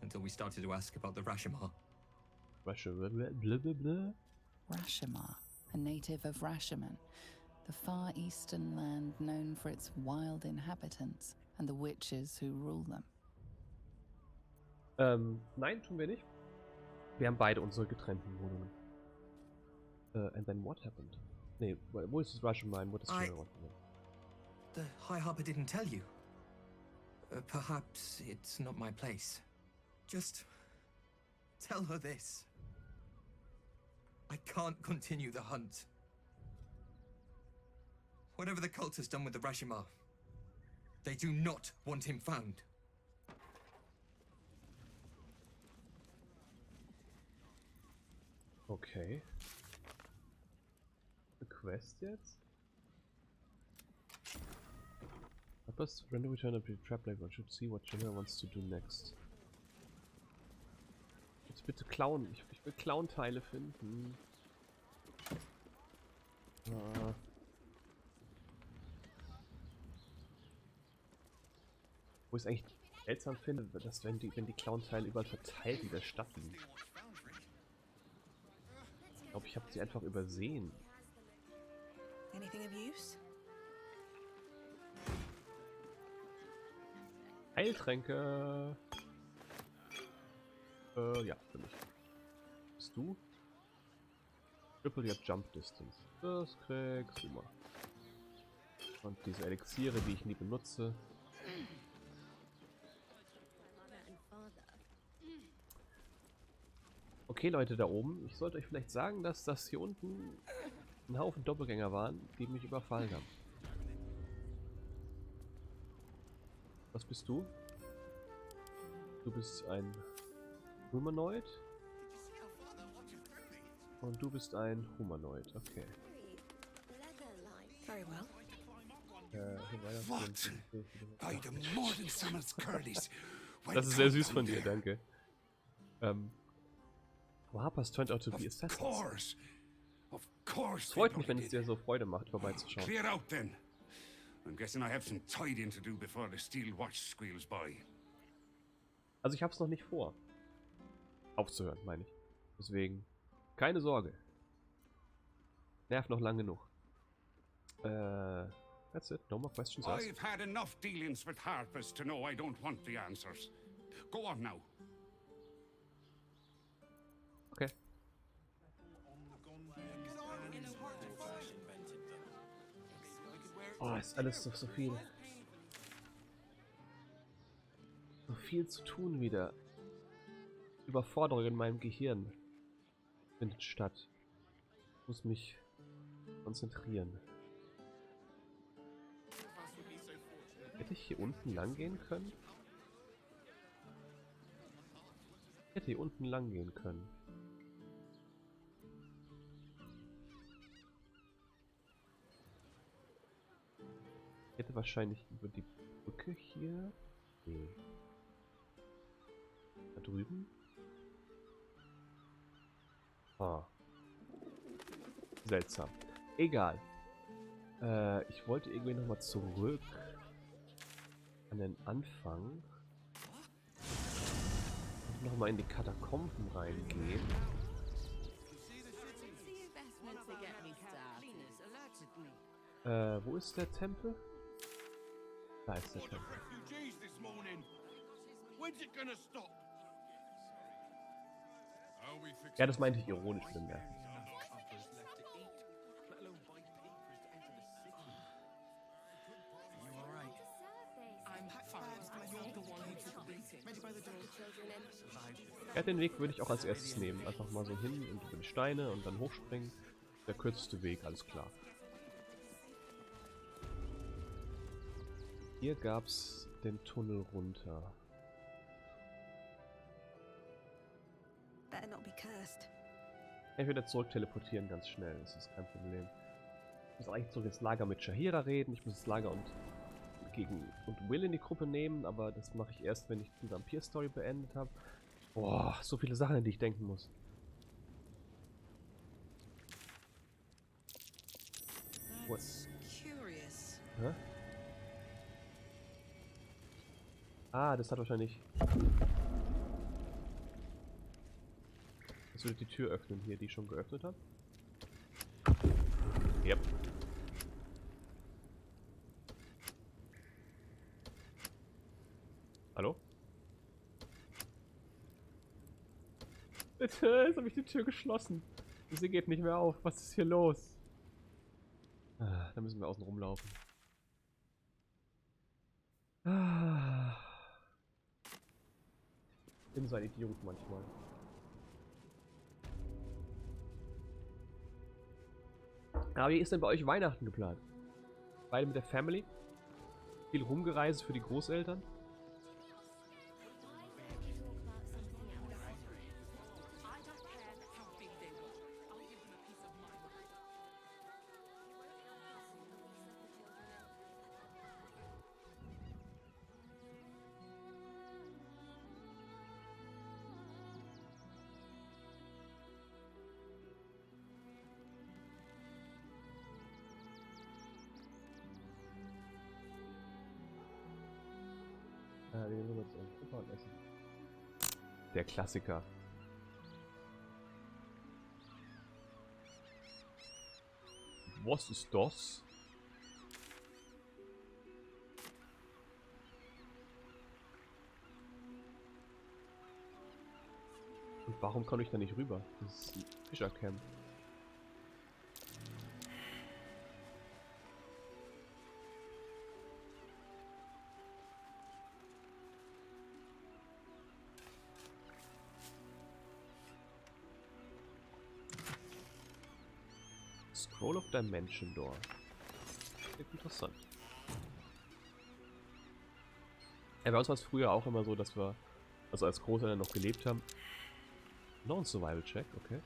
until we started to ask about the Rashomar. Rashomar? Rashomar, a native of Rashomon, the far eastern land known for its wild inhabitants and the witches who rule them. Nein, tun wir nicht. Wir haben beide unsere getrennten Wohnungen. And then what happened? Nee, wo ist das Rashomar und wo ist das Jaheira? The High Harper didn't tell you. Perhaps it's not my place. Just tell her this. I can't continue the hunt. Whatever the cult has done with the Rashomar, they do not want him found. Okay. Eine Quest jetzt? Purpose, render return of the trap label. Should see what Jaheira wants to do next. Jetzt bitte klauen. Ich will Clown-Teile finden. Ah. Wo ich es eigentlich seltsam finde, dass wenn die Clown-Teile überall verteilt in der Stadt liegen. Ich glaube, ich habe sie einfach übersehen. Anything of use? Heiltränke! Ja, für mich. Bist du? Triple your Jump Distance. Das kriegst du mal. Und diese Elixiere, die ich nie benutze. Okay, Leute da oben, ich sollte euch vielleicht sagen, dass das hier unten ein Haufen Doppelgänger waren, die mich überfallen haben. Was bist du? Du bist ein Humanoid. Und du bist ein Humanoid, okay. Very well. What? By the modern summer's curlies. Das ist sehr süß von dir, danke. Harper's turned out to be assassins. Of course. Es freut mich, wenn es dir so Freude macht, vorbeizuschauen. Clear out then. I'm guessing I have some tidying to do before the steel watch squeals by. Also ich hab's noch nicht vor. Aufzuhören, meine ich. Deswegen, keine Sorge. Nerv noch lang genug. That's it. No more questions asked. I've had enough dealings with Harpers to know I don't want the answers. Go on now. Okay. Oh, ist alles so viel. So viel zu tun wieder. Überforderung in meinem Gehirn findet statt. Ich muss mich konzentrieren. Hätte ich hier unten lang gehen können? Ich hätte hier unten lang gehen können. Ich hätte wahrscheinlich über die Brücke hier... Nee. Da drüben? Ah. Seltsam. Egal. Ich wollte irgendwie nochmal zurück an den Anfang. Und nochmal in die Katakomben reingehen. Wo ist der Tempel? Da ist der Tempel. Ja, das meinte ich ironisch, bemerkt. Ja, den Weg würde ich auch als erstes nehmen. Einfach mal so hin und über die Steine und dann hochspringen. Der kürzeste Weg, alles klar. Hier gab's den Tunnel runter. Better not be cursed. Entweder zurück teleportieren ganz schnell, das ist kein Problem. Ich muss eigentlich zurück ins Lager mit Shahira reden. Ich muss das Lager und Will in die Gruppe nehmen, aber das mache ich erst, wenn ich die Vampir-Story beendet habe. Boah, so viele Sachen, an die ich denken muss. That's curious. Hä? Ah, das hat wahrscheinlich... Das würde die Tür öffnen hier, die ich schon geöffnet habe. Yep. Hallo? Bitte, jetzt habe ich die Tür geschlossen. Sie geht nicht mehr auf. Was ist hier los? Ah, da müssen wir außen rumlaufen. Ah. Ich bin so ein Idiot manchmal. Aber wie ist denn bei euch Weihnachten geplant? Beide mit der Family? Viel rumgereist für die Großeltern? Der Klassiker. Was ist das? Und warum kann ich da nicht rüber? Das ist ein Fischercamp. Scroll of Dimension Door. Klingt interessant. Ja, bei uns war es früher auch immer so, dass wir, also als Großeltern noch gelebt haben, noch ein Survival-Check, okay.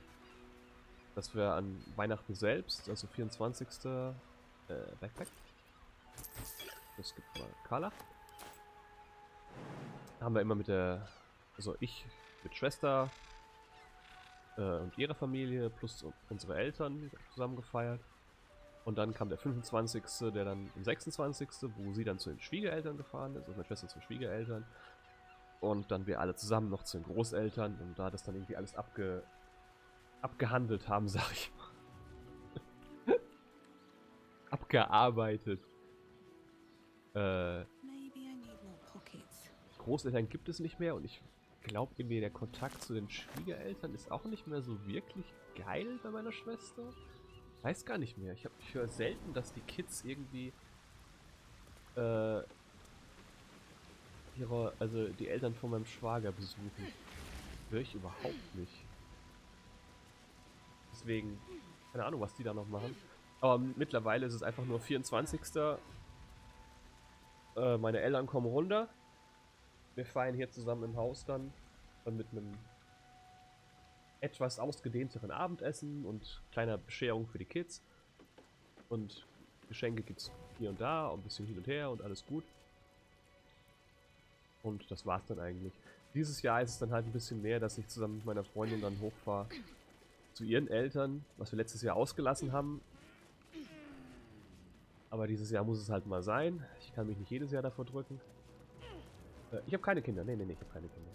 Dass wir an Weihnachten selbst, also 24. Backpack. Das gibt mal Carla. Haben wir immer mit der, also ich mit Schwester und ihrer Familie plus unsere Eltern zusammen gefeiert. Und dann kam der 25. der dann im 26., wo sie dann zu den Schwiegereltern gefahren ist, also meine Schwester zu den Schwiegereltern. Und dann wir alle zusammen noch zu den Großeltern und da das dann irgendwie alles abgehandelt haben, sag ich mal. Abgearbeitet. Großeltern gibt es nicht mehr und ich glaube irgendwie der Kontakt zu den Schwiegereltern ist auch nicht mehr so wirklich geil bei meiner Schwester. Weiß gar nicht mehr. Ich höre selten, dass die Kids irgendwie also die Eltern von meinem Schwager besuchen. Höre ich überhaupt nicht. Deswegen, keine Ahnung, was die da noch machen. Aber mittlerweile ist es einfach nur 24. Meine Eltern kommen runter. Wir feiern hier zusammen im Haus dann mit einem etwas ausgedehnteren Abendessen und kleiner Bescherung für die Kids. Und Geschenke gibt's hier und da, ein bisschen hin und her und alles gut. Und das war's dann eigentlich. Dieses Jahr ist es dann halt ein bisschen mehr, dass ich zusammen mit meiner Freundin dann hochfahre zu ihren Eltern, was wir letztes Jahr ausgelassen haben. Aber dieses Jahr muss es halt mal sein. Ich kann mich nicht jedes Jahr davor drücken. Ich habe keine Kinder. Nee, ich habe keine Kinder.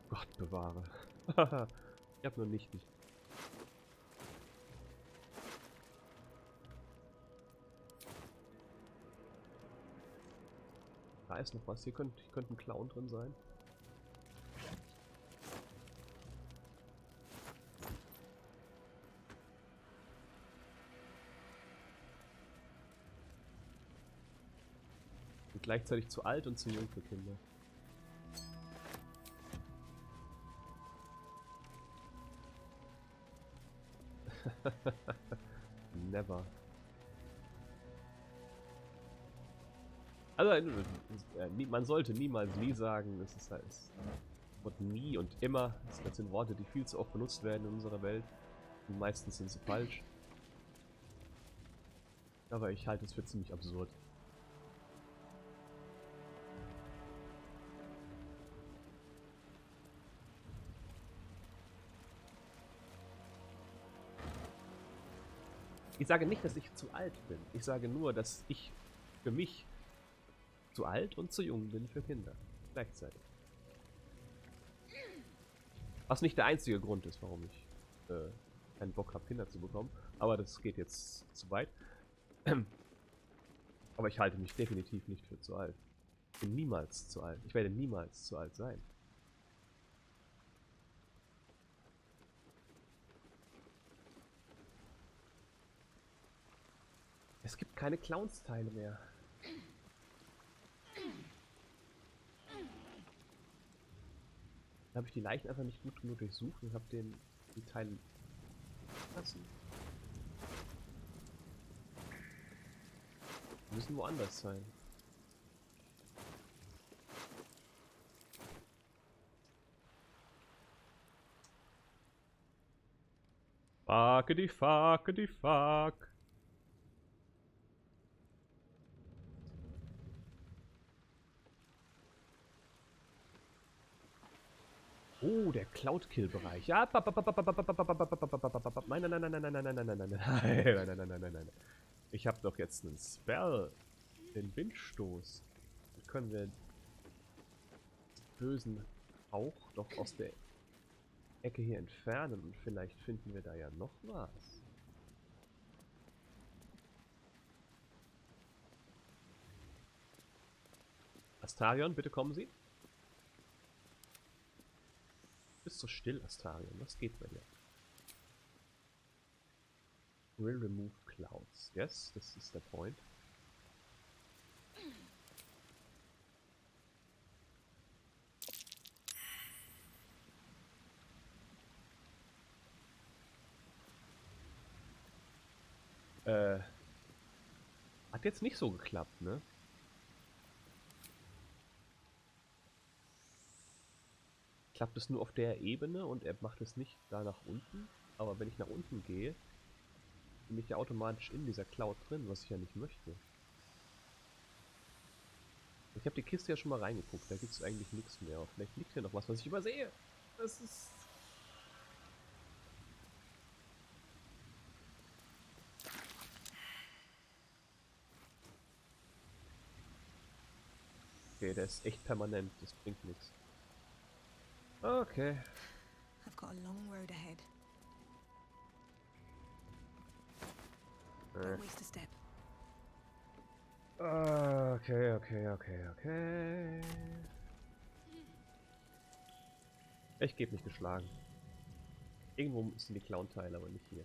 Gott bewahre. Ich habe nur Nichten. Da ist noch was. Hier könnte ein Clown drin sein. Und gleichzeitig zu alt und zu jung für Kinder. Never. Also, man sollte niemals nie sagen, es ist halt, und nie und immer, das sind Worte, die viel zu oft benutzt werden in unserer Welt. Und meistens sind sie falsch. Aber ich halte es für ziemlich absurd. Ich sage nicht, dass ich zu alt bin. Ich sage nur, dass ich für mich zu alt und zu jung bin für Kinder. Gleichzeitig. Was nicht der einzige Grund ist, warum ich keinen Bock habe, Kinder zu bekommen. Aber das geht jetzt zu weit. Aber ich halte mich definitiv nicht für zu alt. Ich bin niemals zu alt. Ich werde niemals zu alt sein. Es gibt keine Clowns-Teile mehr. Da habe ich die Leichen einfach nicht gut genug durchsucht und habe die Teile lassen. Die müssen woanders sein. Fuckity fuckity fuck. Oh, der Cloud-Kill-Bereich. Ja, nein, nein, nein, nein, nein, nein, nein, nein, nein, nein, nein, nein, nein, nein, nein. Ich habe doch jetzt einen Spell. Den Windstoß. Dann können wir den bösen Hauch doch aus der Ecke hier entfernen und vielleicht finden wir da ja noch was. Astarion, bitte kommen Sie. Bist so still, Astarion. Was geht bei dir? Will remove clouds. Yes, this is the point. Hat jetzt nicht so geklappt, ne? Klappt es nur auf der Ebene und er macht es nicht da nach unten. Aber wenn ich nach unten gehe, bin ich ja automatisch in dieser Cloud drin, was ich ja nicht möchte. Ich habe die Kiste ja schon mal reingeguckt, da gibt es eigentlich nichts mehr. Aber vielleicht liegt hier noch was ich übersehe. Das ist... Okay, der ist echt permanent, das bringt nichts. Okay. I've got a long road ahead. Don't waste a step. Okay. Ich gebe mich geschlagen. Irgendwo sind die Clown-Teile, aber nicht hier.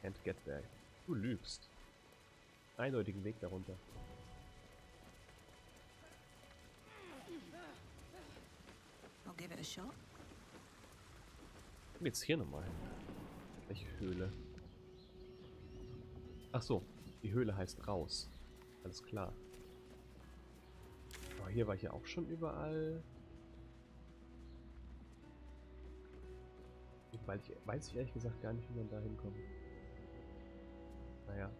Can't get back. Du lügst. Eindeutigen Weg darunter. I'll give it a shot. Und jetzt hier nochmal hin. Welche Höhle? Ach so, die Höhle heißt raus. Alles klar. Aber hier war ich ja auch schon überall. Weil ich weiß ich ehrlich gesagt gar nicht, wie man da hinkommt. Naja.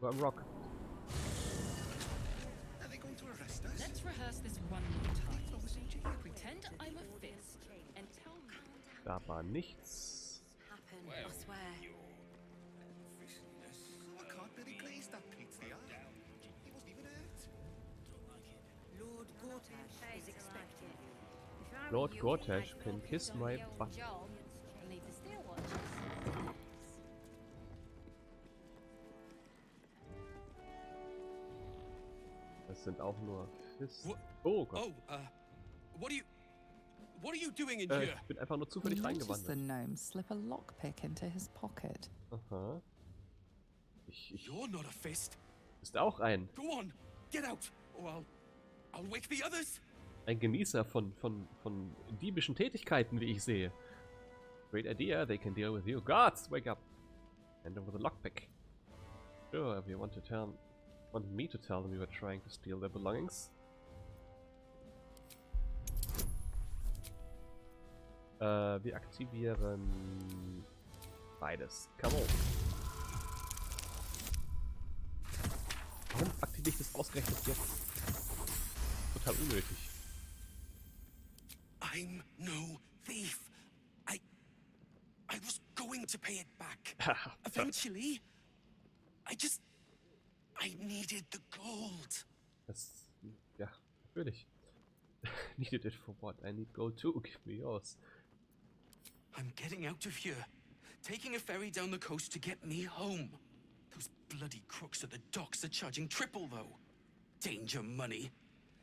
Rock. Let's rehearse this one more time. Pretend I'm a fist and tell me. Da war nichts. I swear. I can't believe Glaze that Pete's the eye. He wasn't even hurt. Lord Gortash is expecting you. Lord Gortash can kiss my butt. Das sind auch nur Fists. Oh Gott. What are you doing in here? Ich bin einfach nur zufällig Notice the reingewandert. gnome slip a lockpick into his pocket. Aha. You're not a fist. Ist auch ein. Go on, get out, or I'll wake the others. Ein Genießer von diebischen Tätigkeiten, wie ich sehe. Great idea, they can deal with you. Guards, wake up! Hand over the lockpick. Sure, if you want me to tell them you were trying to steal their belongings. Wir aktivieren beides. Come on. Warum aktiviere ich das ausgerechnet jetzt? Total unnötig. I'm no thief. I was going to pay it back. Eventually. I needed the gold. Das, ja, natürlich. Needed it for what? I need gold too. Give me yours. I'm getting out of here. Taking a ferry down the coast to get me home. Those bloody crooks at the docks are charging triple, though. Danger money.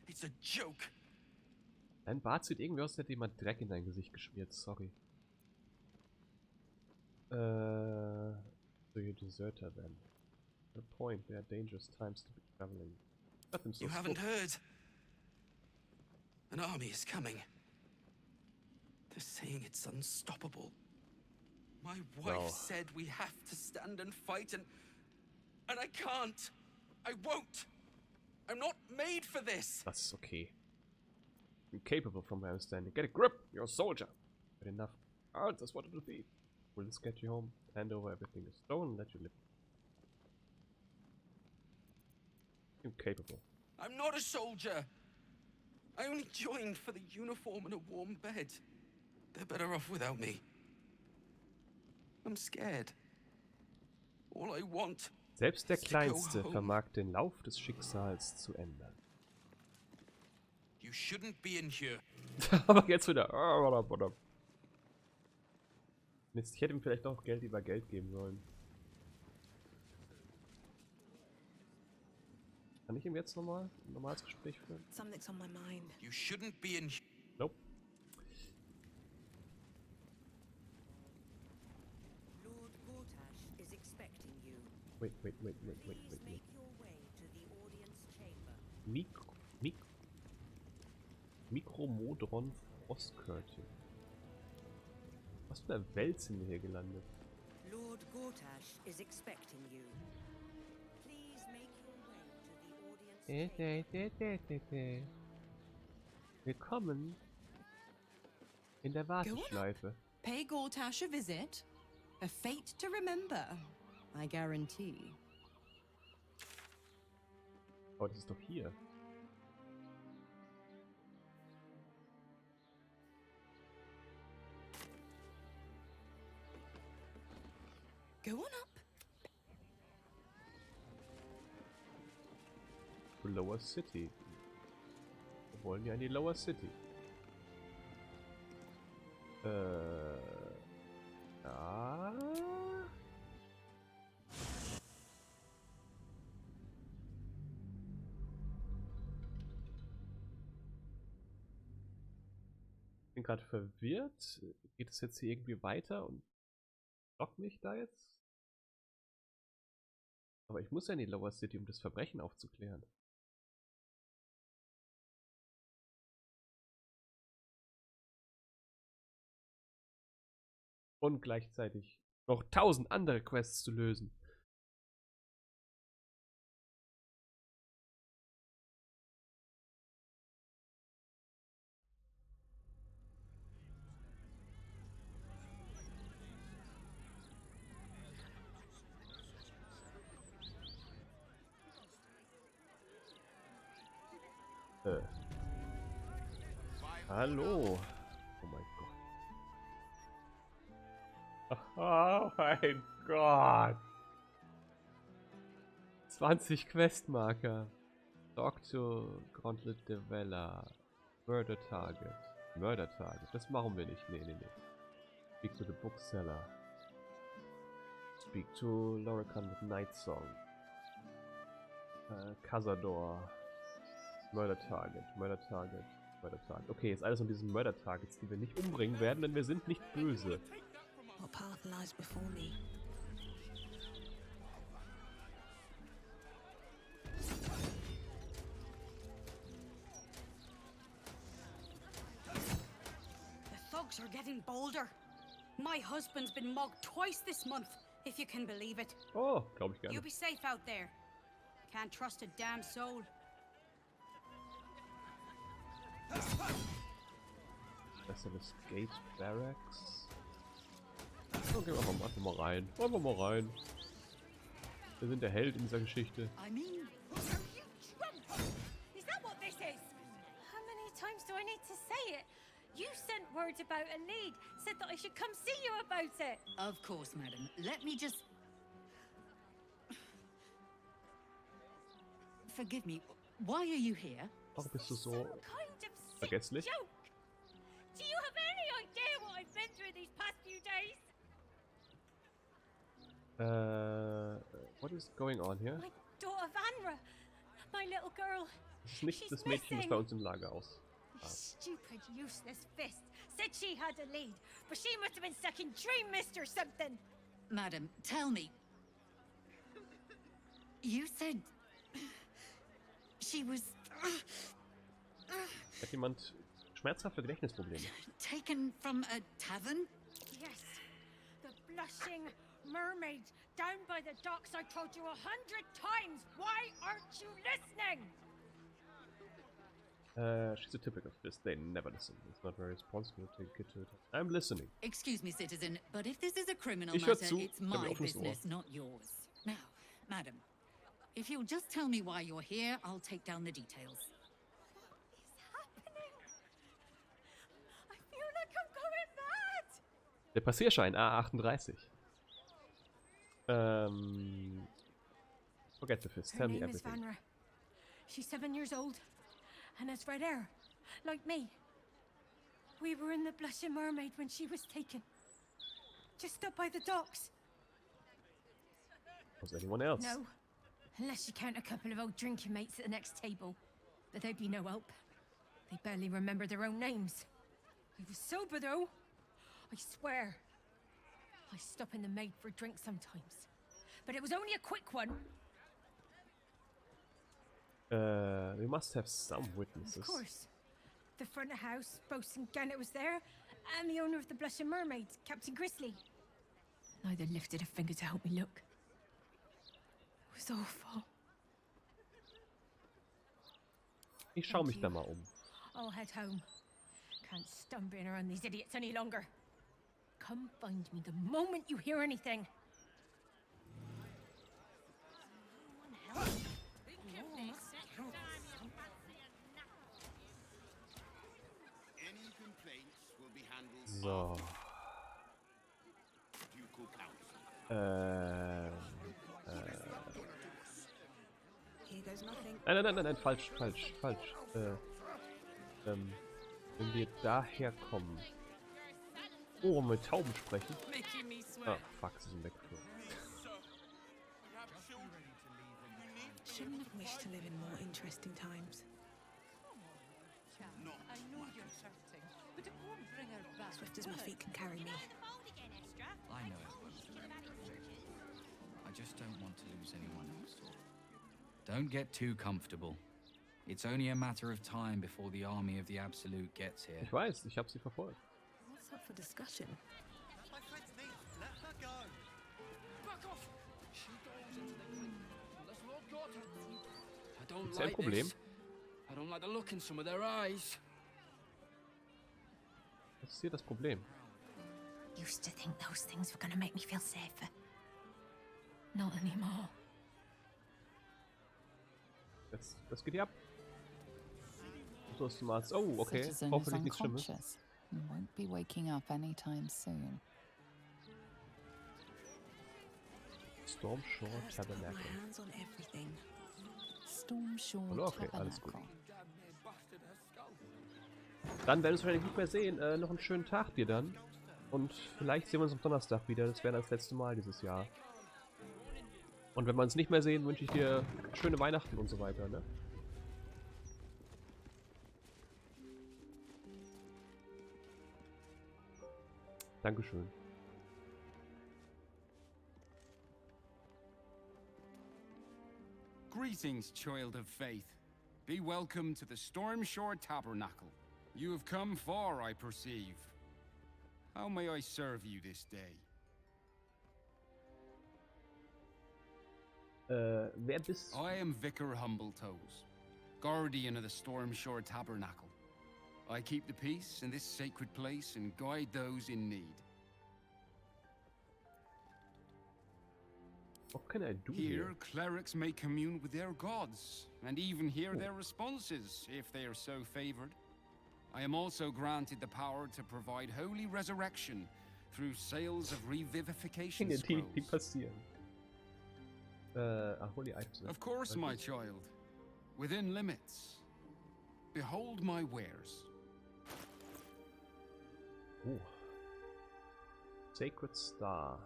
It's a joke. Dein Bart sieht irgendwie aus, als hätte jemand Dreck in dein Gesicht geschmiert. Sorry. So you deserter then. The point, there are dangerous times to be traveling. You haven't heard. An army is coming. They're saying it's unstoppable. My wife said we have to stand and fight, and I can't. I won't. I'm not made for this. That's okay. You're capable from my understanding. Get a grip. You're a soldier. Good enough. I just wanted to be. Will this get you home? Hand over everything is stolen and let you live. You're capable. I'm not a soldier. I only joined for the uniform and a warm bed. They're better off without me. I'm scared. All I want. Selbst der Kleinste vermag den Lauf des Schicksals zu ändern. You shouldn't be in here. Aber jetzt wieder. Mist, ich hätte ihm vielleicht auch Geld über Geld geben sollen. Kann ich ihm jetzt nochmal ein normales Gespräch führen? Something's on my mind. You shouldn't be in. Nope. Lord Gortash is expecting you. Wait. Make your way to the audience chamber. Mikromodron Frostkörtchen. Was für eine Welt sind wir hier gelandet? Lord Gortash is expecting you. Please make your way to the audience. Willkommen in der Warteschleife. Pay Gortash a visit. A fate to remember, I guarantee. Oh, das ist doch hier. Go on up. To Lower City. Wir wollen ja in die Lower City. Ja. Ich bin gerade verwirrt. Geht es jetzt hier irgendwie weiter und lockt mich da jetzt? Aber ich muss ja in die Lower City, um das Verbrechen aufzuklären. Und gleichzeitig noch 1000 andere Quests zu lösen. Hallo. Oh mein Gott. Oh mein Gott. 20 Questmarker. Talk to Gauntlet Developer. Murder Target. Murder Target. Das machen wir nicht. Nee. Speak to the Bookseller. Speak to Lorican with Night Song. Cazador. Murder Target. Okay, jetzt alles um diesen Murder Targets, die wir nicht umbringen werden, denn wir sind nicht böse. What path lies before me? forgetting Baldur. My husband's been mugged twice this month, if you can believe it. Oh, glaube ich gerne. You be safe out there. Can't trust a damn soul. Besseres Gate Barracks. So, gehen wir einfach mal rein. Einfach mal rein. Wir sind der Held in dieser Geschichte. I mean, are you drunk? Is that what this is? How many times do I need to say it? You sent word about a lead, said that I should come see you about it. Of course, madam. Let me just... Forgive me, why are you here? Warum bist du so Kind of vergesslich? joke. Do you have any idea what I've been through these past few days? What is going on here? My daughter Vanra, my little girl. Das ist nicht das Mädchen, das bei uns im Lager aus. Stupid, useless fist said she had a lead, but she must have been sucking Dream Mist or something. Madam, tell me. You said... She was... Hat jemand schmerzhafte Gedächtnisprobleme? Taken from a tavern? Yes, the blushing mermaid down by the docks. I told you 100 times. Why aren't you listening? She's a typical fist. They never listen. It's not very responsible to get to it. I'm listening. Excuse me, citizen, but if this is a criminal Ich hör matter, zu. it's Ich hab my mir offenes Ohr. business, not yours. Now, madam, if you'll just tell me why you're here, I'll take down the details. I feel like I'm going mad. Der Passierschein A38. Forget the fist. Her Tell me name is everything. Vanra. She's 7 years old and has red hair, like me. We were in the Blushing Mermaid when she was taken. Just up by the docks. Was anyone else? No, unless you count a couple of old drinking mates at the next table. But they'd be no help. They barely remember their own names. I was sober though. I swear. I stop in the maid for a drink sometimes. But it was only a quick one. We must have some witnesses. Of course. The front of house, Bosun Gannet was there, and the owner of the Blushing Mermaid, Captain Grizzly. Neither lifted a finger to help me look. It was awful. Ich schau mich da mal um. I'll head home. Can't stand being around these idiots any longer. Come find me the moment you hear anything. So. Nein, falsch. Wenn wir daher kommen. Oh, mit Tauben sprechen. Ah, fuck, sie sind weggeflogen. Shouldn't have wished to live in more interesting times. I know you're hurting, but it won't bring her back. Swift as my feet can carry me. I know it. I just don't want to lose anyone else. Don't get too comfortable. It's only a matter of time before the army of the Absolute gets here. Ich weiß, ich habe sie verfolgt. What's up for discussion? My friend's niece. Let her go. Back off. She goes into the clink. That's Lord Gordon. I don't Ist ja ein like Problem. this. I don't like the look in some of their eyes. Was ist hier das Problem? Used to think those things were gonna make me feel safer. Not anymore. Das geht hier ab. So ist die Maß. Oh, okay. Citizen is Hoffentlich nichts Schlimmes. unconscious and won't be waking up anytime soon. Stormshore My Tabernacle. hands on everything. Stormshore Hallo, okay, alles gut. Tabernacle. Dann werden wir uns wahrscheinlich nicht mehr sehen. Noch einen schönen Tag dir dann. Und vielleicht sehen wir uns am Donnerstag wieder. Das wäre das letzte Mal dieses Jahr. Und wenn wir uns nicht mehr sehen, wünsche ich dir schöne Weihnachten und so weiter, ne? Dankeschön. Greetings, child of faith. Be welcome to the Stormshore Tabernacle. You have come far, I perceive. How may I serve you this day? Wer bist du? I am Vicar Humbletoes, guardian of the Stormshore Tabernacle. I keep the peace in this sacred place and guide those in need. What can I do Here, clerics may commune with their gods, and even hear their responses, if they are so favored. I am also granted the power to provide holy resurrection through sales of revivification Dinge, die scrolls. passieren. Holy items. Of course, my child. Within limits. Behold my wares. Oh. Sacred Star.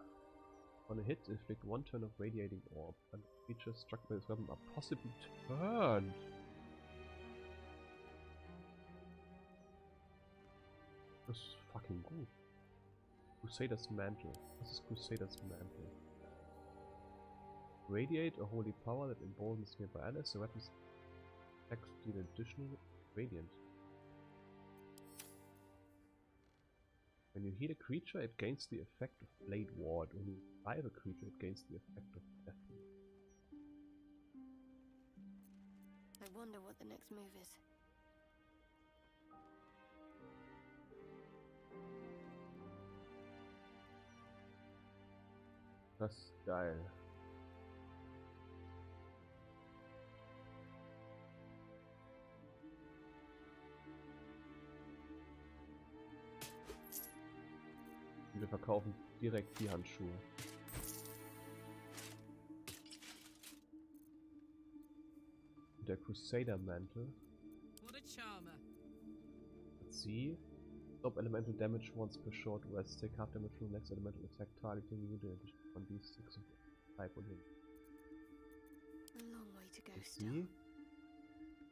On a hit, inflict 1 turn of radiating orb, and creatures struck by this weapon are possibly turned. Das ist fucking gut. Crusader's Mantle. Was ist Crusader's Mantle? Radiate, a holy power that emboldens nearby allies. The weapon's attacks deal additional radiant. When you heal a creature, it gains the effect of Blade Ward. When you revive a creature, it gains the effect of Death. I wonder what the next move is. Das ist geil. Wir verkaufen direkt die Handschuhe. Der Crusader Mantle. What a charmer. Let's see. Stop elemental damage once per short rest. Take half damage from the next elemental attack targeting you on these 6 of type on him. A long way to go Let's still. see.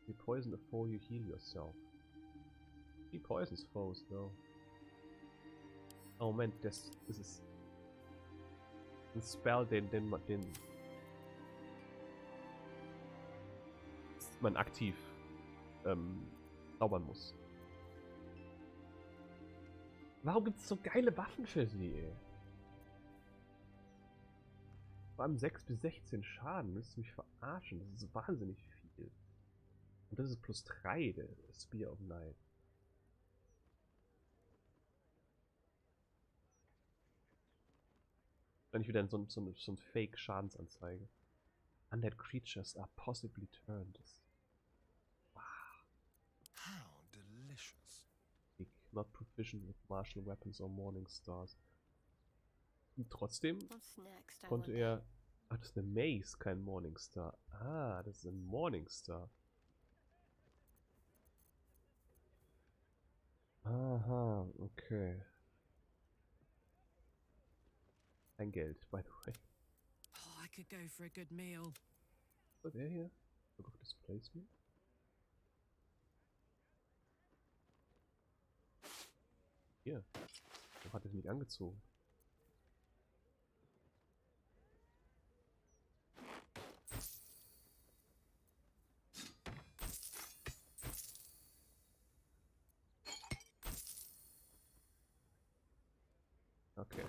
You poison a foe, you heal yourself. He poisons foes though. Oh Moment, das ist ein Spell, den man aktiv zaubern muss. Warum gibt es so geile Waffen für sie, ey? Vor allem 6 bis 16 Schaden, willst du mich verarschen? Das ist wahnsinnig viel. Und das ist plus 3, der Spear of Night. Wahrscheinlich wieder so ein Fake-Schadensanzeige. Undead creatures are possibly turned. Wow. How delicious. Not proficient with martial weapons or morning stars. Und trotzdem konnte er... Ach, das ist eine Mace, kein Morning Star. Ah, das ist ein Morning Star. Aha, okay. Ein Geld, by the way. Oh, I could go for a good meal. Was der hier? Look auf das Placement. Hier. Wo hat er mich angezogen? Okay.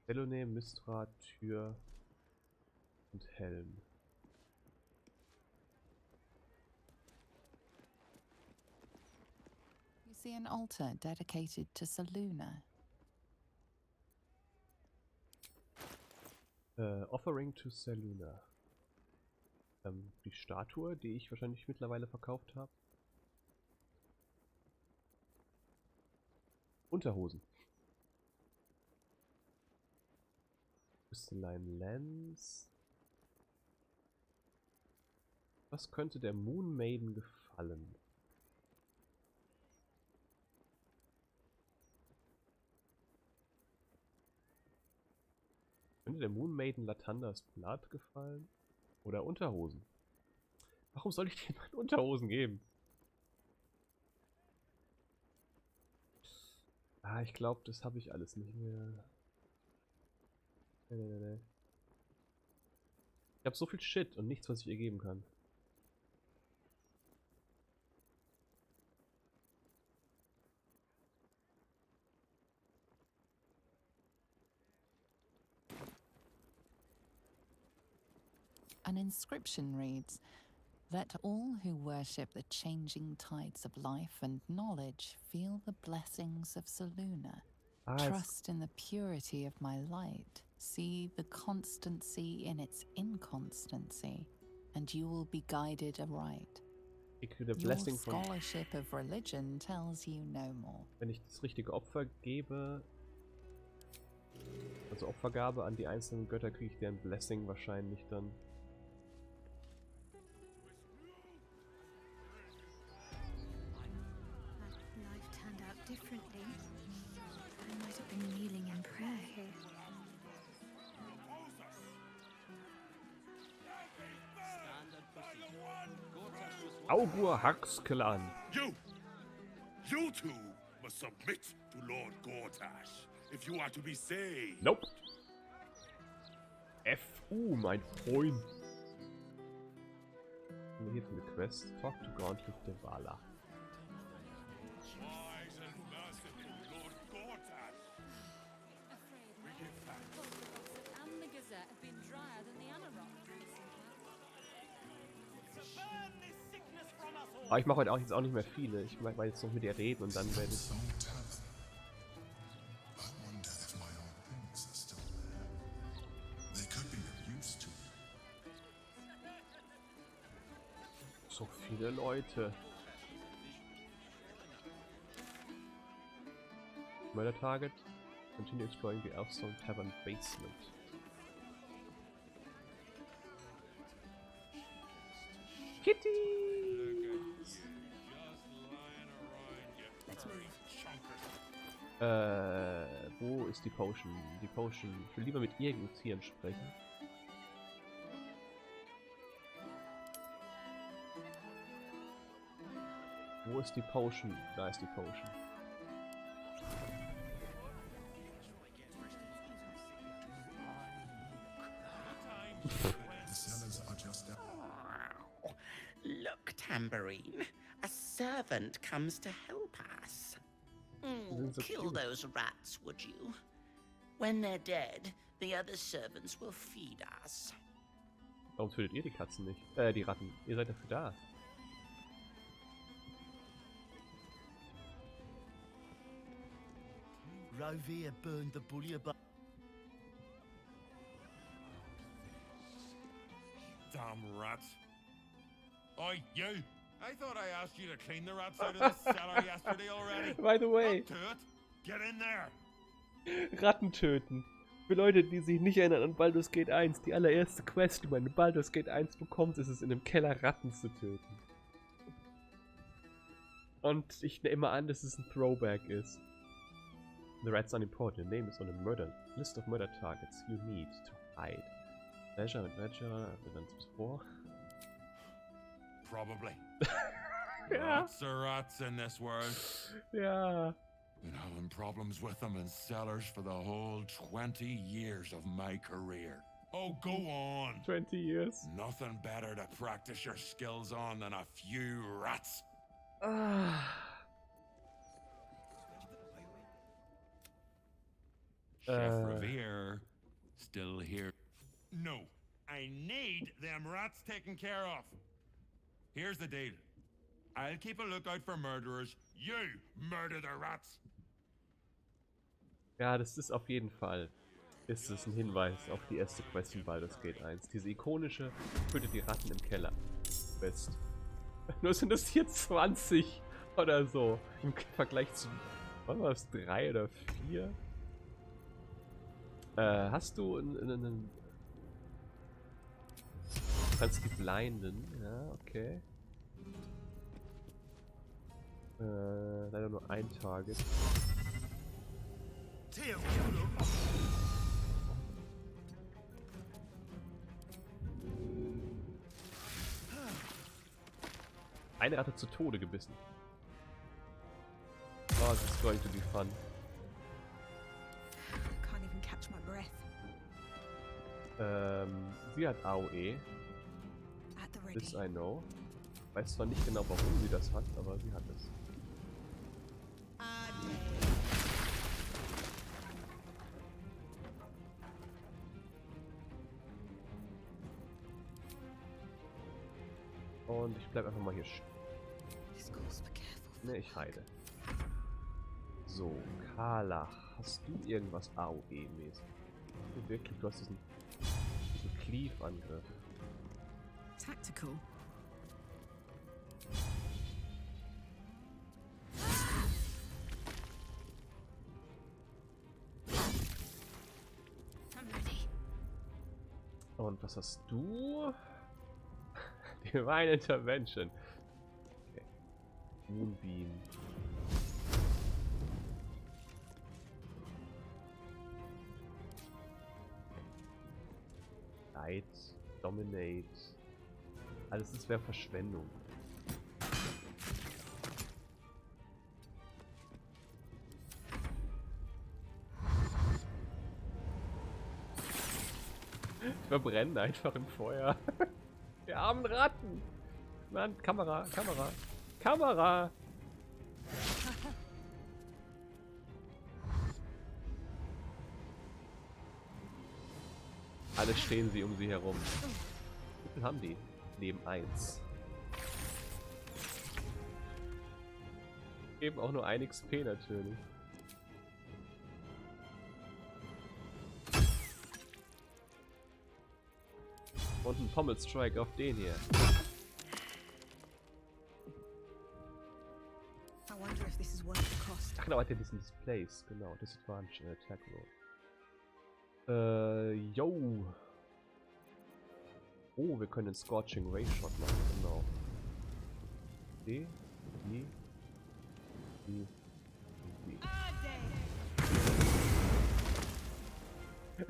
Bellone, Mistra, Tür und Helm. You see an altar dedicated to Saluna. Offering to Saluna. Die Statue, die ich wahrscheinlich mittlerweile verkauft habe. Unterhosen. Crystalline Lens. Was könnte der Moon Maiden gefallen? Könnte der Moon Maiden Latandas Blood gefallen? Oder Unterhosen? Warum soll ich dir mal Unterhosen geben? Ah, ich glaube, das habe ich alles nicht mehr. Nee. Ich habe so viel Shit und nichts, was ich ihr geben kann. An inscription reads, "Let all who worship the changing tides of life and knowledge feel the blessings of Selûne. Trust in the purity of my light. See the constancy in its inconstancy, and you will be guided aright. Your scholarship of religion tells you no more." Wenn ich das richtige Opfer gebe, also Opfergabe an die einzelnen Götter, kriege ich deren Blessing wahrscheinlich dann. Life turned out differently. I might have been kneeling in prayer here. Augur Haxklan. You two must submit to Lord Gortash if you are to be saved. Nope. FU, mein Freund. Und hier für eine Quest. Talk to Gauntlet de Vala. Aber ich mache heute auch jetzt auch nicht mehr viele. Ich mache jetzt noch mit ihr reden und dann werde ich. So viele Leute. Murder Target. Continue exploring the Elfstone Tavern basement. Kitty! Wo ist die Potion? Die Potion. Ich will lieber mit irgendeinem Tieren sprechen. Wo ist die Potion? Da ist die Potion. Look, Tambourine. A servant comes to help us. Kill those rats, would you? When they're dead, the other servants will feed us. Warum tötet ihr die Katzen nicht? Die Ratten. Ihr seid dafür da. Rovia burned the bully above. Damn rats. Oi, you! I thought I asked you to clean the rats out of the cellar yesterday already. By the way. Up to it. Get in there. Ratten töten. Für Leute, die sich nicht erinnern an Baldur's Gate 1, die allererste Quest, die man in Baldur's Gate 1 bekommt, ist es in einem Keller Ratten zu töten. Und ich nehme an, dass es ein Throwback ist. The rats are important. Your name is on a list of murder targets you need to hide. Leisure and Ledger, evidence before. Probably. Yeah. Lots of rats in this world. Yeah. Been having problems with them in cellars for the whole 20 years of my career. Oh, go on. 20 years. Nothing better to practice your skills on than a few rats. Chef Revere, still here. No, I need them rats taken care of. Here's the deal. I'll keep a lookout for murderers. You murder the rats. Ja, das ist auf jeden Fall. Ist es ein Hinweis auf die erste Quest in Baldur's Gate 1. Diese ikonische tötet die Ratten im Keller. Quest. Nur sind es hier 20 oder so. Im Vergleich zu. Was war das? 3 oder 4? Hast du einen. Du kannst die blinden. Ja, okay. Leider nur ein Target. Eine Ratte zu Tode gebissen. Oh, this is going to be fun. Can't even catch my breath. Sie hat AOE. This I know. Weiß zwar nicht genau, warum sie das hat, aber sie hat es. Und ich bleib einfach mal hier stehen. Ne, ich heile. So, Karlach, hast du irgendwas AOE-mäßig? Wirklich, du hast diesen Cleave-Angriff. Tactical. Und was hast du? Divine Intervention. Okay. Moonbeam. Light, Dominate. Alles das wäre Verschwendung. Ich verbrenne einfach im Feuer. Die armen Ratten. Mann, Kamera, Kamera, Kamera. Alle stehen sie um sie herum. Wie viel haben die? Leben 1. Geben auch nur 1 XP natürlich. Und ein Pommelstrike auf den hier. Ach genau, hat ja diesen Displays, genau, Disadvantage Attack Roll. Yo. Oh, wir können den Scorching Ray Shot machen, genau. Die.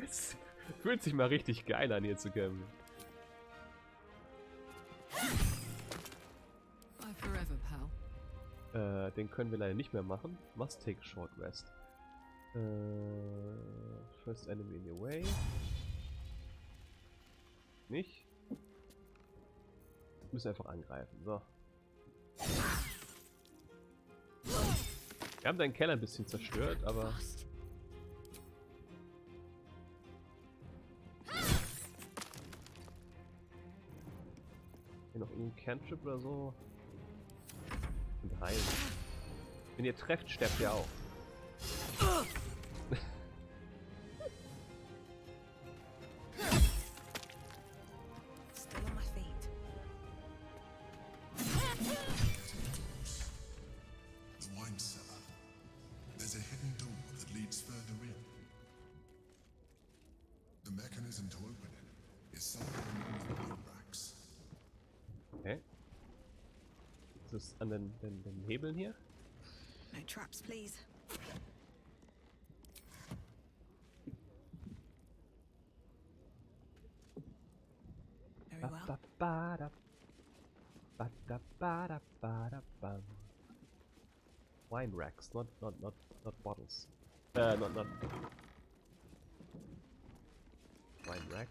Es fühlt sich mal richtig geil an, hier zu kämpfen. Bye forever, pal. Den können wir leider nicht mehr machen. Must take a short rest. First enemy in your way. Nicht. Müssen einfach angreifen. So. Wir haben deinen Keller ein bisschen zerstört, aber... Hier noch irgendein Cantrip oder so. Und heilen. Wenn ihr trefft, sterbt ihr auch. Okay. Ist das an den Hebeln hier? No traps, please. Very well. Wine racks, not bottles. Not wine rack.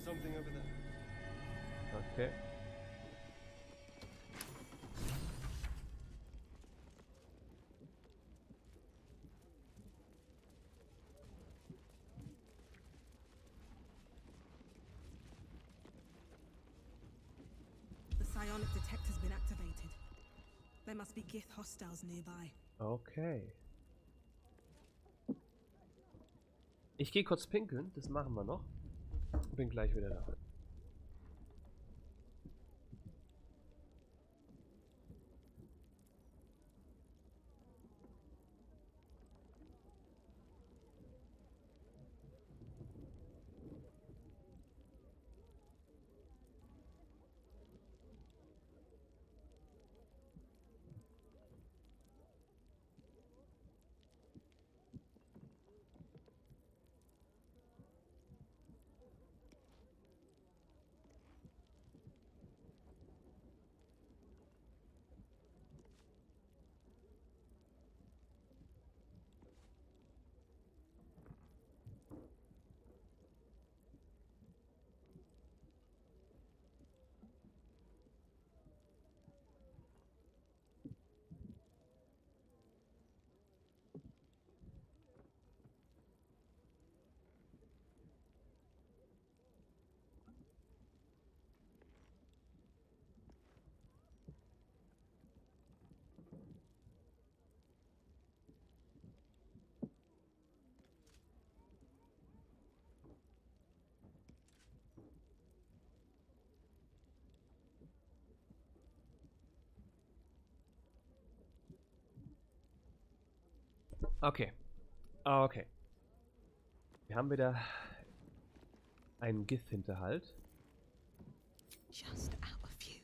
Something over there. Okay. The psionic detector's been activated. There must be Gith hostiles nearby. Okay. Ich gehe kurz pinkeln, das machen wir noch. Bin gleich wieder da. Okay. Okay. Wir haben wieder einen Gift-Hinterhalt. Just out of view.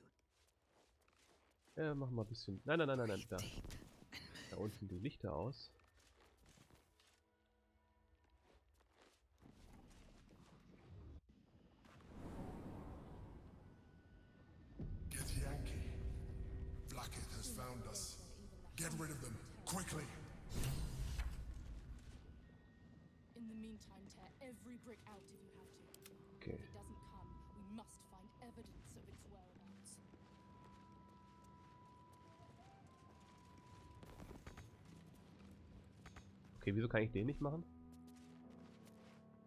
Ja, machen wir ein bisschen. Nein, nein, nein, nein, nein. Da. Da unten die Lichter aus. Get Yankee. Blackett has found us. Get rid of them, quickly. In the meantime, tear every brick out if you have to. Okay. If it doesn't come, we must find evidence of its whereabouts. Okay, wieso kann ich den nicht machen?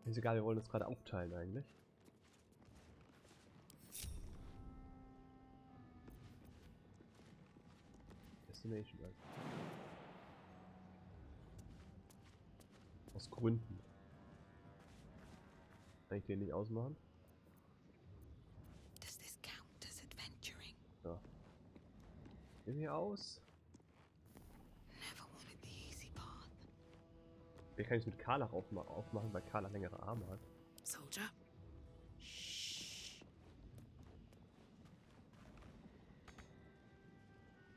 Ist egal, wir wollen das gerade aufteilen eigentlich. Destination. Also. Aus Gründen. Kann ich den nicht ausmachen? Does this count as adventuring? Ja. Den hier aus. Never wanted the easy path. Den kann ich mit Karlach aufmachen, weil Karlach längere Arme hat. Soldier.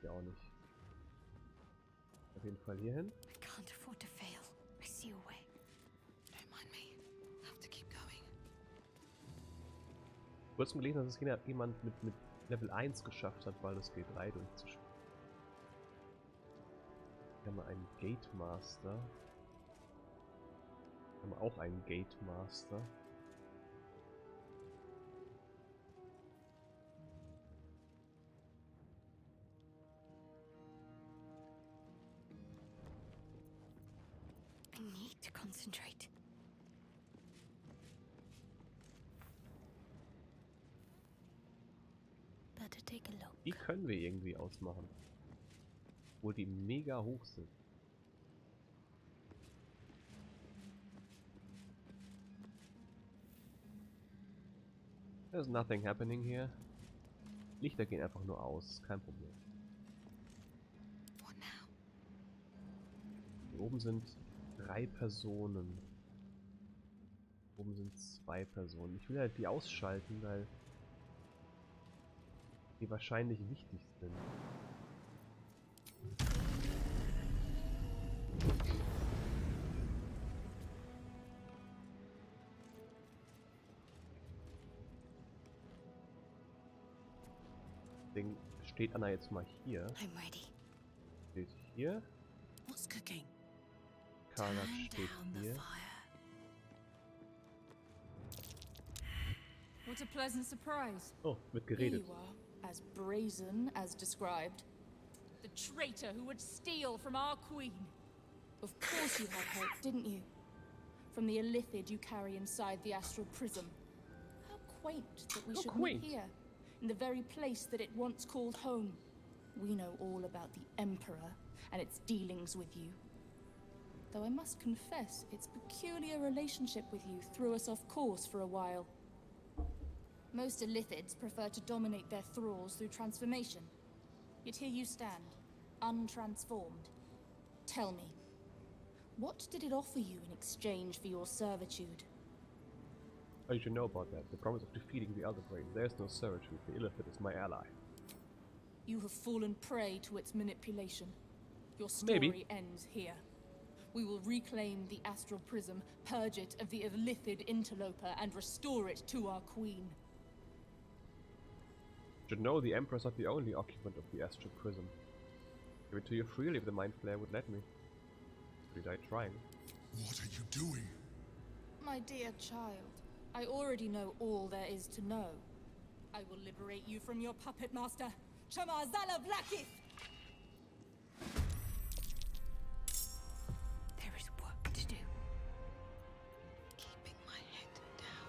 Ja auch nicht. Auf jeden Fall hier hin. I can't afford to fail. I see a way. Don't mind me. Have to keep going. Kurz gelesen, dass es jemand mit Level 1 geschafft hat, weil das G3 durchzuspielen. Hier haben wir einen Gate Master. Hier haben wir auch einen Gate Master. I need to concentrate. Better take a look. Die können wir irgendwie ausmachen. Obwohl die mega hoch sind. There's nothing happening here. Lichter gehen einfach nur aus, kein Problem. What now? Hier oben sind 3 Personen. Oben sind 2 Personen. Ich will halt die ausschalten, weil die wahrscheinlich wichtig sind. Deswegen steht Anna jetzt mal hier. I'm ready. Steht hier. What's cooking? Carla steht hier. What a pleasant surprise. Oh, wird Here geredet. you are, as brazen as described. The traitor who would steal from our queen. Of course you had hope, didn't you? From the illithid you carry inside the astral prism. How quaint that we should meet here, in the very place that it once called home. We know all about the Emperor and its dealings with you. Though I must confess, its peculiar relationship with you threw us off course for a while. Most illithids prefer to dominate their thralls through transformation. Yet here you stand, untransformed. Tell me, what did it offer you in exchange for your servitude? How did you know about that? The promise of defeating the Elder Brain. There is no servitude. The illithid is my ally. You have fallen prey to its manipulation. Your story ends here. We will reclaim the astral prism, purge it of the illithid interloper, and restore it to our queen. You should know the Emperor is not the only occupant of the astral prism. Give it to you freely if the Mind Flayer would let me. We died trying. What are you doing? My dear child, I already know all there is to know. I will liberate you from your puppet master, Chamazala Blackith! There is work to do. Keeping my head down.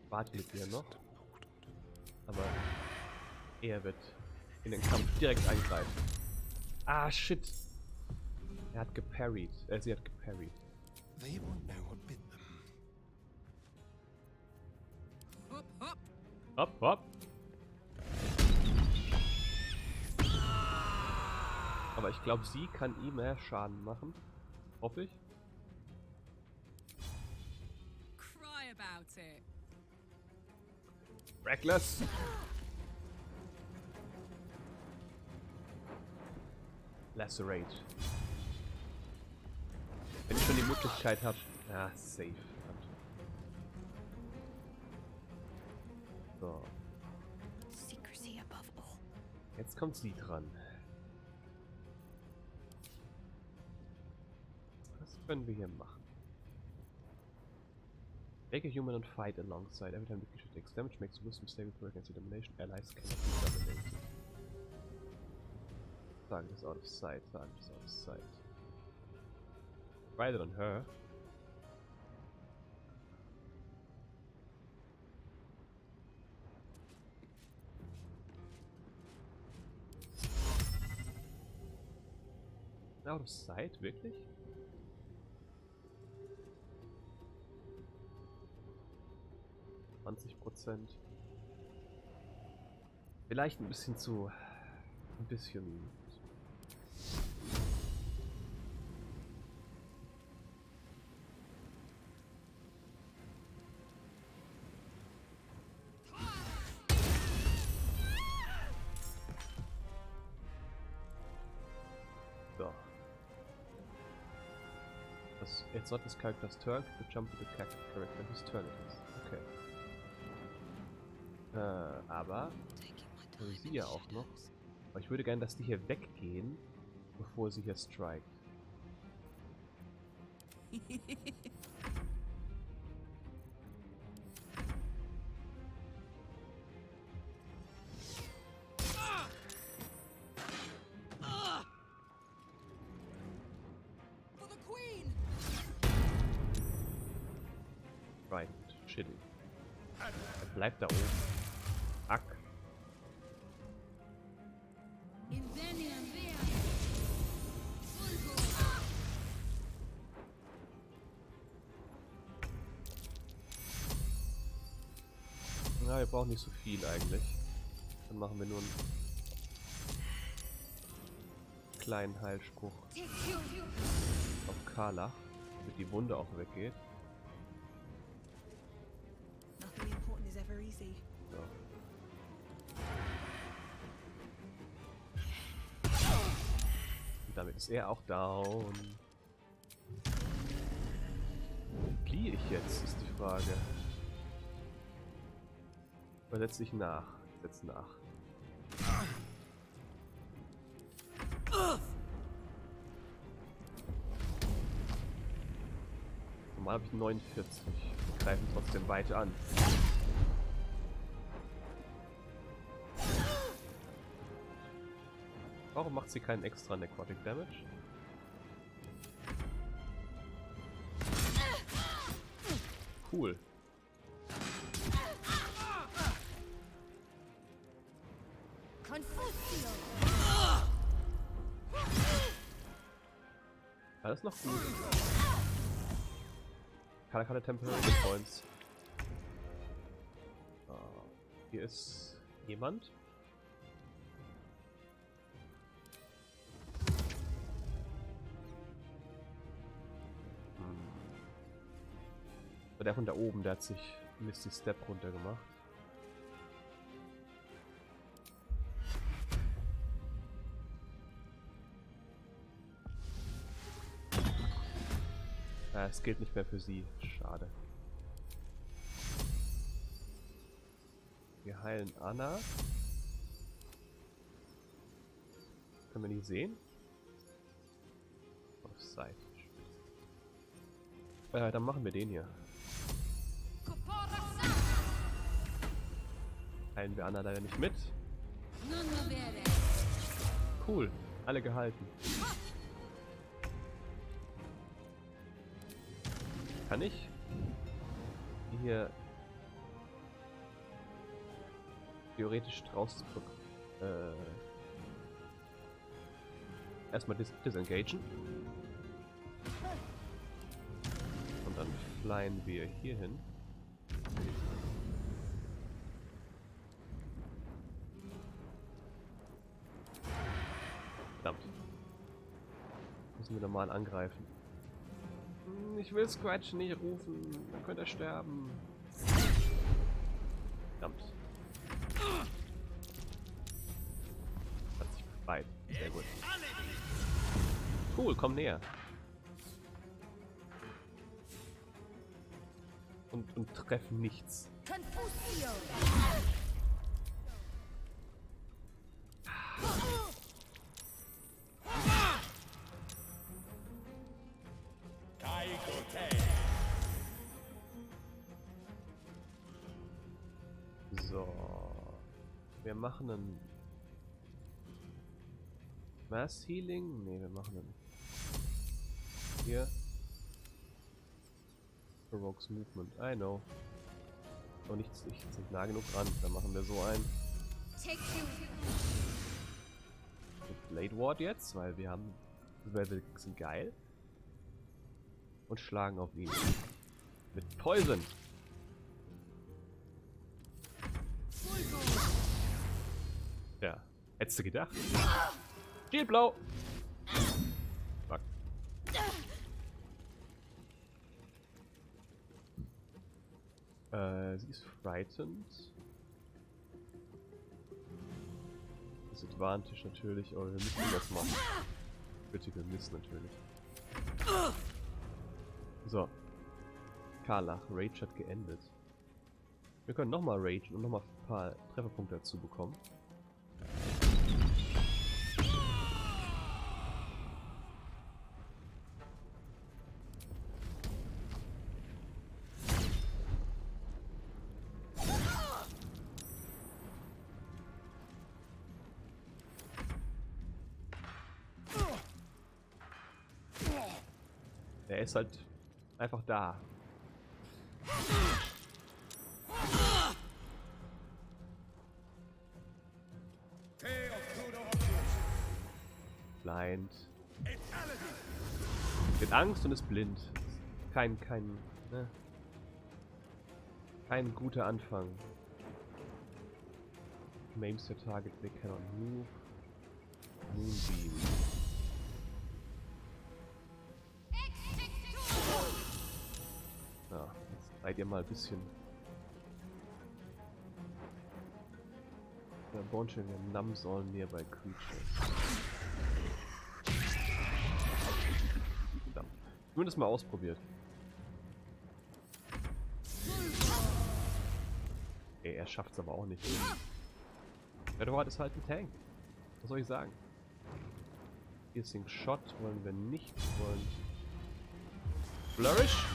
Warte mit mir noch. Aber er wird in den Kampf direkt eingreifen. Ah, shit. Er hat geparried. Sie hat geparried. They won't know what bit them. Hop, hop. Hopp, hopp. Aber ich glaube, sie kann ihm mehr Schaden machen. Hoffe ich. Cry about it. Reckless! Lacerate. Wenn ich schon die Möglichkeit habe. Ja, safe. So. Secrecy above all. Jetzt kommt sie dran. Was können wir hier machen? Make a human and fight alongside. Every time the creature takes damage, makes a wisdom saving throw against your domination. Allies cannot be dominated. Target is out of sight. Target is out of sight. Right on her. Out of sight? Wirklich? %. Vielleicht ein bisschen zu... Ein bisschen... So. It's not this character's turn to jump to the character whose turn it is. Okay. Aber sie ja auch noch. Aber ich würde gerne, dass die hier weggehen, bevor sie hier strikt. Right, chilling. Er bleibt da oben. Ack. Na, wir brauchen nicht so viel eigentlich. Dann machen wir nur einen kleinen Heilspruch auf Karlach, damit die Wunde auch weggeht. Nothing important is ever easy. So. Und damit ist er auch down. Fliehe ich jetzt, ist die Frage. Oder setz dich nach. Setz nach. Normal habe ich 49. Wir greifen trotzdem weiter an. Warum macht sie keinen extra Necrotic Damage? Cool. Alles noch gut. Keine Temporary Points. Hier ist jemand. Der von da oben, der hat sich Misty Step runter gemacht. Es gilt nicht mehr für sie. Schade. Wir heilen Anna. Können wir nicht sehen? Auf Seite. Dann machen wir den hier. Heilen wir Anna leider nicht mit. Cool. Alle gehalten. Kann ich hier theoretisch draußen erstmal disengagen und dann flyen wir hier hin. Verdammt. normal angreifen. Ich will Scratch nicht rufen, dann könnte er sterben. Verdammt. Hat sich befreit. Sehr gut. Cool, komm näher. Und treff nichts. So. Wir machen einen Mass Healing? Ne, wir machen einen hier. Provokes Movement. I know. Aber nicht sind nah genug dran. Dann machen wir so ein. Mit Blade Ward jetzt, weil wir haben. Wir sind geil. Und schlagen auf ihn. Mit Poison. Ja, hättest du gedacht. Shield blau. Fuck. Sie ist frightened. Disadvantage natürlich, aber wir müssen das machen. Critical Miss natürlich. So. Karlach, Rage hat geendet. Wir können nochmal ragen und nochmal ein paar Trefferpunkte dazu bekommen. Er ist halt einfach da. Blind. Mit Angst und ist blind. Kein guter Anfang. Maims the target, they cannot move. Moonbeam. Ja, jetzt seid ihr mal ein bisschen. Der Bonchen numbs all nearby creatures. Verdammt. Zumindest mal ausprobiert. Ey, er schafft's aber auch nicht. Edward ist halt ein Tank. Was soll ich sagen? Piercing Shot wollen wir nicht. Wollen Flourish?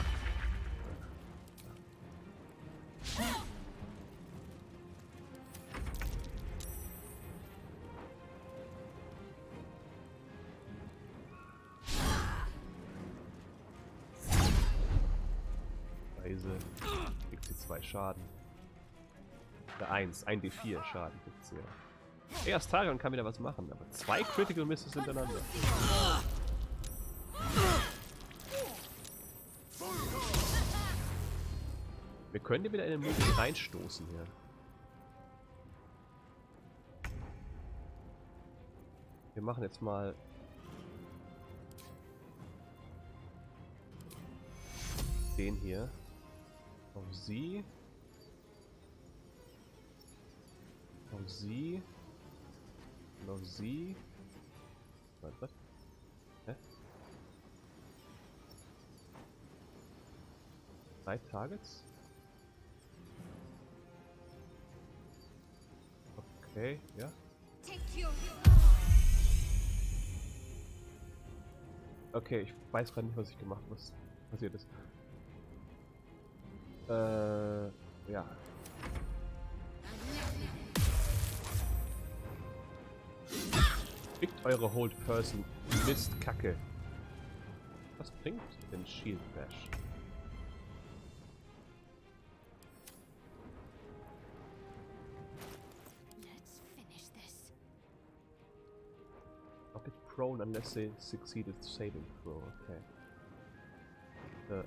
Weise. Kriegt sie 2 Schaden. Oder 1 D4 Schaden kriegt sie ja. Ey, Astarion kann wieder was machen, aber 2 Critical Misses hintereinander. Wir können hier wieder in den Mund reinstoßen hier. Wir machen jetzt mal den hier auf sie. Auf sie. Und auf sie. Was? Hä? 3 Targets? Okay, ja. Okay, ich weiß gerade nicht, was ich gemacht habe, was passiert ist. Ja. Kriegt eure Hold Person. Mist, Kacke. Was bringt denn Shield Bash? Knock it prone unless they succeeded saving throw. Okay.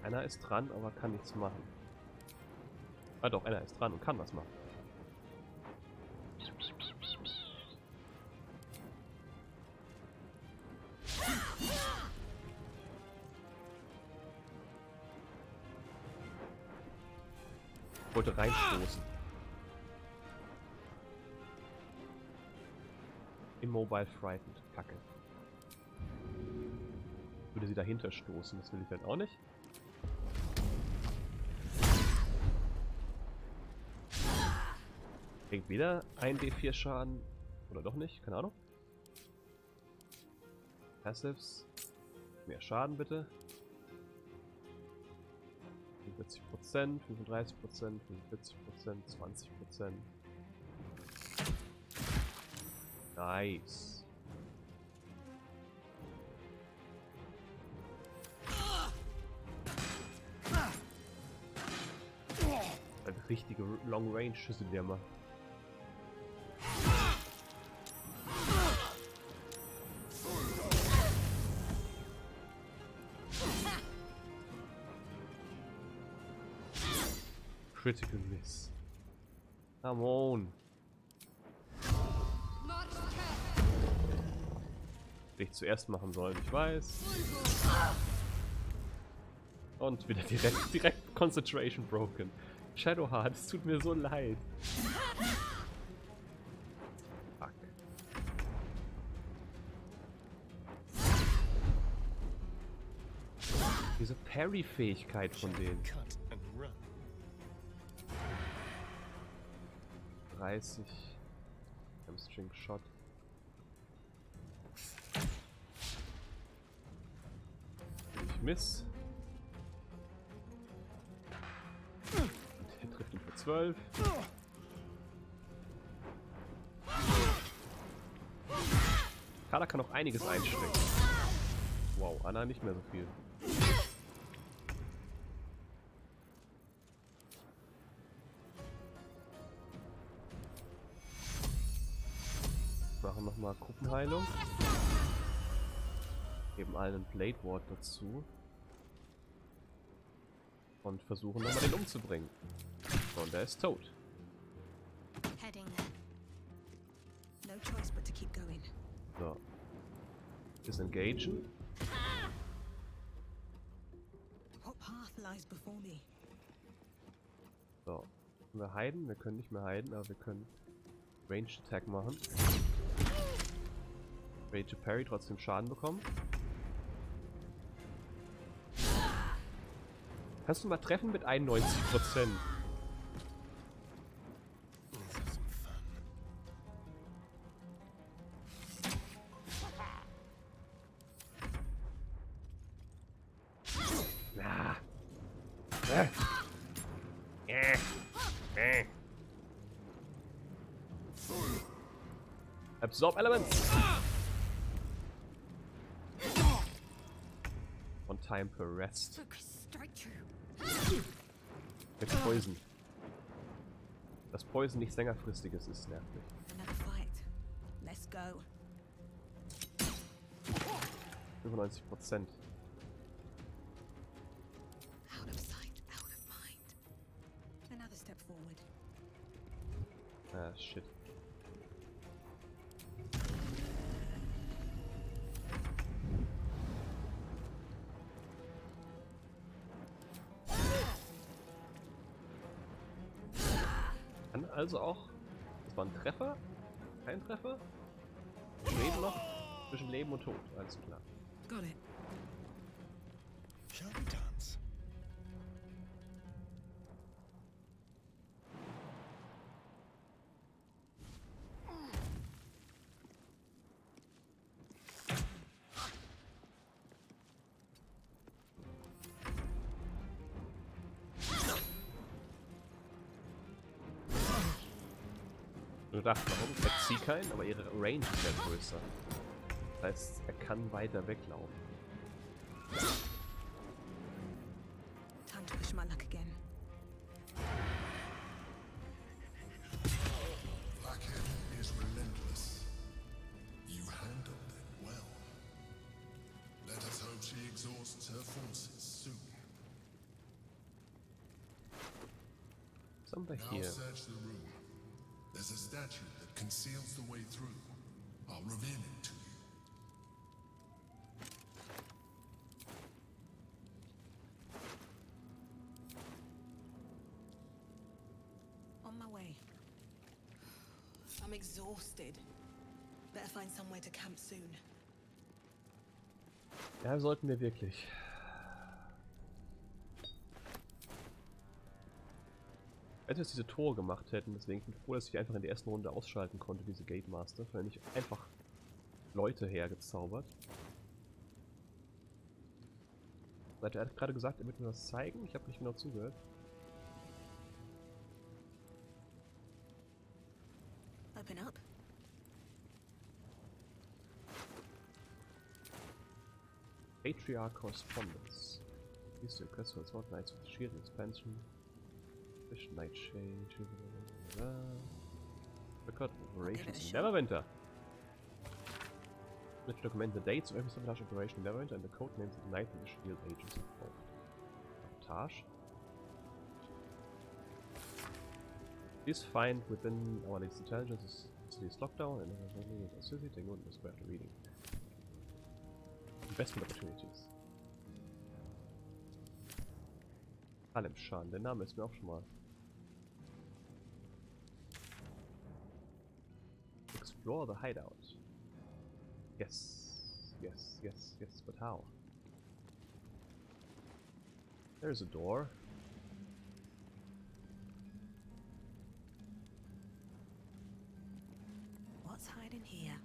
Anna ist dran, aber kann nichts machen. Ah doch, Anna ist dran und kann was machen. Ich wollte reinstoßen. Immobile frightened. Kacke. Ich würde sie dahinter stoßen, das will ich halt auch nicht. Kriegt wieder ein D4 Schaden. Oder doch nicht? Keine Ahnung. Passives. Mehr Schaden bitte. 45%, 35%, 45%, 20%. Nice. Eine richtige Long-Range-Schüsse, der macht. Critical Miss. Come on. Hätte ich zuerst machen sollen, ich weiß. Und wieder direkt Concentration broken. Shadowheart, es tut mir so leid. Fuck. Diese Parry-Fähigkeit von denen. 30. Hamstring Shot. Ich miss. Und er trifft ihn für 12. Kala kann auch einiges einstecken. Wow, Anna nicht mehr so viel. Machen nochmal Gruppenheilung. Geben allen einen Blade Ward dazu. Und versuchen nochmal den umzubringen. Und er ist tot. Heading there. No choice but to keep going. So. Disengagen. What path lies before me? So. Können wir heiden? Wir können nicht mehr heiden, aber wir können Ranged Attack machen. Rage Parry, trotzdem Schaden bekommen. Kannst du mal treffen mit 91%? Ah. Absorb Elements! On time per rest. Mit Poison. Das Poison nichts längerfristiges ist nervig. Another fight. Let's go. 95%. Out of sight, out of mind. Another step forward. Ah, shit. Kann also auch. Das war ein Treffer? Kein Treffer? Leben noch? Zwischen Leben und Tod, alles klar. Got it. Shall we dance? Ich dachte, warum? Er zieht keinen, aber ihre Range ist ja größer. Das heißt, er kann weiter weglaufen. Time to push my luck again. Blackhead is relentless. You handled it well. Let us hope she exhausts her forces soon. Somewhere Now here. search the room. There's a statue that conceals the way through. I'll reveal it to you. my way. I'm exhausted. Better find somewhere to camp soon. Ja, sollten wir wirklich. Als wir jetzt diese Tore gemacht hätten, deswegen bin ich froh, dass ich einfach in der ersten Runde ausschalten konnte, diese Gate Master, weil ich einfach Leute hergezaubert. Er hat gerade gesagt, er wird mir was zeigen. Ich habe nicht genau zugehört. Open up. Patriarch Correspondence. These two requests for the Sword Knights with the Shield Expansion. Fish Night Change. Record of Operations Neverwinter. Let's document the dates of every sabotage operation in Neverwinter and the code names of the Knights and the Shield agents involved. Sabotage. Please find within our latest intelligence the city's lockdown and taking note of after reading. Investment opportunities. Halem Shan, der Name ist mir auch schon mal. Explore the hideout. Yes, yes, yes, yes, but how? There's a door. What's hiding here?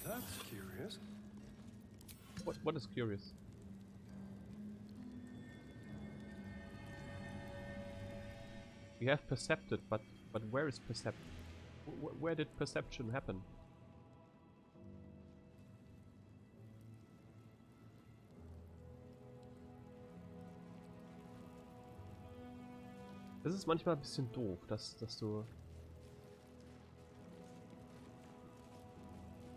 That's curious. What is curious? We have percepted, but where is where did perception happen? Das ist manchmal ein bisschen doof, dass du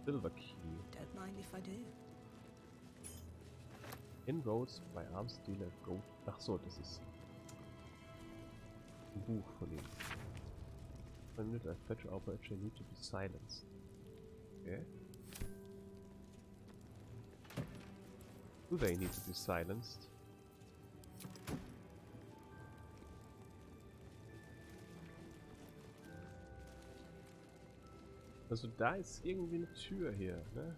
Silver Key. Don't mind if I do. Inroads by Arms Dealer Goat. Ach so, das ist ein Buch von ihm. One minute, I fetch operator need to be silenced. Okay. Do they need to be silenced? Also da ist irgendwie eine Tür hier, ne?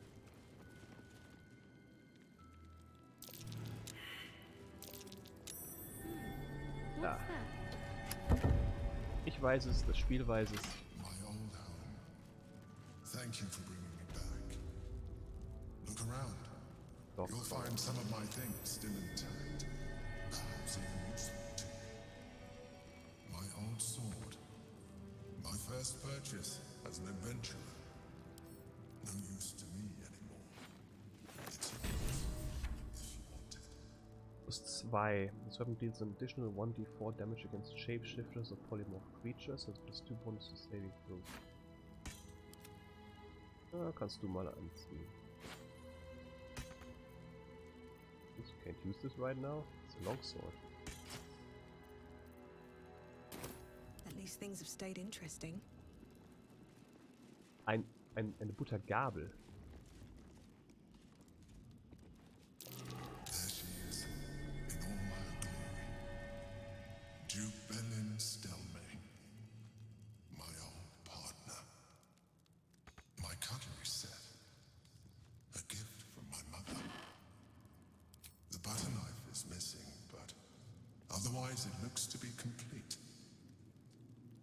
Da. Ich weiß es, das Spiel weiß es. My old home. Thank you for bringing me back. Look around. Doch. You'll find some of my things still intact. Perhaps even useful too. My old sword. My first purchase as an adventurer. No use to me anymore. It's yours, if you want it. Plus 2. This weapon deals an additional 1d4 damage against shapeshifters or polymorph creatures, has plus 2 bonus to saving throws. Ja, kannst du mal anziehen. You can't use this right now. It's a longsword. At least things have stayed interesting. Eine Buttergabel. There she is, in all her glory. Jubelin Stelmane, my old partner. My cutlery set. A gift from my mother. The butter knife is missing, but otherwise it looks to be complete.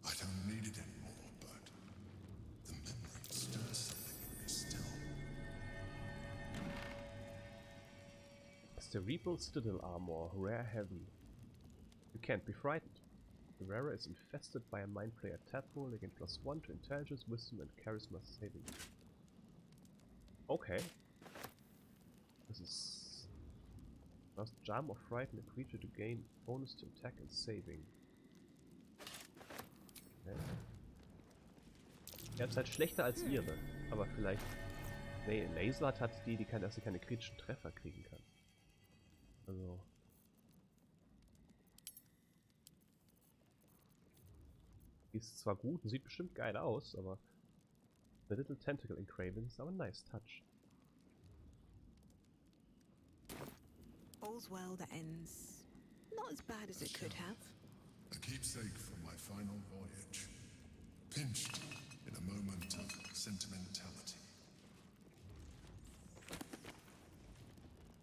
I don't need it anymore, but the memory stirs something in me still. It's the Rebuild Citadel armor, rare heavy. You can't be frightened. The wearer is infested by a mind player tadpole, again +1 to intelligence, wisdom and charisma saving. Okay. This is... Must jump or frighten a creature to gain bonus to attack and saving. Okay. Ja, ist halt schlechter als ihre, aber vielleicht... Nee, Laser hat die dass sie keine kritischen Treffer kriegen kann. Also... Die ist zwar gut und sieht bestimmt geil aus, aber... The little tentacle engraving is a nice touch. All's well that ends not as bad as it could have. A keepsake from my final voyage. Pinched in a moment of sentimentality.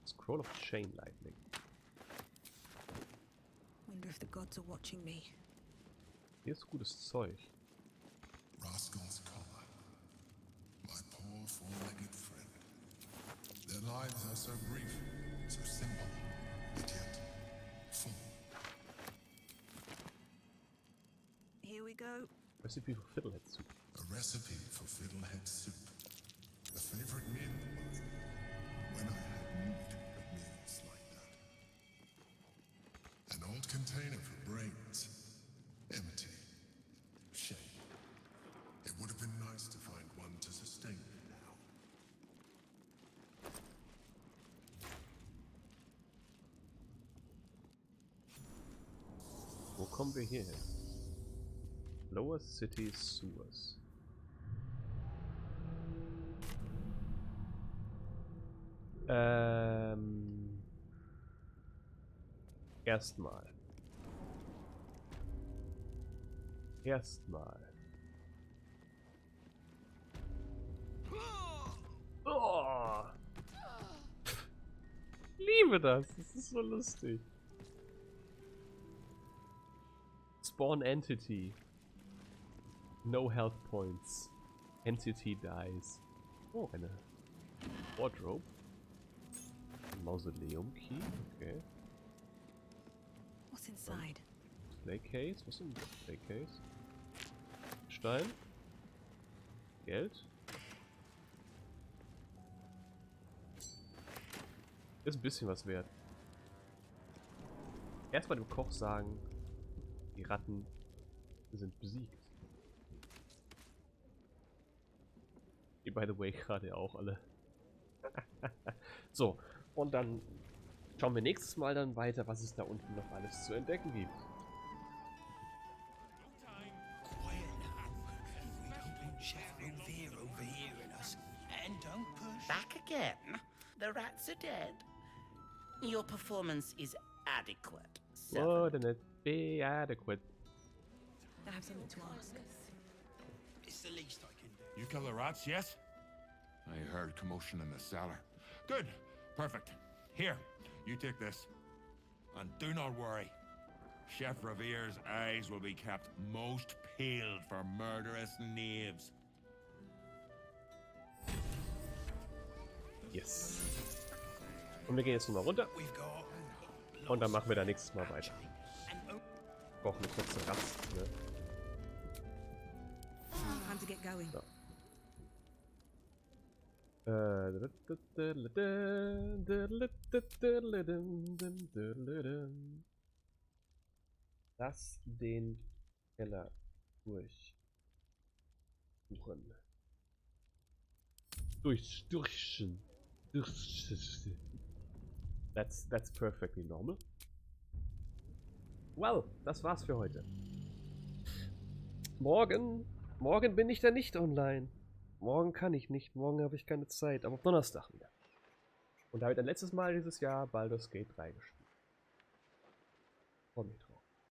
Scroll of Chain Lightning. Wonder if the gods are watching me. Hier ist gutes Zeug. Rascal's collar. My poor four-legged friend. Their lives are so brief, so simple, but yet full. Here we go. Recipe for fiddlehead soup. A recipe for fiddlehead soup. A favorite meal of mine. When I had need of meals like that. An old container for brains. Empty. Shame. It would have been nice to find one to sustain me now. Wo kommen wir hier hin? Lower City Sewers. Erstmal. Oh! Liebe das, das ist so lustig. Spawn Entity. No health points. Entity dies. Oh, eine Wardrobe. Mausoleum Key, okay. What's inside? Display Case, was ist ein Display Case? Stein. Geld. Ist ein bisschen was wert. Erstmal dem Koch sagen, die Ratten sind besiegt. Die, by the way, gerade auch alle. So, und dann schauen wir nächstes Mal dann weiter, was es da unten noch alles zu entdecken gibt. Back again? The rats are dead. Your performance is adequate. Wouldn't it be adequate? I have something to ask. It's the least I can do. You kill the rats, yes? I heard commotion in the cellar. Good. Perfect. Here, you take this. And do not worry. Chef Revere's eyes will be kept most peeled for murderous knaves. Yes. Und wir gehen jetzt nochmal runter. Und dann machen wir da nächstes Mal weiter. Brauchen wir kurz eine Rast, ne? Time to get going. So. Lass den Keller durchsuchen. Durchsuchen. That's perfectly normal. Well, das war's für heute. Morgen bin ich dann nicht online. Morgen kann ich nicht, morgen habe ich keine Zeit, aber Donnerstag wieder. Und da habe ich dann letztes Mal dieses Jahr Baldur's Gate 3 gespielt. Freue mich drauf.